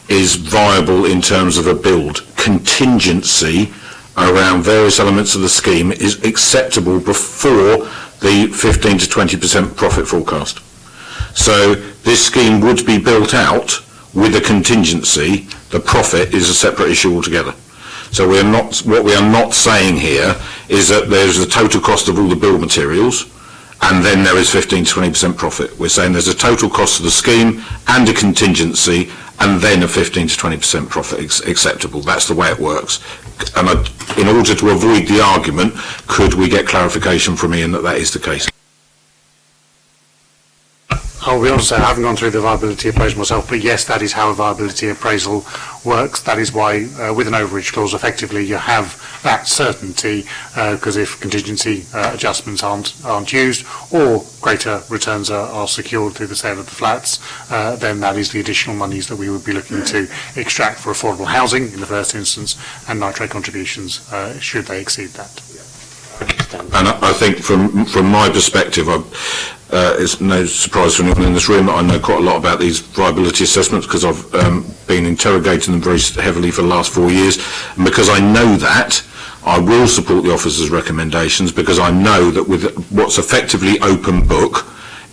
is viable in terms of a build. Contingency around various elements of the scheme is acceptable before the 15 to 20% profit forecast. So this scheme would be built out with a contingency. The profit is a separate issue altogether. So what we are not saying here is that there's the total cost of all the build materials and then there is 15 to 20% profit. We're saying there's a total cost of the scheme and a contingency and then a 15 to 20% profit acceptable. That's the way it works. And in order to avoid the argument, could we get clarification from Ian that that is the case? I'll be honest, I haven't gone through the viability appraisal myself, but yes, that is how a viability appraisal works. That is why, with an overage clause, effectively you have that certainty, because if contingency adjustments aren't used or greater returns are secured through the sale of the flats, then that is the additional monies that we would be looking to extract for affordable housing in the first instance, and nitrate contributions should they exceed that. And I think from my perspective, it's no surprise for anyone in this room that I know quite a lot about these viability assessments because I've been interrogating them very heavily for the last 4 years. And because I know that, I will support the officer's recommendations because I know that with what's effectively open book,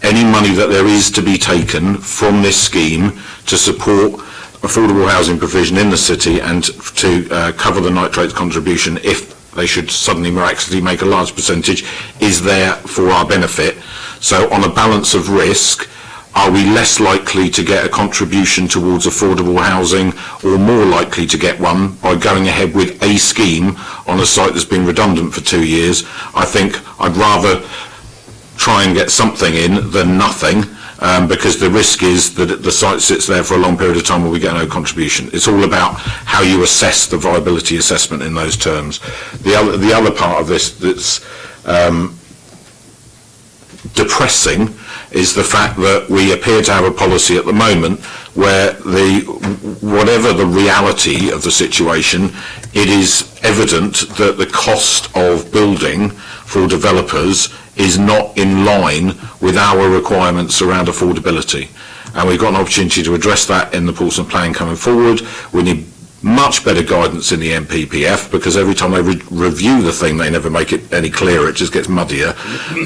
any money that there is to be taken from this scheme to support affordable housing provision in the city and to cover the nitrates contribution if they should suddenly miraculously make a large percentage is there for our benefit. So on a balance of risk, are we less likely to get a contribution towards affordable housing or more likely to get one by going ahead with a scheme on a site that's been redundant for 2 years? I think I'd rather try and get something in than nothing. Because the risk is that the site sits there for a long period of time where we get no contribution. It's all about how you assess the viability assessment in those terms. The other part of this that's depressing is the fact that we appear to have a policy at the moment where whatever the reality of the situation, it is evident that the cost of building for developers is not in line with our requirements around affordability. And we've got an opportunity to address that in the Portsmouth plan coming forward. We need much better guidance in the MPPF because every time they review the thing they never make it any clearer, it just gets muddier.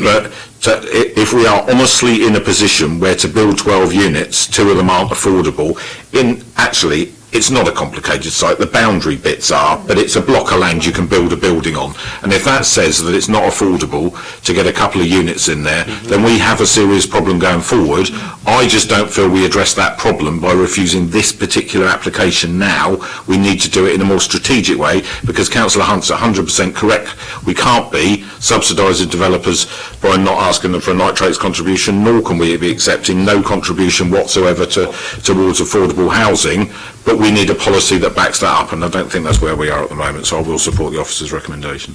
But if we are honestly in a position where to build 12 units, 2 of them aren't affordable, actually it's not a complicated site, the boundary bits are, but it's a block of land you can build a building on. And if that says that it's not affordable to get a couple of units in there, then we have a serious problem going forward. I just don't feel we address that problem by refusing this particular application now. We need to do it in a more strategic way because Councillor Hunt's 100% correct. We can't be subsidising developers by not asking them for a nitrates contribution, nor can we be accepting no contribution whatsoever towards affordable housing. But we need a policy that backs that up, and I don't think that's where we are at the moment, so I will support the officer's recommendation.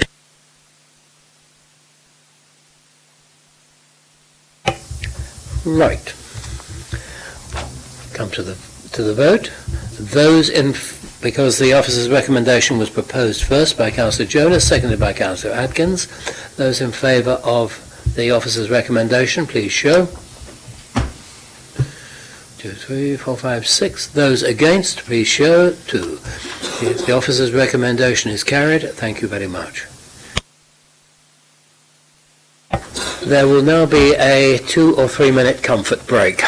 Right. Come to the vote. Those in, because the officer's recommendation was proposed first by Councillor Jonas, seconded by Councillor Atkins. Those in favour of the officer's recommendation, please show. 2, 3, 4, 5, 6. Those against, please show. 2. The officer's recommendation is carried. Thank you very much. There will now be a 2 or 3 minute comfort break.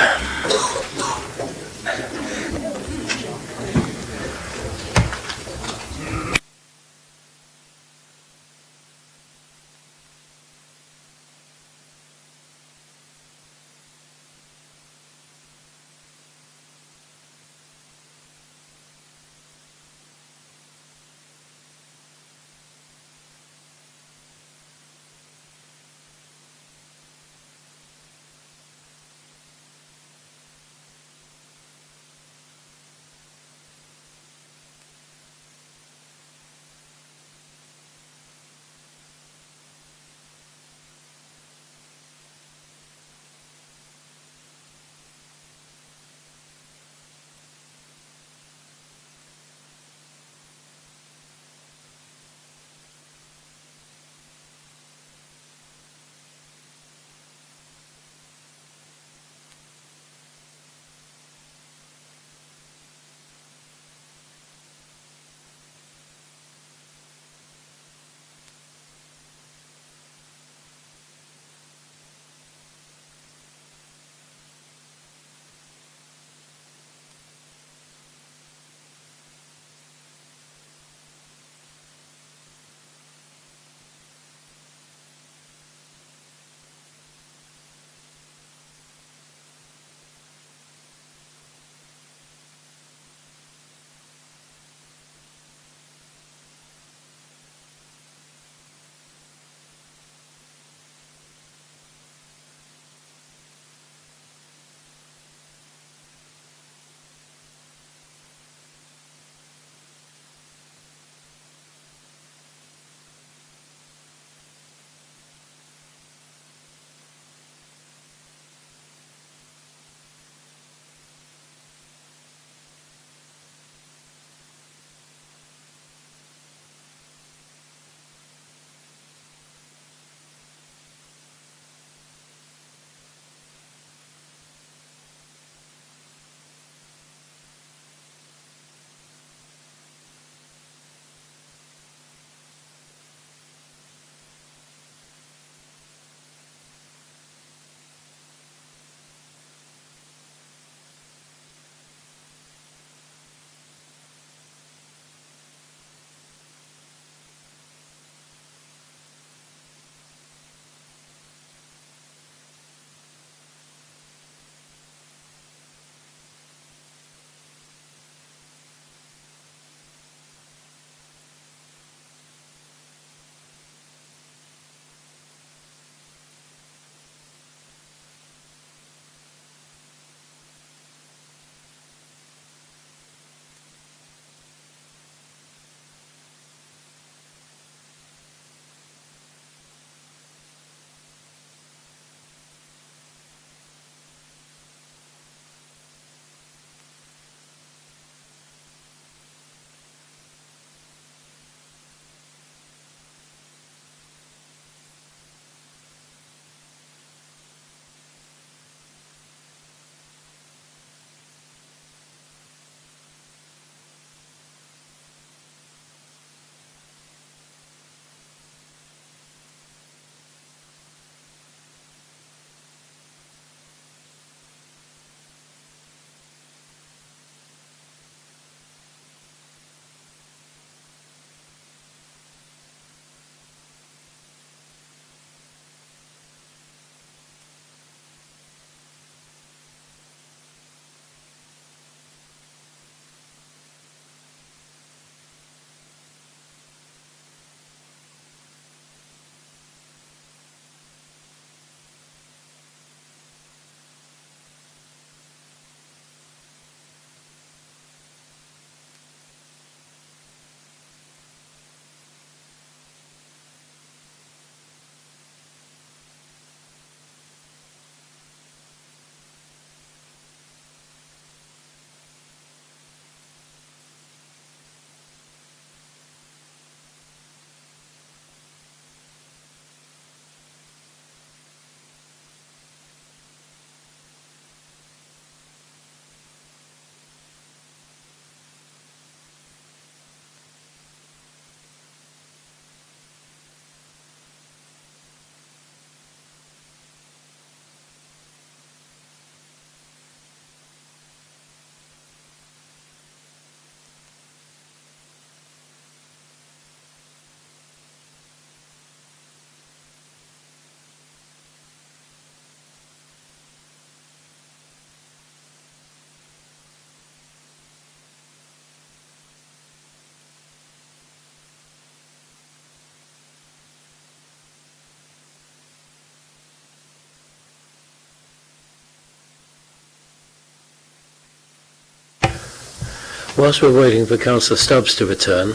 Whilst we're waiting for Councillor Stubbs to return,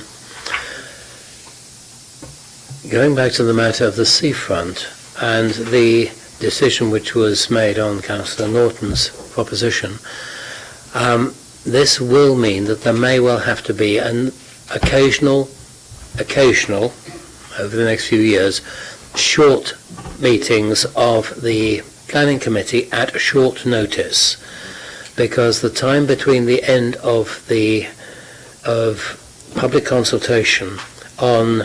going back to the matter of the seafront and the decision which was made on Councillor Norton's proposition, this will mean that there may well have to be an occasional, over the next few years, short meetings of the Planning Committee at short notice, because the time between the end of public consultation on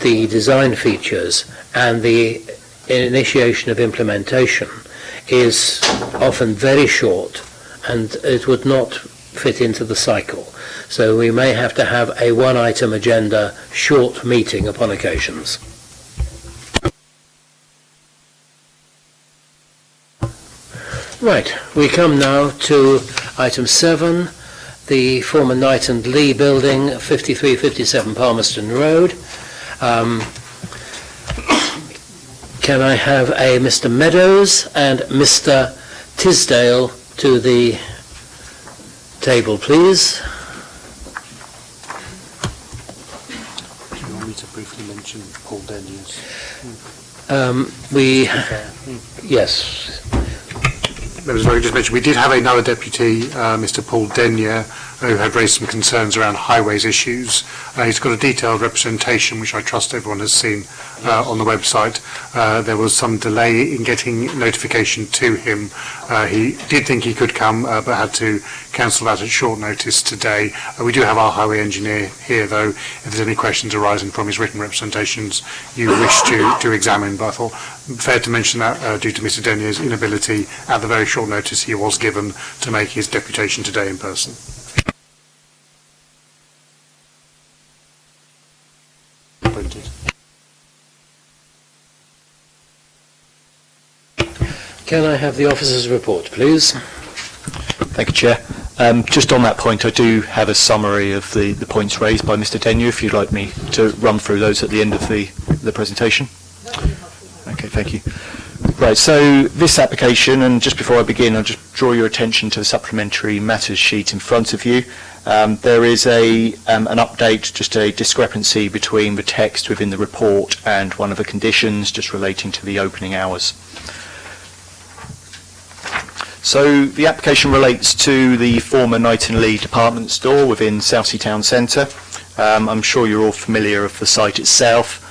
the design features and the initiation of implementation is often very short, and it would not fit into the cycle. So we may have to have a one-item agenda short meeting upon occasions. Right, we come now to item 7, the former Knight and Lee building, 5357 Palmerston Road. Can I have a Mr. Meadows and Mr. Tisdale to the table, please? Do you want me to briefly mention Paul Denye's? Yes. Members, if I could just mention, we did have another deputy, Mr. Paul Denyer, who had raised some concerns around highways issues. He's got a detailed representation, which I trust everyone has seen on the website. There was some delay in getting notification to him. He did think he could come, but had to cancel that at short notice today. We do have our highway engineer here, though, if there's any questions arising from his written representations you wish to examine. But I thought fair to mention that due to Mr. Denyer's inability at the very short notice he was given to make his deputation today in person. Printed. Can I have the officer's report, please? Thank you, Chair. Just on that point, I do have a summary of the points raised by Mr. Denyer, if you'd like me to run through those at the end of the presentation. Okay, thank you. Right, so this application, and just before I begin, I'll just draw your attention to the supplementary matters sheet in front of you. There is an update, just a discrepancy between the text within the report and one of the conditions just relating to the opening hours. So the application relates to the former Knight and Lee department store within Southsea Town Centre. I'm sure you're all familiar of the site itself.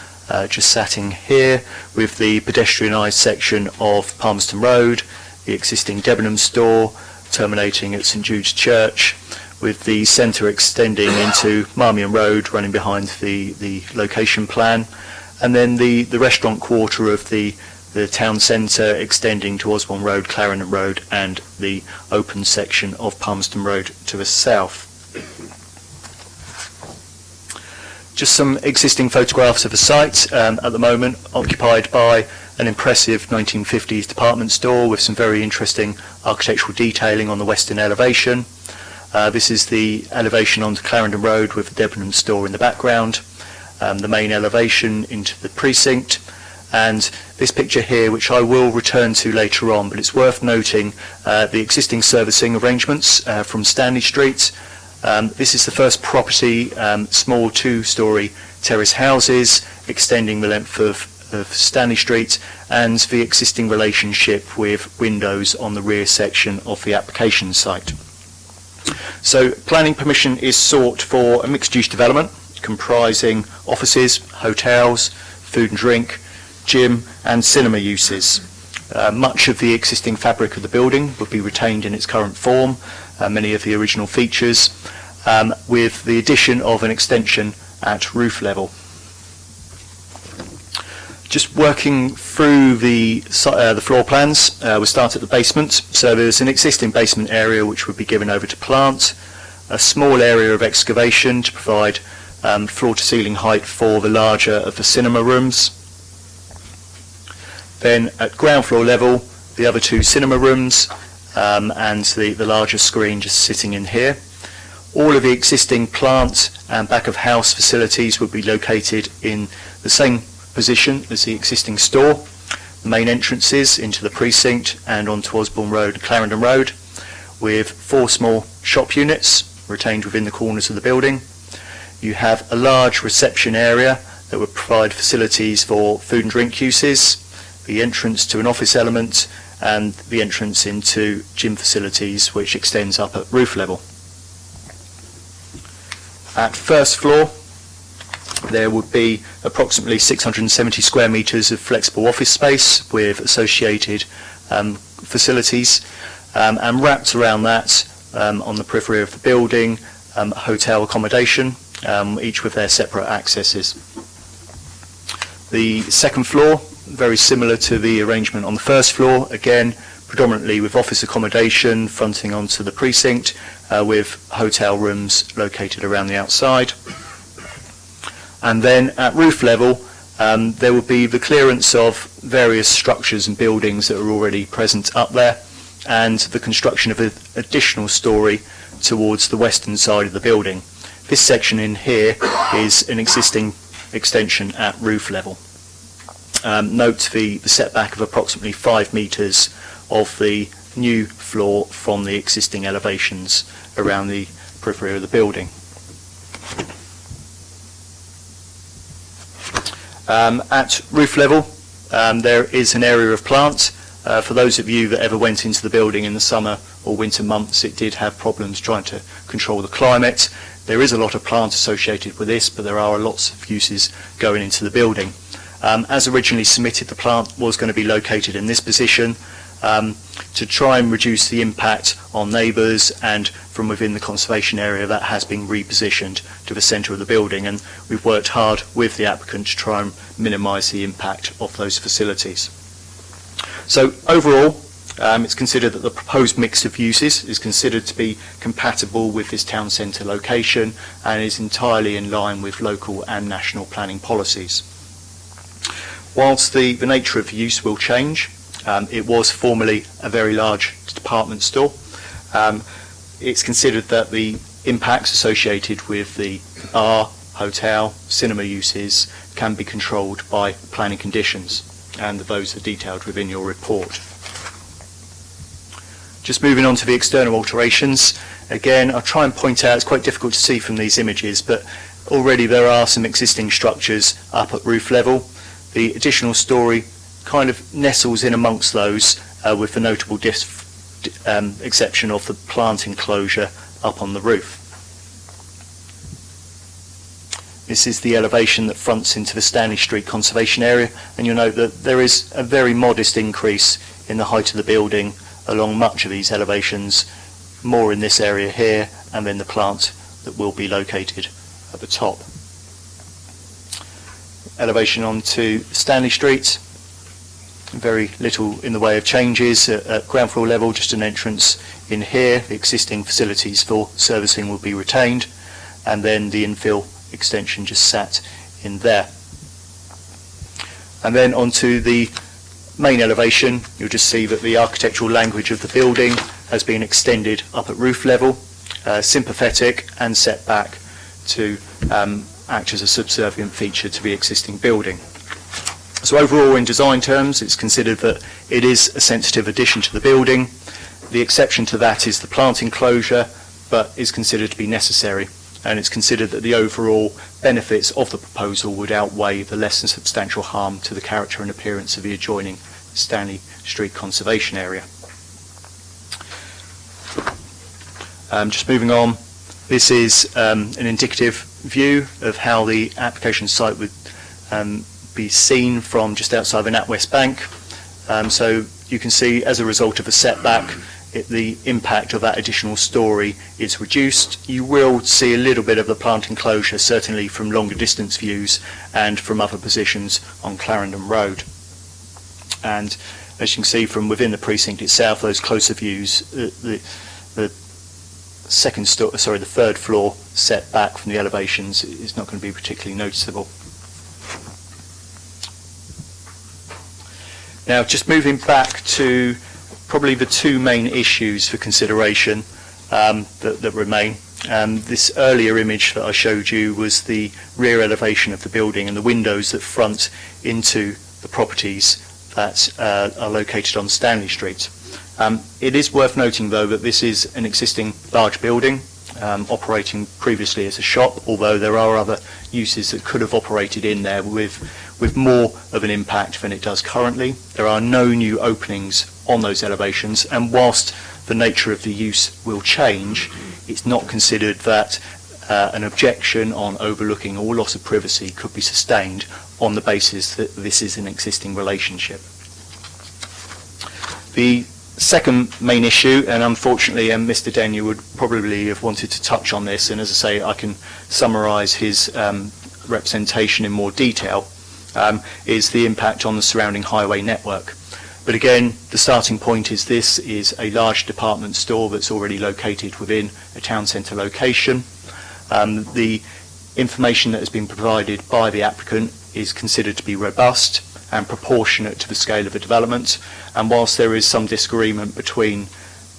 Just sitting here with the pedestrianised section of Palmerston Road, the existing Debenham store terminating at St Jude's Church, with the centre extending into Marmion Road running behind the location plan, and then the restaurant quarter of the town centre extending to Osborne Road, Clarendon Road, and the open section of Palmerston Road to the south. Just some existing photographs of the site, at the moment occupied by an impressive 1950s department store with some very interesting architectural detailing on the western elevation. This is the elevation onto Clarendon Road with the Debenham store in the background, the main elevation into the precinct, and this picture here, which I will return to later on, but it's worth noting the existing servicing arrangements from Stanley Street. This is the first property, small two-storey terrace houses extending the length of Stanley Street, and the existing relationship with windows on the rear section of the application site. So planning permission is sought for a mixed-use development comprising offices, hotels, food and drink, gym and cinema uses. Much of the existing fabric of the building would be retained in its current form, many of the original features, with the addition of an extension at roof level. Just working through the floor plans, we'll start at the basement. So there's an existing basement area which would be given over to plant, a small area of excavation to provide floor-to-ceiling height for the larger of the cinema rooms. Then at ground floor level, the other two cinema rooms and the larger screen just sitting in here. All of the existing plant and back of house facilities would be located in the same position as the existing store. The main entrances into the precinct and onto Osborne Road and Clarendon Road, with 4 small shop units. retained within the corners of the building. You have a large reception area that would provide facilities for food and drink uses, the entrance to an office element, and the entrance into gym facilities, which extends up at roof level. At first floor, there would be approximately 670 square metres of flexible office space with associated facilities, and wrapped around that on the periphery of the building, hotel accommodation, each with their separate accesses. The second floor, very similar to the arrangement on the first floor, again predominantly with office accommodation fronting onto the precinct, with hotel rooms located around the outside. And then at roof level, there will be the clearance of various structures and buildings that are already present up there, and the construction of an additional storey towards the western side of the building. This section in here is an existing extension at roof level. Note the setback of approximately 5 metres of the new floor from the existing elevations around the periphery of the building. At roof level, there is an area of plant. For those of you that ever went into the building in the summer or winter months, it did have problems trying to control the climate. There is a lot of plant associated with this, but there are lots of uses going into the building. As originally submitted, the plant was going to be located in this position to try and reduce the impact on neighbours, and from within the conservation area that has been repositioned to the centre of the building, and we've worked hard with the applicant to try and minimise the impact of those facilities. So overall, it's considered that the proposed mix of uses is considered to be compatible with this town centre location and is entirely in line with local and national planning policies. Whilst the nature of use will change, it was formerly a very large department store. It's considered that the impacts associated with the bar, hotel, cinema uses can be controlled by planning conditions, and those are detailed within your report. Just moving on to the external alterations, again I'll try and point out, it's quite difficult to see from these images, but already there are some existing structures up at roof level. The additional storey kind of nestles in amongst those, with the notable exception of the plant enclosure up on the roof. This is the elevation that fronts into the Stanley Street conservation area, and you'll note that there is a very modest increase in the height of the building along much of these elevations, more in this area here, and then the plant that will be located at the top. Elevation onto Stanley Street, very little in the way of changes at ground floor level, just an entrance in here. The existing facilities for servicing will be retained, and then the infill extension just sat in there. And then onto the main elevation, you'll just see that the architectural language of the building has been extended up at roof level, sympathetic and set back to act as a subservient feature to the existing building. So overall, in design terms, it's considered that it is a sensitive addition to the building. The exception to that is the plant enclosure, but is considered to be necessary, and it's considered that the overall benefits of the proposal would outweigh the less than substantial harm to the character and appearance of the adjoining Stanley Street conservation area. Just moving on, this is an indicative view of how the application site would be seen from just outside the NatWest Bank. So you can see, as a result of a setback, the impact of that additional storey is reduced. You will see a little bit of the plant enclosure, certainly from longer distance views and from other positions on Clarendon Road. And as you can see from within the precinct itself, those closer views, the third floor set back from the elevations is not going to be particularly noticeable. Now, just moving back to probably the two main issues for consideration that remain. This earlier image that I showed you was the rear elevation of the building and the windows that front into the properties that are located on Stanley Street. It is worth noting, though, that this is an existing large building. operating previously as a shop, although there are other uses that could have operated in there with more of an impact than it does currently. There are no new openings on those elevations, and whilst the nature of the use will change, it's not considered that an objection on overlooking or loss of privacy could be sustained on the basis that this is an existing relationship. The second main issue, and unfortunately Mr. Denyer would probably have wanted to touch on this, and as I say, I can summarise his representation in more detail, is the impact on the surrounding highway network. But again, the starting point is this is a large department store that's already located within a town centre location. The information that has been provided by the applicant is considered to be robust and proportionate to the scale of the development, and whilst there is some disagreement between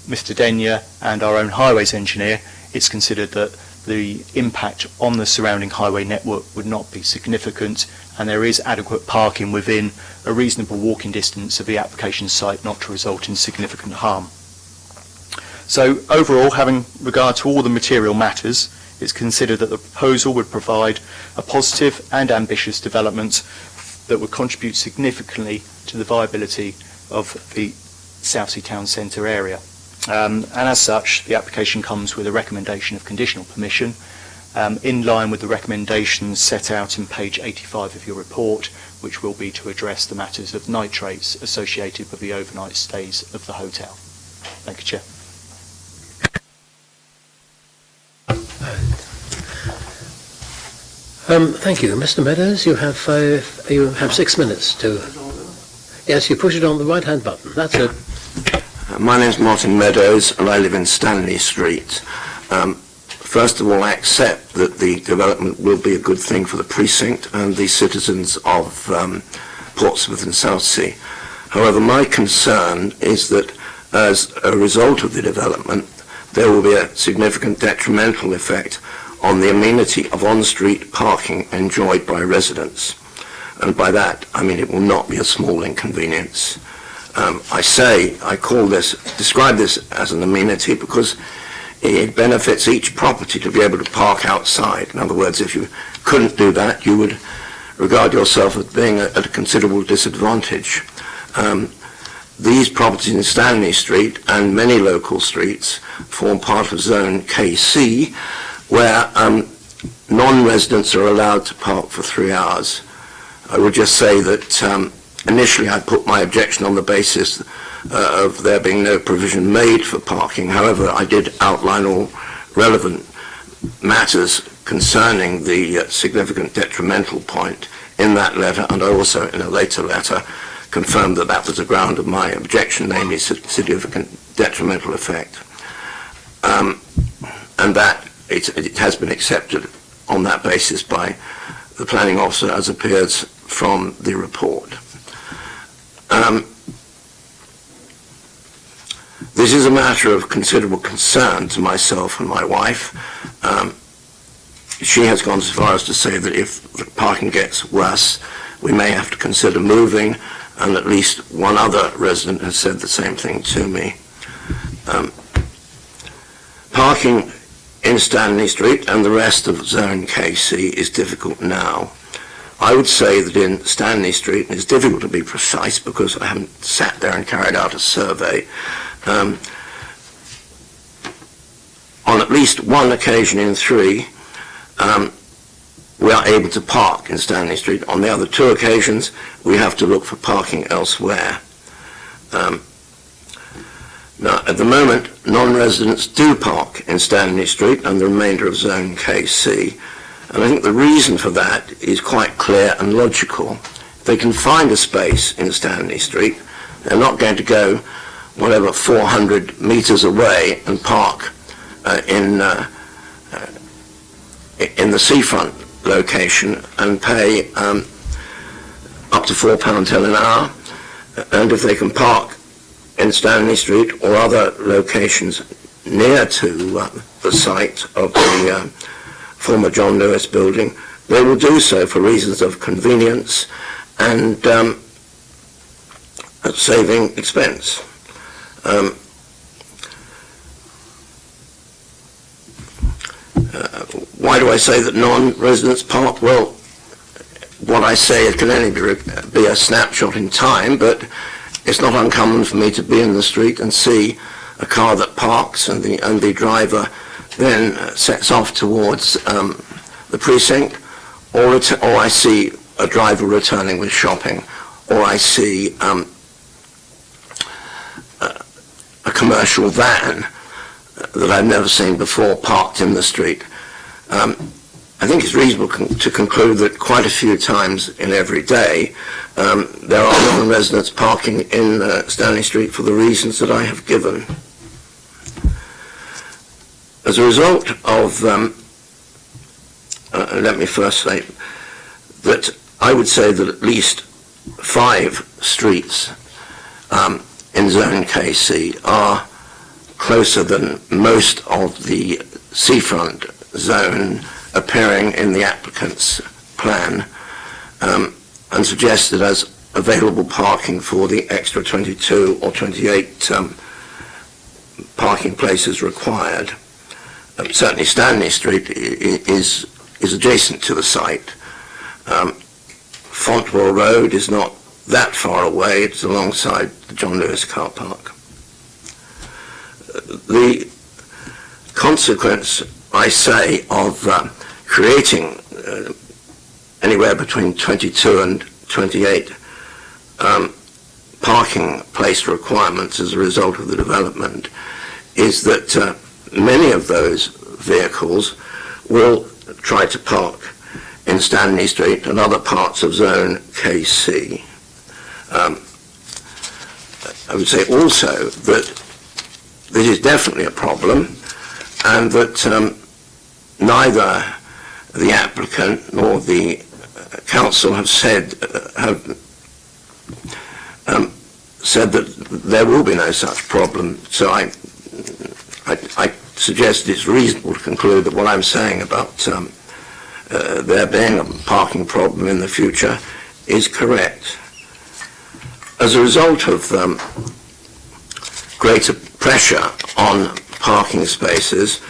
Mr. Denyer and our own highways engineer, it's considered that the impact on the surrounding highway network would not be significant, and there is adequate parking within a reasonable walking distance of the application site not to result in significant harm. So overall, having regard to all the material matters, it's considered that the proposal would provide a positive and ambitious development that would contribute significantly to the viability of the Southsea Town Centre area. And as such, the application comes with a recommendation of conditional permission in line with the recommendations set out in page 85 of your report, which will be to address the matters of nitrates associated with the overnight stays of the hotel. Thank you, Chair. Thank you. Mr. Meadows, you have 6 minutes to... Yes, you push it on the right-hand button. That's it. My name's Martin Meadows, and I live in Stanley Street. First of all, I accept that the development will be a good thing for the precinct and the citizens of Portsmouth and Southsea. However, my concern is that as a result of the development, there will be a significant detrimental effect on the amenity of on-street parking enjoyed by residents. And by that, I mean it will not be a small inconvenience. I describe this as an amenity because it benefits each property to be able to park outside. In other words, if you couldn't do that, you would regard yourself as being at a considerable disadvantage. These properties in Stanley Street and many local streets form part of Zone KC, where non-residents are allowed to park for 3 hours. I would just say that initially I put my objection on the basis of there being no provision made for parking. However, I did outline all relevant matters concerning the significant detrimental point in that letter, and I also, in a later letter, confirmed that that was the ground of my objection, namely significant detrimental effect. And that it has been accepted on that basis by the planning officer as appears from the report. This is a matter of considerable concern to myself and my wife. She has gone so far as to say that if the parking gets worse, we may have to consider moving, and at least one other resident has said the same thing to me. Parking in Stanley Street and the rest of Zone KC is difficult now. I would say that in Stanley Street, and it's difficult to be precise because I haven't sat there and carried out a survey, on at least one occasion in 3, we are able to park in Stanley Street. On the other 2 occasions, we have to look for parking elsewhere. Now, at the moment, non-residents do park in Stanley Street and the remainder of Zone KC, and I think the reason for that is quite clear and logical. If they can find a space in Stanley Street, they're not going to go whatever 400 metres away and park in the seafront location and pay up to £4 an hour. And if they can park in Stanley Street or other locations near to the site of the former John Lewis building, they will do so for reasons of convenience and saving expense. Why do I say that non-residents park? Well, what I say can only be a snapshot in time, but it's not uncommon for me to be in the street and see a car that parks and the driver then sets off towards the precinct, or I see a driver returning with shopping, or I see a commercial van that I've never seen before parked in the street. I think it's reasonable to conclude that quite a few times in every day there are non-residents parking in Stanley Street for the reasons that I have given. As a result of, let me first say that I would say that at least 5 streets in Zone KC are closer than most of the seafront zone appearing in the applicant's plan and suggested as available parking for the extra 22 or 28 parking places required. Certainly Stanley Street is adjacent to the site. Fontwell Road is not that far away. It's alongside the John Lewis car park. The consequence, I say, of creating anywhere between 22 and 28 parking place requirements as a result of the development is that many of those vehicles will try to park in Stanley Street and other parts of Zone KC. I would say also that this is definitely a problem, and that neither the applicant nor the council have said that there will be no such problem. So I suggest it's reasonable to conclude that what I'm saying about there being a parking problem in the future is correct. As a result of greater pressure on parking spaces,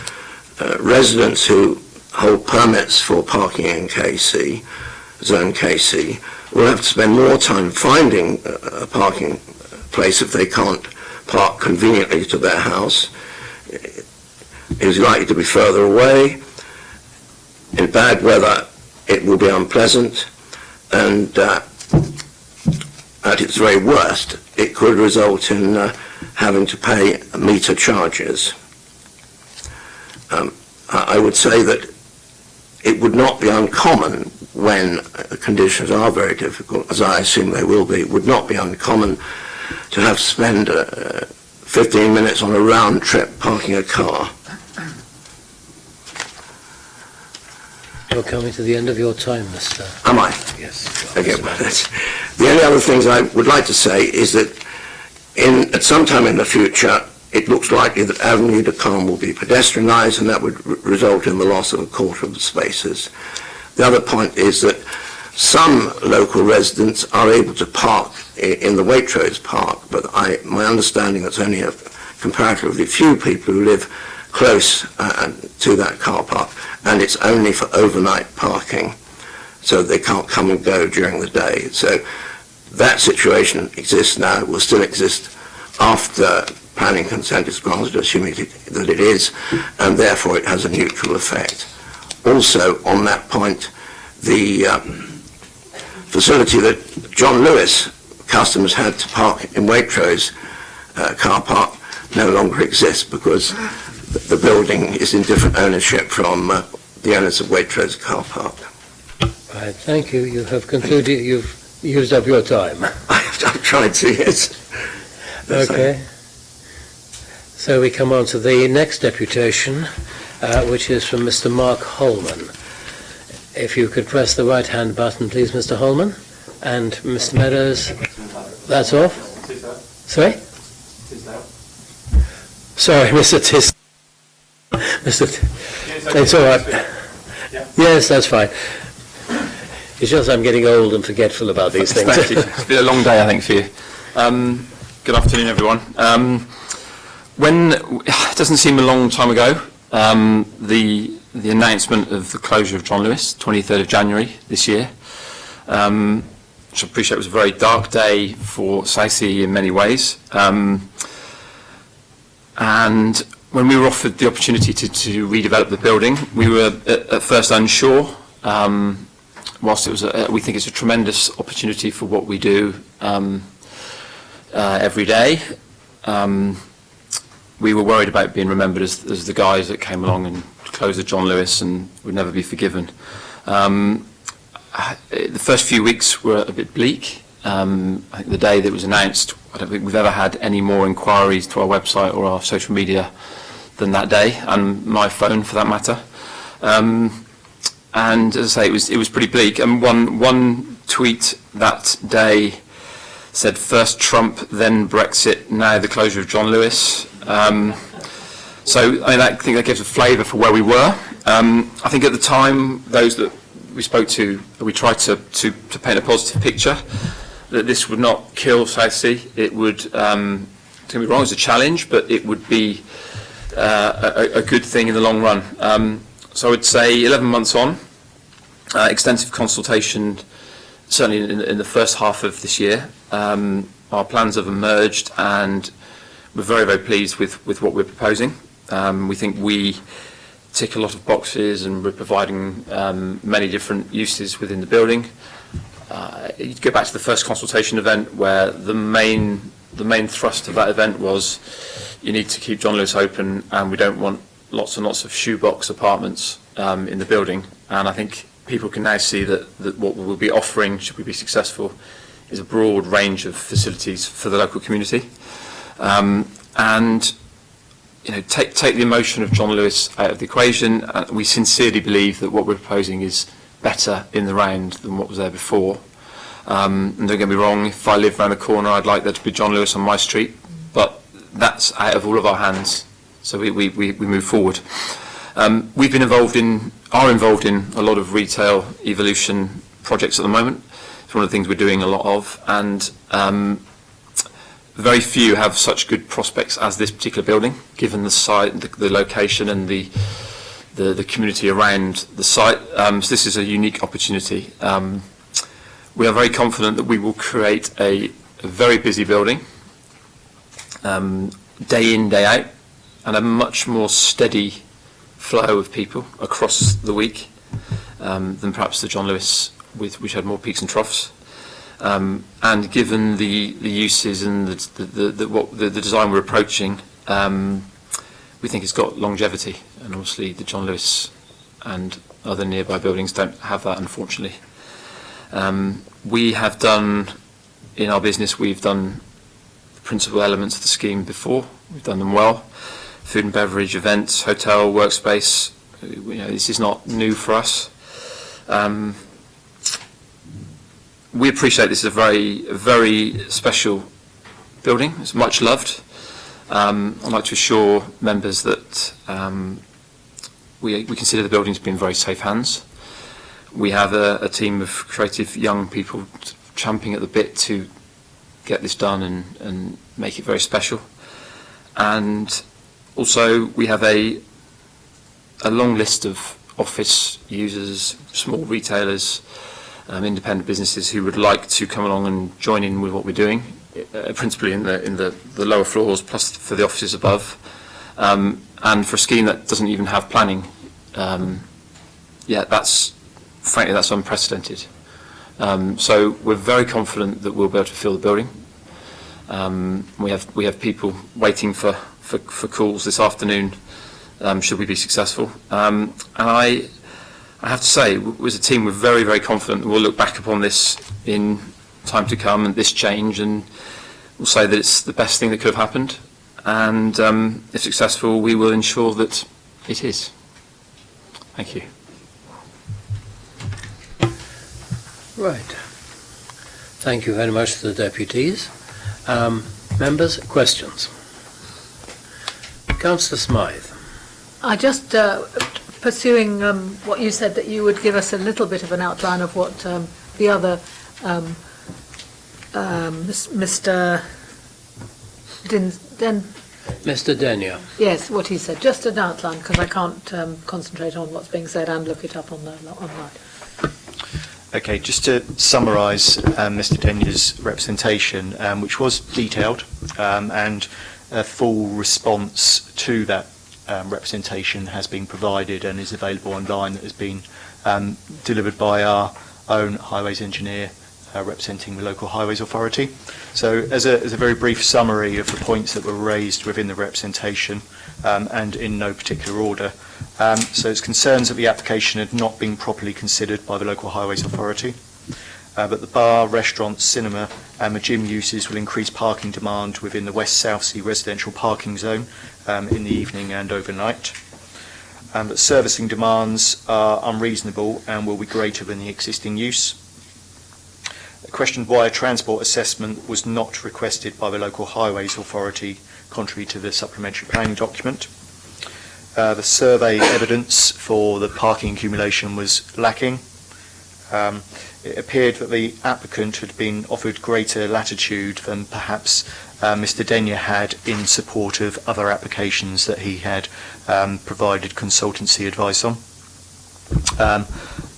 residents who hold permits for parking in KC, Zone KC, will have to spend more time finding a parking place if they can't park conveniently to their house. It is likely to be further away. In bad weather, it will be unpleasant, and at its very worst, it could result in having to pay meter charges. I would say that it would not be uncommon when conditions are very difficult, as I assume they will be, it would not be uncommon to have to spend 15 minutes on a round trip parking a car. You're coming to the end of your time, Mr. Am I? Yes. Okay, well, the only other things I would like to say is that at some time in the future, it looks likely that Avenue de Calme will be pedestrianised, and that would result in the loss of a quarter of the spaces. The other point is that some local residents are able to park in the Waitrose Park, but my understanding is only a comparatively few people who live close to that car park, and it's only for overnight parking, so they can't come and go during the day. So that situation exists now, will still exist after planning consent is granted, assuming that it is, and therefore it has a neutral effect. Also, on that point, the facility that John Lewis customers had to park in Waitrose car park no longer exists, because the building is in different ownership from the owners of Waitrose car park. Right, thank you. You have concluded. You've used up your time. I've tried to, yes. Okay. So we come on to the next deputation, which is from Mr. Mark Holman. If you could press the right-hand button, please, Mr. Holman. And Mr. Meadows, that's off? Sorry? Sorry, Mr. Tis. It's all right. Yes, that's fine. It's just I'm getting old and forgetful about these things. Thank you. It's been a long day, I think, for you. Good afternoon, everyone. It doesn't seem a long time ago, the the announcement of the closure of John Lewis, 23rd of January this year, which I appreciate was a very dark day for Southsea in many ways. And when we were offered the opportunity to redevelop the building, we were at first unsure. Whilst it was, we think it's a tremendous opportunity for what we do every day. We were worried about being remembered as the guys that came along and closed the John Lewis and would never be forgiven. The first few weeks were a bit bleak. I think the day that it was announced, I don't think we've ever had any more inquiries to our website or our social media than that day, and my phone for that matter. And as I say, it was pretty bleak. And one tweet that day said, "First Trump, then Brexit, now the closure of John Lewis." So I think that gives a flavour for where we were. I think at the time, those that we spoke to, we tried to paint a positive picture, that this would not kill Southsea. It would, don't get me wrong, it's a challenge, but it would be a good thing in the long run. So I would say 11 months on, extensive consultation, certainly in the first half of this year. Our plans have emerged and we're very, very pleased with what we're proposing. We think we tick a lot of boxes and we're providing many different uses within the building. You go back to the first consultation event where the main thrust of that event was you need to keep John Lewis open and we don't want lots and lots of shoebox apartments in the building. And I think people can now see that what we'll be offering, should we be successful, is a broad range of facilities for the local community. And take the emotion of John Lewis out of the equation. We sincerely believe that what we're proposing is better in the round than what was there before. And don't get me wrong, if I live around the corner, I'd like there to be John Lewis on my street, but that's out of all of our hands. So we move forward. We've been involved in a lot of retail evolution projects at the moment. It's one of the things we're doing a lot of, and very few have such good prospects as this particular building, given the site, the location, and the community around the site. So this is a unique opportunity. We are very confident that we will create a very busy building, day in, day out, and a much more steady flow of people across the week than perhaps the John Lewis, which had more peaks and troughs. And given the uses and the design we're approaching, we think it's got longevity. And obviously the John Lewis and other nearby buildings don't have that, unfortunately. We have done, in our business, we've done the principal elements of the scheme before. We've done them well. Food and beverage, events, hotel, workspace. This is not new for us. We appreciate this is a very, very special building. It's much loved. I'd like to assure members that we consider the building to be in very safe hands. We have a team of creative young people champing at the bit to get this done and make it very special. And also we have a long list of office users, small retailers, independent businesses who would like to come along and join in with what we're doing, principally in the lower floors, plus for the offices above, and for a scheme that doesn't even have planning. Frankly, that's unprecedented. So we're very confident that we'll be able to fill the building. We have people waiting for calls this afternoon, should we be successful. And I have to say, as a team, we're very, very confident that we'll look back upon this in time to come and this change, and we'll say that it's the best thing that could have happened. And if successful, we will ensure that it is. Thank you. Right. Thank you very much to the deputies. Members, questions? Councillor Smythe. I just, pursuing what you said, that you would give us a little bit of an outline of what the other, Mr. Mr. Denyer. Yes, what he said, just an outline, because I can't concentrate on what's being said and look it up online. Okay, just to summarise Mr. Denyer's representation, which was detailed, and a full response to that representation has been provided and is available online, that has been delivered by our own highways engineer representing the local highways authority. So as a very brief summary of the points that were raised within the representation, and in no particular order. So it's concerns that the application had not been properly considered by the local highways authority, but the bar, restaurant, cinema and the gym uses will increase parking demand within the West South Sea residential parking zone in the evening and overnight. But servicing demands are unreasonable and will be greater than the existing use. Questioned why a transport assessment was not requested by the local highways authority, contrary to the supplementary planning document. The survey evidence for the parking accumulation was lacking. It appeared that the applicant had been offered greater latitude than perhaps Mr. Denyer had in support of other applications that he had provided consultancy advice on.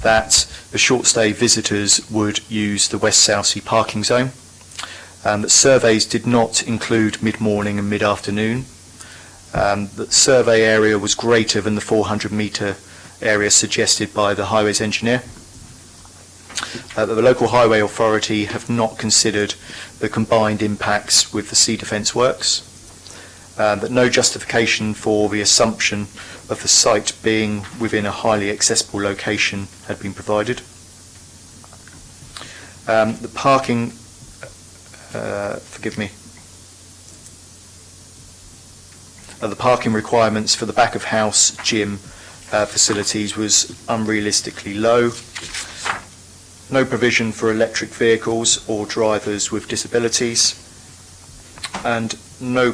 That the short stay visitors would use the West South Sea parking zone. That surveys did not include mid-morning and mid-afternoon. That survey area was greater than the 400 metre area suggested by the highways engineer. That the local highway authority have not considered the combined impacts with the sea defence works. That no justification for the assumption of the site being within a highly accessible location had been provided. The parking, the parking requirements for the back of house gym facilities was unrealistically low. No provision for electric vehicles or drivers with disabilities, and no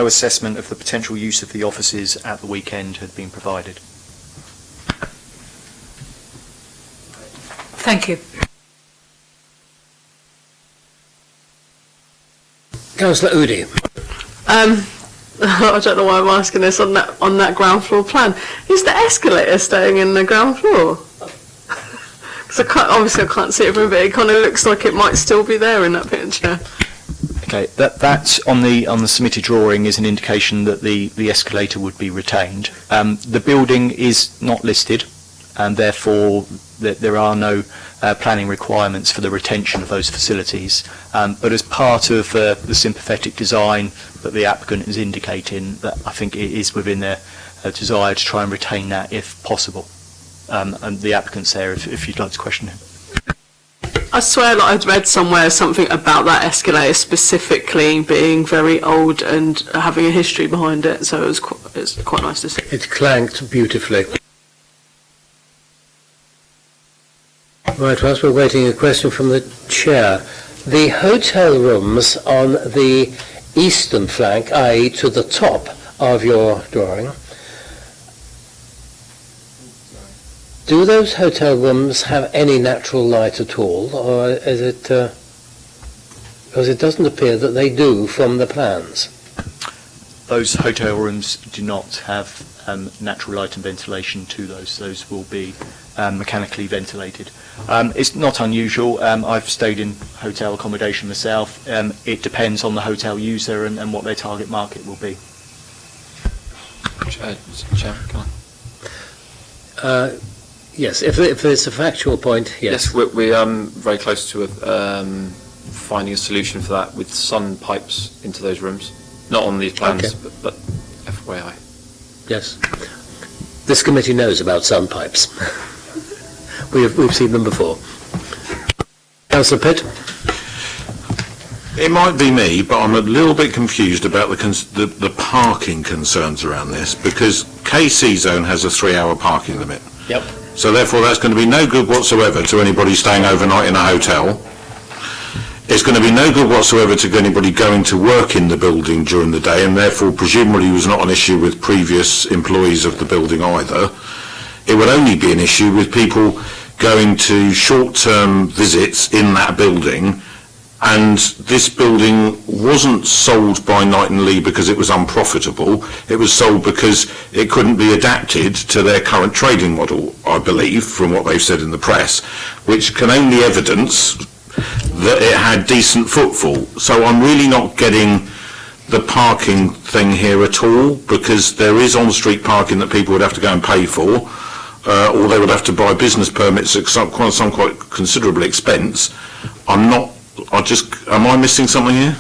assessment of the potential use of the offices at the weekend had been provided. Thank you. Councillor Udi. I don't know why I'm asking this on that ground floor plan. Is the escalator staying in the ground floor? Obviously I can't see it from a bit. It kind of looks like it might still be there in that picture. Okay, that on the submitted drawing is an indication that the escalator would be retained. The building is not listed, and therefore there are no planning requirements for the retention of those facilities. But as part of the sympathetic design that the applicant is indicating, that I think it is within their desire to try and retain that if possible. And the applicant's there if you'd like to question him. I swear that I'd read somewhere something about that escalator specifically being very old and having a history behind it, so it's quite nice to see. It clanked beautifully. Right, whilst we're waiting, a question from the chair. The hotel rooms on the eastern flank, i.e. to the top of your drawing, do those hotel rooms have any natural light at all, or is it, because it doesn't appear that they do from the plans? Those hotel rooms do not have natural light and ventilation to those. Those will be mechanically ventilated. It's not unusual. I've stayed in hotel accommodation myself. It depends on the hotel user and what their target market will be. Chair, can I? Yes, if it's a factual point, yes. Yes, we're very close to finding a solution for that with sun pipes into those rooms. Not on these plans, Okay. but FYI. Yes. This committee knows about sun pipes. We've seen them before. Councillor Pitt? It might be me, but I'm a little bit confused about the parking concerns around this, because KC Zone has a 3-hour parking limit. Yep. So therefore that's going to be no good whatsoever to anybody staying overnight in a hotel. It's going to be no good whatsoever to anybody going to work in the building during the day, and therefore presumably was not an issue with previous employees of the building either. It would only be an issue with people going to short-term visits in that building and this building wasn't sold by Knight and Lee because it was unprofitable. It was sold because it couldn't be adapted to their current trading model, I believe, from what they've said in the press, which can only evidence that it had decent footfall. So I'm really not getting the parking thing here at all, because there is on-street parking that people would have to go and pay for, or they would have to buy business permits at some quite considerable expense. Am I missing something here?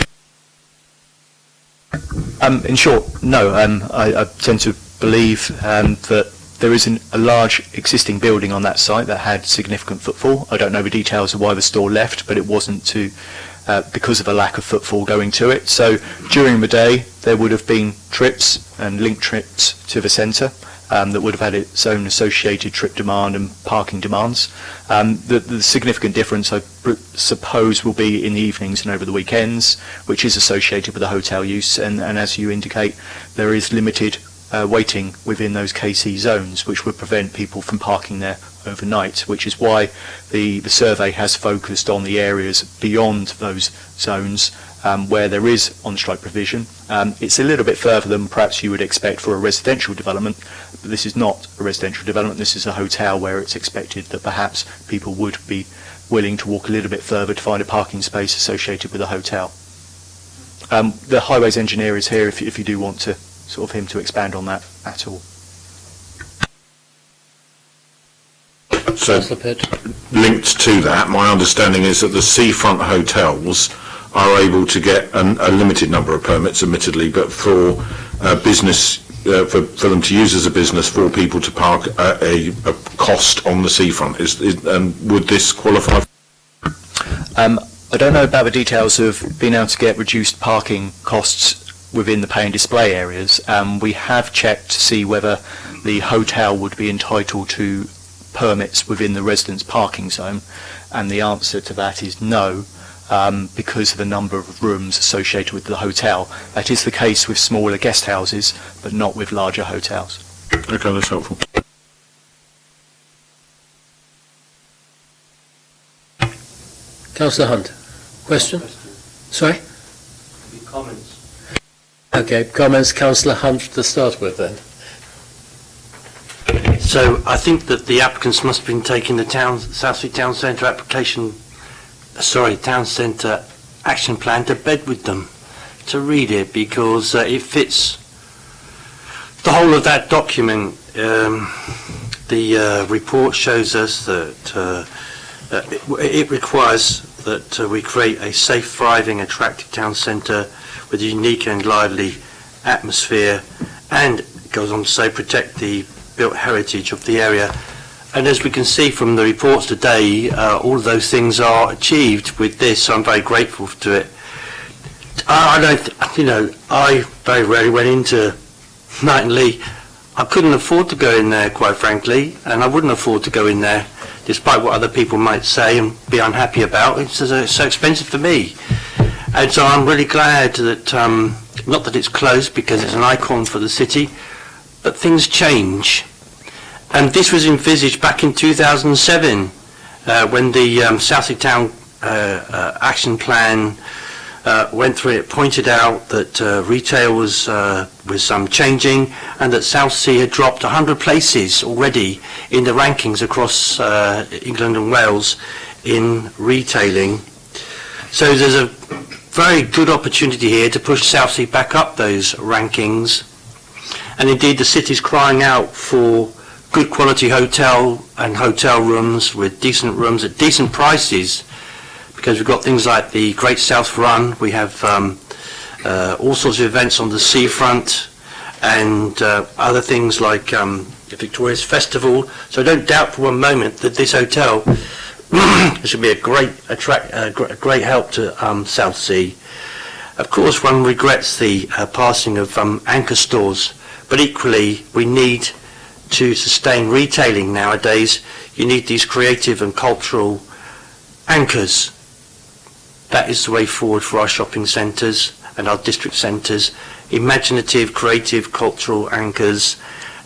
In short, no. I tend to believe that there is a large existing building on that site that had significant footfall. I don't know the details of why the store left, but it wasn't because of a lack of footfall going to it. So during the day, there would have been trips and link trips to the centre that would have had its own associated trip demand and parking demands. The significant difference, I suppose, will be in the evenings and over the weekends, which is associated with the hotel use. And as you indicate, there is limited waiting within those KC zones, which would prevent people from parking there overnight, which is why the survey has focused on the areas beyond those zones where there is on-strike provision. It's a little bit further than perhaps you would expect for a residential development, but this is not a residential development, this is a hotel where it's expected that perhaps people would be willing to walk a little bit further to find a parking space associated with a hotel. The highways engineer is here if you do want to sort of him to expand on that at all. So, linked to that, my understanding is that the seafront hotels are able to get a limited number of permits, admittedly, but for business, for them to use as a business, for people to park at a cost on the seafront. Would this qualify? I don't know about the details of being able to get reduced parking costs within the pay and display areas. We have checked to see whether the hotel would be entitled to permits within the residents' parking zone, and the answer to that is no, because of the number of rooms associated with the hotel. That is the case with smaller guest houses, but not with larger hotels. Okay, that's helpful. Councillor Hunt, question? Sorry? Comments. Okay, comments, Councillor Hunt to start with then. So I think that the applicants must have been taking the South Street Town Centre Town Centre action plan to bed with them to read it, because it fits the whole of that document. The report shows us that it requires that we create a safe, thriving, attractive town centre with a unique and lively atmosphere, and it goes on to say protect the built heritage of the area. And as we can see from the reports today, all of those things are achieved with this, so I'm very grateful to it. I very rarely went into Knight and Lee. I couldn't afford to go in there, quite frankly, and I wouldn't afford to go in there, despite what other people might say and be unhappy about. It's so expensive for me. And so I'm really glad that, not that it's closed because it's an icon for the city, but things change. And this was envisaged back in 2007 when the South Sea Town Action Plan went through it, pointed out that retail was changing, and that Southsea had dropped 100 places already in the rankings across England and Wales in retailing. So there's a very good opportunity here to push Southsea back up those rankings. And indeed the city's crying out for good quality hotel and hotel rooms with decent rooms at decent prices, because we've got things like the Great South Run, we have all sorts of events on the seafront, and other things like the Victoria's Festival. So don't doubt for one moment that this hotel should be a great help to Southsea. Of course, one regrets the passing of anchor stores, but equally we need to sustain retailing nowadays. You need these creative and cultural anchors. That is the way forward for our shopping centres and our district centres. Imaginative, creative, cultural anchors.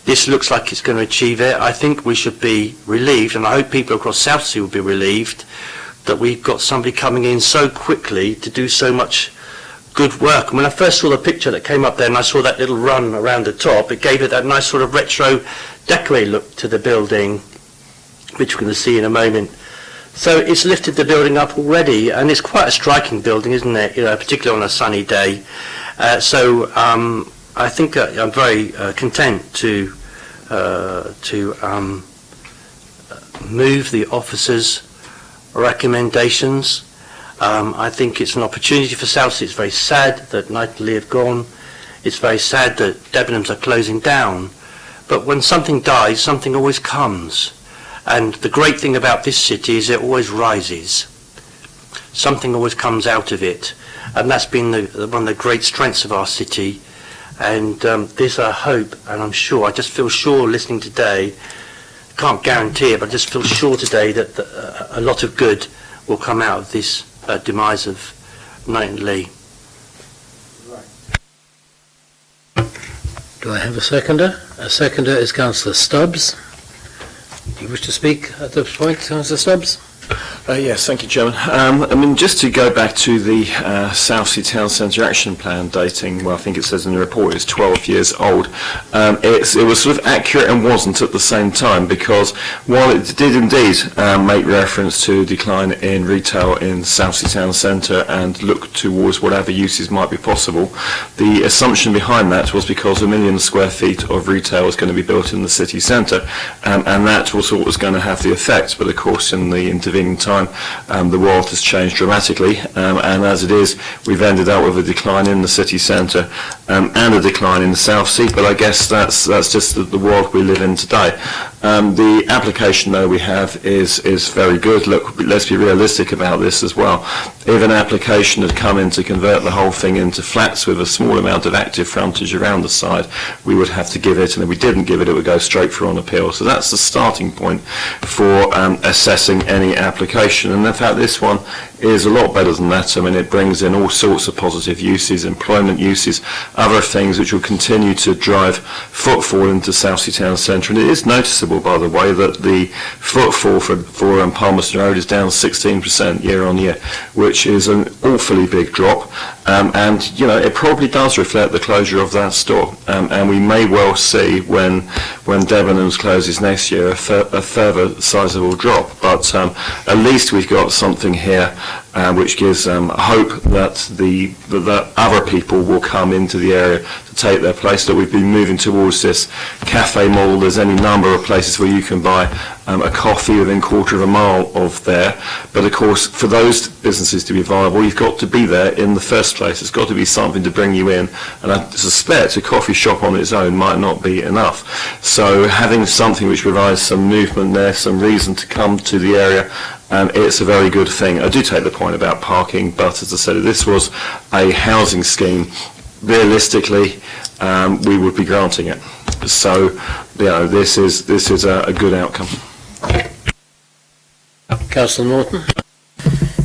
This looks like it's going to achieve it. I think we should be relieved, and I hope people across Southsea will be relieved, that we've got somebody coming in so quickly to do so much good work. And when I first saw the picture that came up there and I saw that little run around the top, it gave it that nice sort of retro decorate look to the building, which we're going to see in a moment. So it's lifted the building up already, and it's quite a striking building, isn't it? You know, particularly on a sunny day. I think I'm very content to move the officers' recommendations. I think it's an opportunity for Southsea. It's very sad that Knightley have gone. It's very sad that Debenhams are closing down. But when something dies, something always comes. And the great thing about this city is it always rises. Something always comes out of it. And that's been one of the great strengths of our city. And this I hope, and I'm sure, I just feel sure listening today, can't guarantee it, but I just feel sure today that a lot of good will come out of this demise of Knightley. Do I have a seconder? A seconder is Councillor Stubbs. Do you wish to speak at this point, Councillor Stubbs? Yes, thank you, Chairman. I mean, just to go back to the Southsea Town Centre Action Plan dating, well, I think it says in the report it's 12 years old. It was sort of accurate and wasn't at the same time, because while it did indeed make reference to decline in retail in Southsea Town Centre and look towards whatever uses might be possible, the assumption behind that was because 1 million square feet of retail was going to be built in the city centre, and that was what was going to have the effect. But of course, in the intervening time, the world has changed dramatically, and as it is, we've ended up with a decline in the city centre and a decline in the Southsea. But I guess that's just the world we live in today. The application, though, we have is very good. Look, let's be realistic about this as well. If an application had come in to convert the whole thing into flats with a small amount of active frontage around the side, we would have to give it, and if we didn't give it, it would go straight through on appeal. So that's the starting point for assessing any application. And in fact, this one is a lot better than that. I mean, it brings in all sorts of positive uses, employment uses, other things which will continue to drive footfall into Southsea Town Centre. And it is noticeable, by the way, that the footfall for Palmerston Road is down 16% year on year, which is an awfully big drop. And, you know, it probably does reflect the closure of that store. And we may well see, when Debenhams closes next year, a further sizable drop. But at least we've got something here which gives hope that other people will come into the area to take their place, that we've been moving towards this cafe model. There's any number of places where you can buy a coffee within a quarter of a mile of there. But of course, for those businesses to be viable, you've got to be there in the first place. It's got to be something to bring you in. And I suspect a coffee shop on its own might not be enough. So having something which provides some movement there, some reason to come to the area, it's a very good thing. I do take the point about parking, but as I said, if this was a housing scheme, realistically, we would be granting it. So, you know, this is a good outcome. Councillor Norton.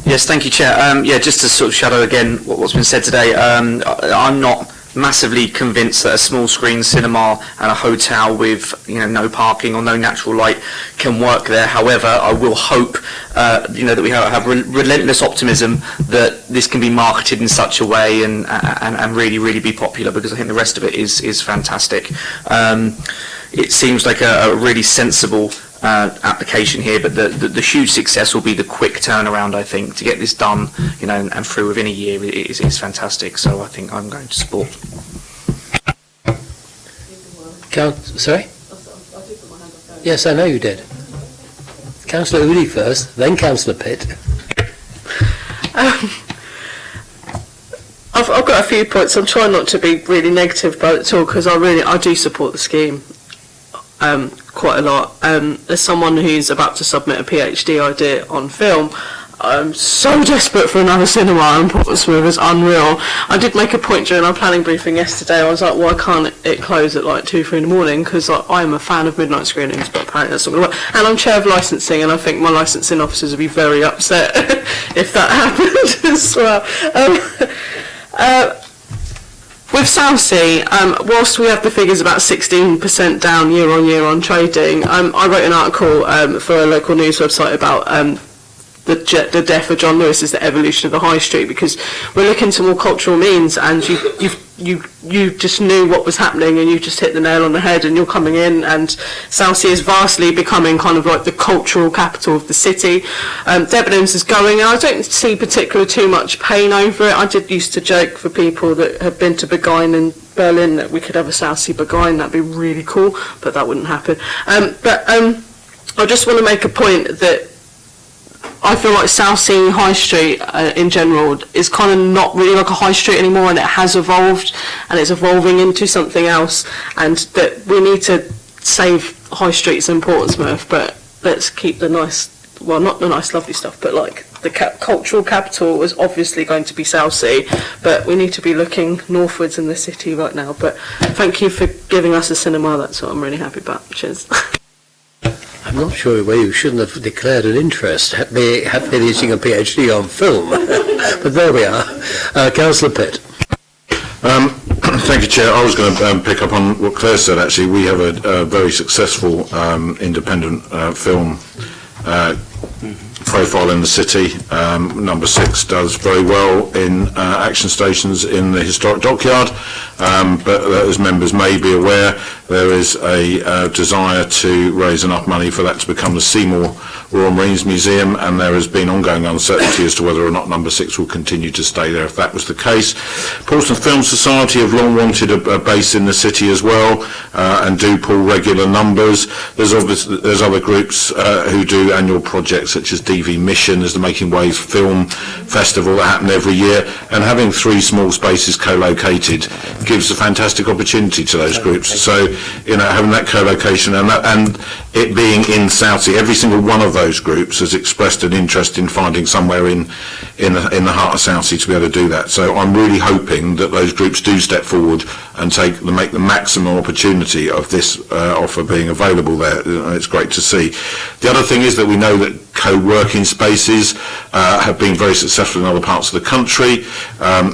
Yes, thank you, Chair. Just to sort of shadow again what's been said today, I'm not massively convinced that a small screen cinema and a hotel with no parking or no natural light can work there. However, I will hope that we have relentless optimism that this can be marketed in such a way and really be popular, because I think the rest of it is fantastic. It seems like a really sensible application here, but the huge success will be the quick turnaround. I think to get this done, and through within a year is fantastic. So I think I'm going to support. Sorry? Yes, I know you did. Councillor Uli first, then Councillor Pitt. I've got a few points. I'm trying not to be really negative about it at all, because I do support the scheme quite a lot. As someone who's about to submit a PhD idea on film, I'm so desperate for another cinema in Portsmouth. It's unreal. I did make a point during our planning briefing yesterday. I was like, why can't it close at like 2-3 in the morning? Because I'm a fan of midnight screenings, but apparently that's not going to work. And I'm chair of licensing, and I think my licensing officers would be very upset if that happened as well. With Southsea, whilst we have the figures about 16% down year on year on trading, I wrote an article for a local news website about the death of John Lewis is the evolution of the high street, because we're looking to more cultural means, and you just knew what was happening and you just hit the nail on the head, and you're coming in, and Southsea is vastly becoming kind of like the cultural capital of the city. Debenhams is going, and I don't see particularly too much pain over it. I did used to joke for people that have been to Berghain in Berlin that we could have a Southsea Berghain. That'd be really cool, but that wouldn't happen. I just want to make a point that I feel like Southsea High Street in general is kind of not really like a high street anymore, and it has evolved and it's evolving into something else, and that we need to save high streets in Portsmouth, but let's keep the nice, well, not the nice lovely stuff, but like the cultural capital is obviously going to be Southsea, but we need to be looking northwards in the city right now. But thank you for giving us a cinema, that's what I'm really happy about. Cheers. I'm not sure whether you shouldn't have declared an interest, had been using a PhD on film, but there we are. Councillor Pitt. Thank you, Chair. I was going to pick up on what Claire said, actually. We have a very successful independent film profile in the city. Number 6 does very well in action stations in the historic dockyard, but as members may be aware, there is a desire to raise enough money for that to become the Seymour Royal Marines Museum, and there has been ongoing uncertainty as to whether or not Number 6 will continue to stay there if that was the case. Portsmouth Film Society have long wanted a base in the city as well, and do pull regular numbers. There's other groups who do annual projects such as DV Mission, as the Making Waves Film Festival that happen every year, and having 3 small spaces co-located gives a fantastic opportunity to those groups. So, having that co-location and it being in Southsea, every single one of those groups has expressed an interest in finding somewhere in the heart of Southsea to be able to do that. So I'm really hoping that those groups do step forward and make the maximum opportunity of this offer being available there. It's great to see. The other thing is that we know that co-working spaces have been very successful in other parts of the country.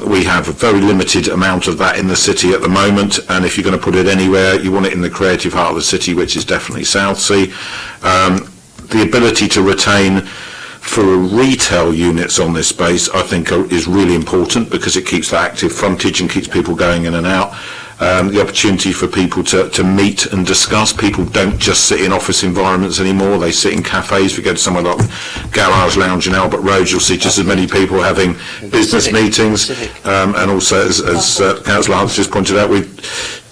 We have a very limited amount of that in the city at the moment, and if you're going to put it anywhere, you want it in the creative heart of the city, which is definitely Southsea. The ability to retain for retail units on this space, I think, is really important, because it keeps that active frontage and keeps people going in and out. The opportunity for people to meet and discuss. People don't just sit in office environments anymore, they sit in cafes. If you go to somewhere like Garage Lounge in Albert Road, you'll see just as many people having business meetings, and also, as Councillor Hunt just pointed out,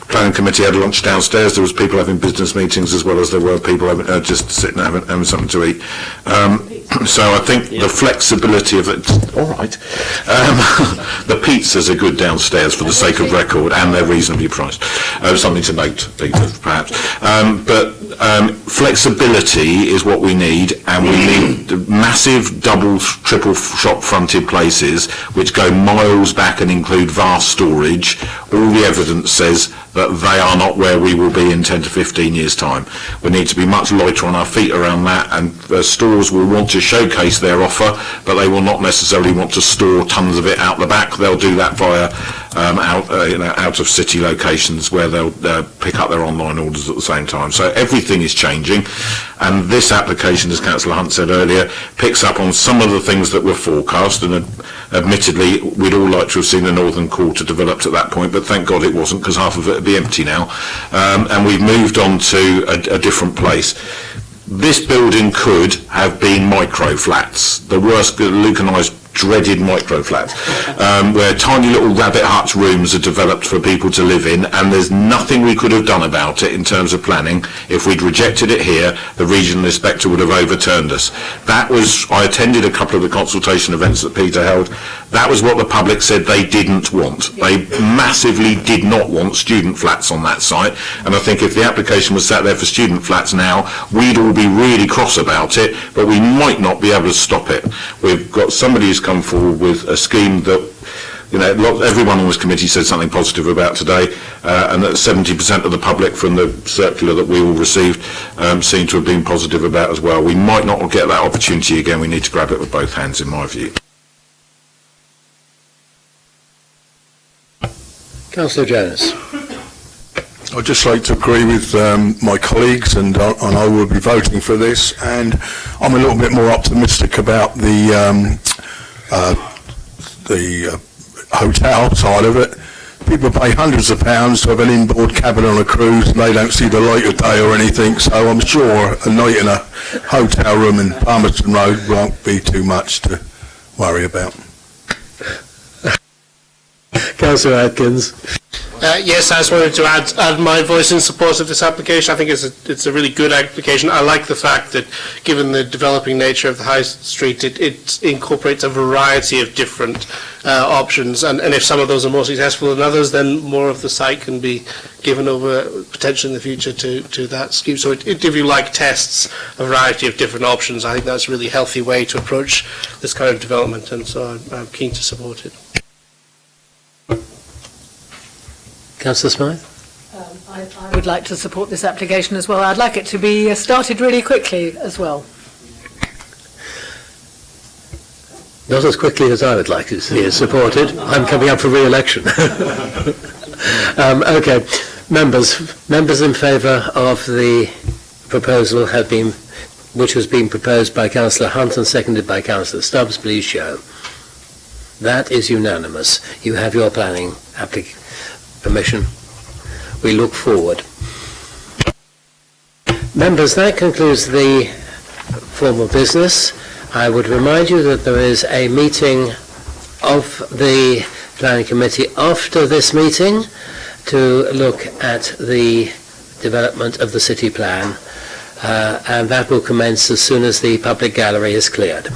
Planning Committee had lunch downstairs. There was people having business meetings as well as there were people just sitting and having something to eat. So I think the flexibility of it, all right. The pizzas are good downstairs for the sake of record, and they're reasonably priced. Something to note, Peter, perhaps. But flexibility is what we need, and we need massive double, triple shop fronted places which go miles back and include vast storage. All the evidence says that they are not where we will be in 10 to 15 years' time. We need to be much lighter on our feet around that, and stores will want to showcase their offer, but they will not necessarily want to store tons of it out the back. They'll do that via out of city locations where they'll pick up their online orders at the same time. So everything is changing, and this application, as Councillor Hunt said earlier, picks up on some of the things that were forecast, and admittedly we'd all like to have seen the Northern Quarter developed at that point, but thank God it wasn't, because half of it would be empty now, and we've moved on to a different place. This building could have been micro flats, the worst. Luke and I's dreaded micro flats, where tiny little rabbit hut rooms are developed for people to live in, and there's nothing we could have done about it in terms of planning. If we'd rejected it here, the regional inspector would have overturned us. I attended a couple of the consultation events that Peter held. That was what the public said they didn't want. They massively did not want student flats on that site, and I think if the application was sat there for student flats now, we'd all be really cross about it, but we might not be able to stop it. We've got somebody who's come forward with a scheme that everyone on this committee said something positive about today, and that 70% of the public from the circular that we all received seem to have been positive about as well. We might not get that opportunity again. We need to grab it with both hands, in my view. Councillor Jones. I'd just like to agree with my colleagues, and I will be voting for this. And I'm a little bit more optimistic about the hotel side of it. People pay hundreds of pounds to have an inboard cabin on a cruise, and they don't see the light of day or anything. So I'm sure a night in a hotel room in Palmerston Road won't be too much to worry about. Councillor Atkins. Yes, I just wanted to add my voice in support of this application. I think it's a really good application. I like the fact that, given the developing nature of the high street, it incorporates a variety of different options, and if some of those are more successful than others, then more of the site can be given over potentially in the future to that scheme. So if you like tests a variety of different options, I think that's a really healthy way to approach this kind of development, and so I'm keen to support it. Councillor Smythe? I would like to support this application as well. I'd like it to be started really quickly as well. Not as quickly as I would like to see it supported. I'm coming up for re-election. Okay, members in favour of the proposal which has been proposed by Councillor Hunt and seconded by Councillor Stubbs, please show. That is unanimous. You have your planning permission. We look forward. Members, that concludes the formal business. I would remind you that there is a meeting of the Planning Committee after this meeting to look at the development of the city plan, and that will commence as soon as the public gallery is cleared.